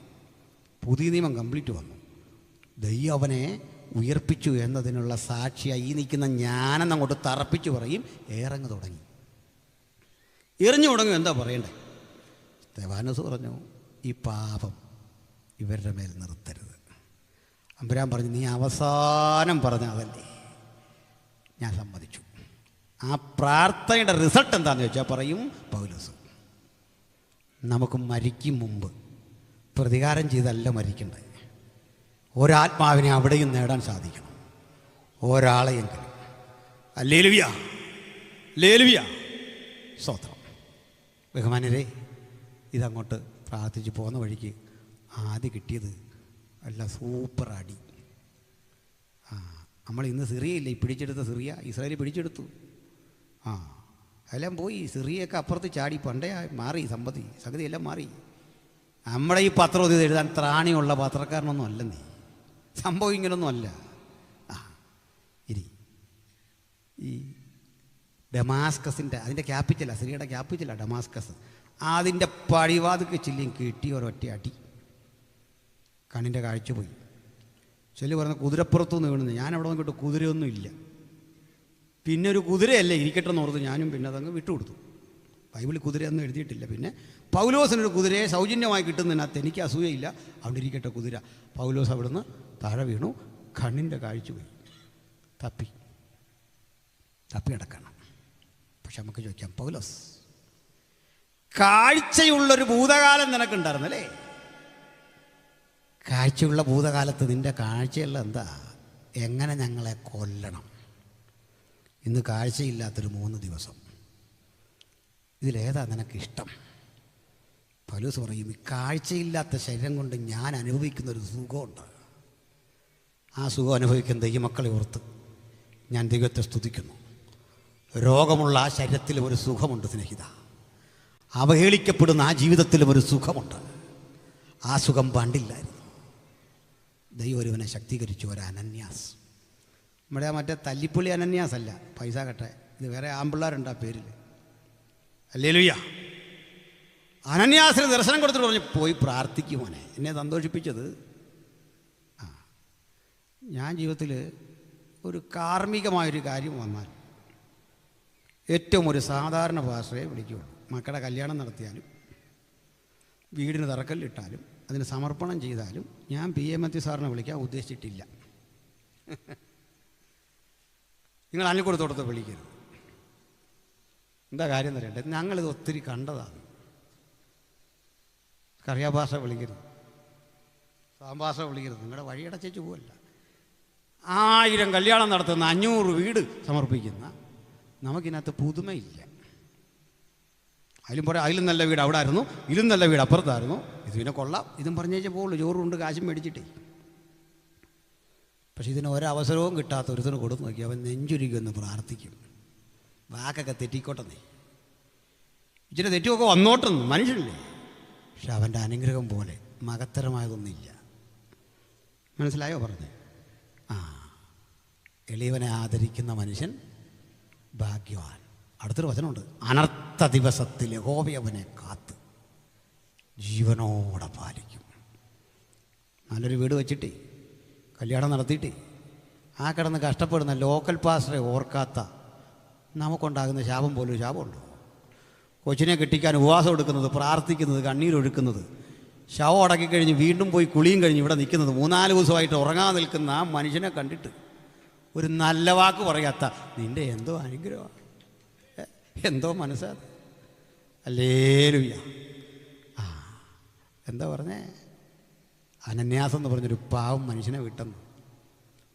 പുതിയ നിയമം കംപ്ലീറ്റ് വന്നു. ദൈവം അവനെ ഉയർപ്പിച്ചു എന്നതിനുള്ള സാക്ഷിയായി ഈ നിൽക്കുന്ന ഞാനെന്ന് അങ്ങോട്ട് തറപ്പിച്ചു പറയും. ഏറങ്ങ് തുടങ്ങി, എറിഞ്ഞു തുടങ്ങും. എന്താ പറയണ്ടേ? സ്തെഫാനോസ് പറഞ്ഞു, ഈ പാപം ഇവരുടെ മേൽ നിർത്തരുത്. അമ്പുരാൻ പറഞ്ഞു, നീ അവസാനം പറഞ്ഞ അതല്ലേ? ഞാൻ സമ്മതിച്ചു. ആ പ്രാർത്ഥനയുടെ റിസൾട്ട് എന്താണെന്ന് ചോദിച്ചാൽ പറയും പൗലോസ്, നമുക്ക് മരിക്കും മുമ്പ് പ്രതികാരം ചെയ്തല്ല മരിക്കണ്ടേ, ഒരാത്മാവിനെ അവിടെയും നേടാൻ സാധിക്കണം, ഒരാളെയെങ്കിലും. ഹല്ലേലൂയ, ഹല്ലേലൂയ, സ്തോത്രം. ബഹുമാനരെ, ഇതങ്ങോട്ട് പ്രാർത്ഥിച്ച് പോകുന്ന വഴിക്ക് ആദ്യം കിട്ടിയത് അല്ല സൂപ്പർ അടി. നമ്മൾ ഇന്ന് സിറിയയില്ലേ പിടിച്ചെടുത്ത സിറിയ, ഇസ്രായേൽ പിടിച്ചെടുത്തു. എല്ലാം പോയി. സിറിയൊക്കെ അപ്പുറത്ത് ചാടി, പണ്ടേ മാറി സംഗതി എല്ലാം മാറി. നമ്മുടെ ഈ പത്രം ഇത് എഴുതാൻ ത്രാണിയുള്ള പത്രക്കാരനൊന്നും അല്ലെന്നേ, സംഭവം ഇങ്ങനൊന്നും അല്ല. ഇനി ഈ ഡമാസ്കസിൻ്റെ അതിൻ്റെ ക്യാപിറ്റലാണ്, സിറിയയുടെ ക്യാപിറ്റലാണ് ഡമാസ്കസ്. അതിൻ്റെ പടിവാതിക്ക് ചില്ലിയും കിട്ടി ഒരൊറ്റ അടി, കണ്ണിൻ്റെ കാഴ്ച പോയി. ചൊല്ലി പറഞ്ഞ കുതിരപ്പുറത്തുനിന്ന് വീണുന്നു. ഞാൻ അവിടെ നോക്കിയിട്ട് കുതിരയൊന്നും ഇല്ല. പിന്നെ ഒരു കുതിരയല്ലേ ഇരിക്കട്ടെ എന്ന് ഓർത്ത് ഞാനും പിന്നെ അതങ്ങ് വിട്ടുകൊടുത്തു. ബൈബിളിൽ കുതിരയൊന്നും എഴുതിയിട്ടില്ല. പിന്നെ പൗലോസിനൊരു കുതിരയെ സൗജന്യമായി കിട്ടുന്നതിനകത്ത് എനിക്ക് അസൂയയില്ല, അവിടെ ഇരിക്കട്ടെ കുതിര. പൗലോസ് അവിടുന്ന് താഴെ വീണു, കണ്ണിൻ്റെ കാഴ്ച പോയി. തപ്പി കിടക്കണം. പക്ഷെ നമുക്ക് ചോദിക്കാം, പൗലോസ്, കാഴ്ചയുള്ളൊരു ഭൂതകാലം നിനക്കുണ്ടായിരുന്നല്ലേ? കാഴ്ചയുള്ള ഭൂതകാലത്ത് നിൻ്റെ കാഴ്ചയുള്ള എന്താ? എങ്ങനെ ഞങ്ങളെ കൊല്ലണം? ഇന്ന് കാഴ്ചയില്ലാത്തൊരു 3 ദിവസം. ഇതിലേതാ നിനക്കിഷ്ടം? പൗലോസ് പറയും, ഈ കാഴ്ചയില്ലാത്ത ശരീരം കൊണ്ട് ഞാൻ അനുഭവിക്കുന്നൊരു സുഖമുണ്ട്. ആ സുഖം അനുഭവിക്കുന്ന ദൈവമക്കളെ ഓർത്ത് ഞാൻ ദൈവത്തെ സ്തുതിക്കുന്നു. രോഗമുള്ള ആ ശരീരത്തിലും ഒരു സുഖമുണ്ട് സ്നേഹിത. അവഹേളിക്കപ്പെടുന്ന ആ ജീവിതത്തിലും ഒരു സുഖമുണ്ട്. ആ സുഖം പണ്ടില്ലായിരുന്നു. ദൈവം ഒരുവനെ ശക്തീകരിച്ചു. ഒരു അനന്യാസ്, നമ്മുടെ മറ്റേ തല്ലിപ്പുള്ളി അനന്യാസ് അല്ല, പൈസ കട്ടെ. ഇത് വേറെ ആമ്പിള്ളാരുണ്ട് ആ പേരിൽ. ഹല്ലേലൂയ. അനന്യാസിന് ദർശനം കൊടുത്തിട്ട് പറഞ്ഞു, പോയി പ്രാർത്ഥിക്കുമോനെ. എന്നെ സന്തോഷിപ്പിച്ചത്, ഞാൻ ജീവിതത്തിൽ ഒരു കാർമ്മികമായൊരു കാര്യം വന്നാൽ ഏറ്റവും ഒരു സാധാരണ ഭാഷയെ വിളിക്കുകയുള്ളൂ. മക്കളുടെ കല്യാണം നടത്തിയാലും വീടിന് തറക്കല്ലിട്ടാലും അതിന് സമർപ്പണം ചെയ്താലും ഞാൻ PM സാറിനെ വിളിക്കാൻ ഉദ്ദേശിച്ചിട്ടില്ല. നിങ്ങൾ അനിൽക്കുടത്തോടത്ത് വിളിക്കരുത്. എന്താ കാര്യം തരേണ്ടത്? ഞങ്ങളിത് ഒത്തിരി കണ്ടതാണ്. കറിയാ ഭാഷ വിളിക്കരുത്, സാമ്പാഷ വിളിക്കരുത്. നിങ്ങളുടെ വഴിയടച്ചു പോവല്ല. 1000 കല്യാണം നടത്തുന്ന 500 വീട് സമർപ്പിക്കുന്ന നമുക്കിനകത്ത് പുതുമയില്ല. അതിലും നല്ല വീട് അവിടെ ആയിരുന്നു, ഇതിലും നല്ല വീട് അപ്പുറത്തായിരുന്നു. ഇത് പിന്നെ കൊള്ളാം, ഇതും പറഞ്ഞേച്ചേ പോകുള്ളൂ, ചോറുണ്ട് കാശും മേടിച്ചിട്ടേ. പക്ഷെ ഇതിന് ഒരവസരവും കിട്ടാത്ത ഒരുത്തിന് കൊടുത്തു നോക്കി അവൻ നെഞ്ചുരുക്കുമെന്ന് പ്രാർത്ഥിക്കും. വാക്കൊക്കെ തെറ്റിക്കോട്ടെന്നേ, ഇച്ചിരി തെറ്റുമൊക്കെ വന്നോട്ടെന്ന് മനുഷ്യനില്ലേ. പക്ഷെ അവൻ്റെ അനുഗ്രഹം പോലെ മകത്തരമായതൊന്നുമില്ല. മനസ്സിലായോ പറഞ്ഞേ? എളിയവനെ ആദരിക്കുന്ന മനുഷ്യൻ ഭാഗ്യവാൻ. അടുത്തൊരു വചനമുണ്ട്, അനർത്ഥ ദിവസത്തിൽ യഹോവ അവനെ കാത്ത് ജീവനോടെ പാലിക്കും. നല്ലൊരു വീട് വെച്ചിട്ടേ, കല്യാണം നടത്തിയിട്ടേ, ആ കിടന്ന് കഷ്ടപ്പെടുന്ന ലോക്കൽ പാസ്റ്ററെ ഓർക്കാത്ത നമുക്കുണ്ടാകുന്ന ശാപം പോലും ശാപമുണ്ടോ? കൊച്ചിനെ കെട്ടിക്കാൻ ഉപവാസം എടുക്കുന്നത്, പ്രാർത്ഥിക്കുന്നത്, കണ്ണീരൊഴുക്കുന്നത്, ശവം അടക്കിക്കഴിഞ്ഞ് വീണ്ടും പോയി കുളിയും കഴിഞ്ഞ് ഇവിടെ നിൽക്കുന്നത്, 3-4 ദിവസമായിട്ട് ഉറങ്ങാൻ നിൽക്കുന്ന ആ മനുഷ്യനെ കണ്ടിട്ട് ഒരു നല്ല വാക്ക് പറയാത്ത നിൻ്റെ എന്തോ അനുഗ്രഹമാണ്, എന്തോ മനസ്സാ. ഹല്ലേലൂയ. എന്താ പറഞ്ഞേ? അനന്യാസ് എന്ന് പറഞ്ഞൊരു പാവം മനുഷ്യനെ വിട്ടെന്ന്.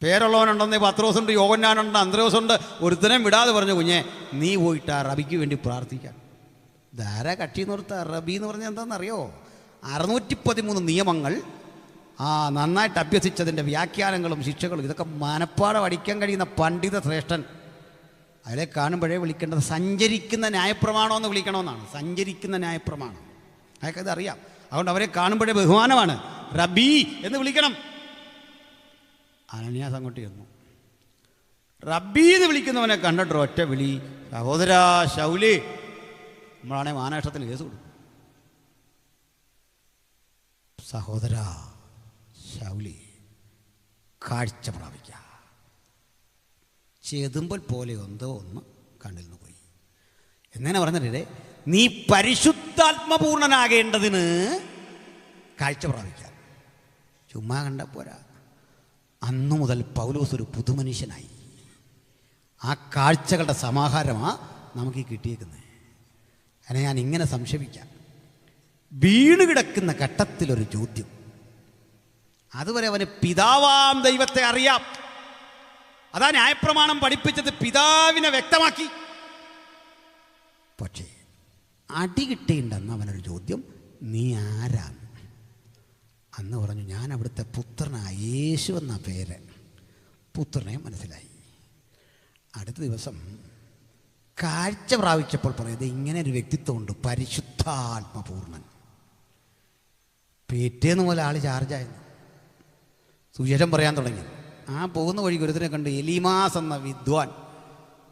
പേരുള്ളവനുണ്ടെന്ന് പത്രോസുണ്ട്, യോഹന്നാനുണ്ട്, അന്ത്രയോസുണ്ട്. ഒരുത്തനെയും വിടാതെ പറഞ്ഞു, കുഞ്ഞെ നീ പോയിട്ട് ആ റബിക്ക് വേണ്ടി പ്രാർത്ഥിക്കാൻ. ധാരാ കക്ഷി നിർത്ത. റബി എന്ന് പറഞ്ഞാൽ എന്താണെന്നറിയോ? 613 നിയമങ്ങൾ നന്നായിട്ട് അഭ്യസിച്ചതിൻ്റെ വ്യാഖ്യാനങ്ങളും ശിക്ഷകളും ഇതൊക്കെ മനപ്പാടം അടിക്കാൻ കഴിയുന്ന പണ്ഡിത ശ്രേഷ്ഠൻ. അതിലെ കാണുമ്പോഴേ വിളിക്കേണ്ടത് സഞ്ചരിക്കുന്ന ന്യായപ്രമാണമെന്ന് വിളിക്കണമെന്നാണ്. സഞ്ചരിക്കുന്ന ന്യായപ്രമാണം, അതൊക്കെ ഇതറിയാം. അതുകൊണ്ട് അവരെ കാണുമ്പോഴേ ബഹുമാനമാണ്. റബി എന്ന് വിളിക്കണം. അനന്യാസ് അങ്ങോട്ട് ചെന്നു. റബ്ബി എന്ന് വിളിക്കുന്നവനെ കണ്ടിട്ട് ഒറ്റ വിളി, സഹോദരാ ശൗലി. നമ്മളാണെങ്കിൽ മാനനഷ്ടത്തിന് കേസ് കൊടുക്കും. സഹോദരാ ശൗലി, കാഴ്ച പ്രാപിക്കുക. ചെതുമ്പൽ പോലെ എന്തോ ഒന്ന് കണ്ണിൽ നിന്ന് പോയി. എങ്ങനെ പറഞ്ഞിട്ടേ, നീ പരിശുദ്ധാത്മപൂർണനാകേണ്ടതിന് കാഴ്ച പ്രാപിക്കാൻ. ചുമ്മാ കണ്ട പോരാ. അന്നു മുതൽ പൗലോസ് ഒരു പുതുമനുഷ്യനായി. ആ കാഴ്ചകളുടെ സമാഹാരമാണ് നമുക്ക് കിട്ടിയേക്കുന്നത്. അതിനെ ഞാൻ ഇങ്ങനെ സംശയിക്കാം. വീണ് കിടക്കുന്ന ഘട്ടത്തിലൊരു ചോദ്യം. അതുവരെ അവന് പിതാവാം ദൈവത്തെ അറിയാം. അതാ ന്യായപ്രമാണം പഠിപ്പിച്ചത്, പിതാവിനെ വ്യക്തമാക്കി. പക്ഷേ അടി കിട്ടേണ്ടെന്ന് അവനൊരു ചോദ്യം, നീ ആരാണ്? അന്ന് പറഞ്ഞു, ഞാൻ അവിടുത്തെ പുത്രനായ യേശു എന്ന പേര്. പുത്രനെ മനസ്സിലായി. അടുത്ത ദിവസം കാഴ്ച പ്രാപിച്ചപ്പോൾ പറയുന്നത്, ഇങ്ങനെ ഒരു വ്യക്തിത്വമുണ്ട്, പരിശുദ്ധാത്മപൂർണൻ. പിറ്റേന്ന് പോലെ ആൾ ചാർജായിരുന്നു. സുവിശേഷം പറയാൻ തുടങ്ങി. പോകുന്ന വഴി ഒരുത്തിനെ കണ്ട് എലീമാസ് എന്ന വിദ്വാൻ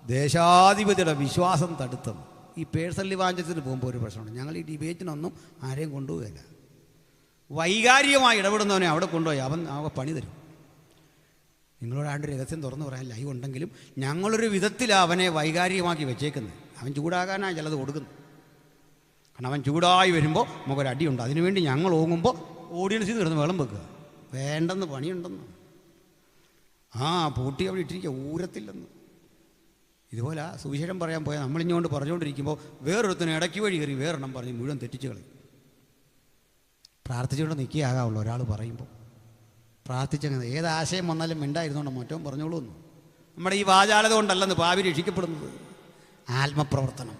ദേശാധിപതിയുടെ വിശ്വാസം തടുത്തെന്ന്. ഈ പേഴ്സണൽ ഇവാഞ്ചലിസത്തിന് പോകുമ്പോൾ ഒരു പ്രശ്നമുണ്ട്. ഞങ്ങൾ ഈ ഡിബേറ്റിനൊന്നും ആരെയും കൊണ്ടുപോകില്ല. വൈകാരികമായി ഇടപെടുന്നവനെ അവിടെ കൊണ്ടുപോയി അവൻ പണി തരും. നിങ്ങളോട് ആണ്ട് രഹസ്യം തുറന്നു പറയാൻ ലൈവ് ഉണ്ടെങ്കിലും ഞങ്ങളൊരു വിധത്തിലാണ് അവനെ വൈകാരികമാക്കി വെച്ചേക്കുന്നത്. അവൻ ചൂടാകാനാണ് ചിലത് കൊടുക്കുന്നത്. കാരണം അവൻ ചൂടായി വരുമ്പോൾ നമുക്കൊരടിയുണ്ട്. അതിനുവേണ്ടി ഞങ്ങൾ ഓങ്ങുമ്പോൾ ഓഡിയൻസിൽ നിന്ന് കിടന്ന് വെള്ളം വെക്കുക. വേണ്ടെന്ന്, പണിയുണ്ടെന്ന്. പൂട്ടി അവിടെ ഇട്ടിരിക്കുക, ഊരത്തില്ലെന്ന്. ഇതുപോലെ സുവിശേഷം പറയാൻ പോയാൽ നമ്മളിഞ്ഞുകൊണ്ട് പറഞ്ഞുകൊണ്ടിരിക്കുമ്പോൾ വേറൊരുത്തിന് ഇടയ്ക്ക് വഴി കയറി വേറെണ്ണം പറഞ്ഞ് മുഴുവൻ തെറ്റിച്ച് കളയും. പ്രാർത്ഥിച്ചുകൊണ്ട് നിൽക്കുകയാകാവുള്ളൂ. ഒരാൾ പറയുമ്പോൾ പ്രാർത്ഥിച്ചങ്ങനെ ഏതാശയം വന്നാലും മിണ്ടായിരുന്നോണ്ട് മറ്റോ പറഞ്ഞോളൂ എന്ന്. നമ്മുടെ ഈ വാചാലത കൊണ്ടല്ലെന്ന് പാവി രക്ഷിക്കപ്പെടുന്നത്. ആത്മപ്രവർത്തനം.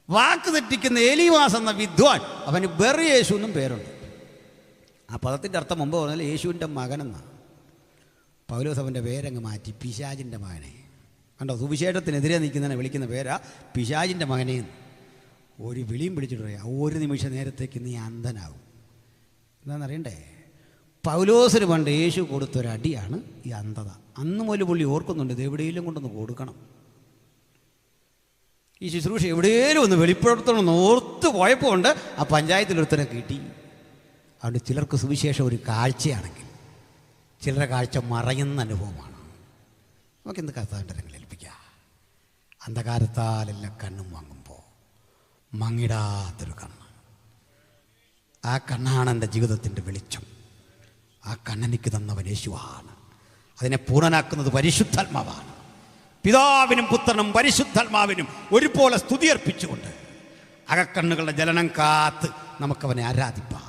വാക്ക് തെറ്റിക്കുന്ന എലീമാസ് എന്ന വിദ്വാൻ, അവന് ബർയേശു എന്നും പേരുണ്ട്. ആ പദത്തിൻ്റെ അർത്ഥം മുമ്പ് പറഞ്ഞാൽ യേശുവിൻ്റെ മകനെന്നാണ്. പൗലോസ് അവൻ്റെ പേരങ്ങ് മാറ്റി പിശാചിൻ്റെ മകനെ. കണ്ടോ, സുവിശേഷത്തിനെതിരെ നിൽക്കുന്നതിനെ വിളിക്കുന്ന പേരാ പിശാചിൻ്റെ മകനെ. ഒരു വിളിയും പിടിച്ചിട്ട് പറയാം, ഒരു നിമിഷ നേരത്തേക്ക് നീ അന്ധനാകും. എന്താണെന്നറിയണ്ടേ? പൗലോസിന് പണ്ട് യേശു കൊടുത്തൊരടിയാണ് ഈ അന്ധത. അന്ന് മുതൽ പുള്ളി ഓർക്കുന്നുണ്ട്, ഇത് എവിടെയെങ്കിലും കൊണ്ടൊന്ന് കൊടുക്കണം. ഈ ശുശ്രൂഷ എവിടെയെങ്കിലും ഒന്ന് വെളിപ്പെടുത്തണമെന്ന് ഓർത്ത് പോയപ്പോൾ ഉണ്ട് ആ പഞ്ചായത്തിലൊരുത്തനെ കിട്ടി. അതുകൊണ്ട് ചിലർക്ക് സുവിശേഷം ഒരു കാഴ്ചയാണെങ്കിൽ ചിലരുടെ കാഴ്ച മറയുന്ന അനുഭവമാണ്. നമുക്കെന്ത് കഥാണ്ടരങ്ങൾ ഏൽപ്പിക്കുക. അന്ധകാരത്താലെല്ലാം കണ്ണും വാങ്ങുമ്പോൾ മങ്ങിടാത്തൊരു കണ്ണ്. ആ കണ്ണാണ് എൻ്റെ ജീവിതത്തിൻ്റെ വെളിച്ചം. ആ കണ്ണെനിക്ക് തന്നവൻ യേശുവാണ്. അതിനെ പൂർണ്ണനാക്കുന്നത് പരിശുദ്ധാത്മാവാണ്. പിതാവിനും പുത്രനും പരിശുദ്ധാത്മാവിനും ഒരുപോലെ സ്തുതിയർപ്പിച്ചുകൊണ്ട് അകക്കണ്ണുകളുടെ ജലനം കാത്ത് നമുക്കവനെ ആരാധിപ്പാം.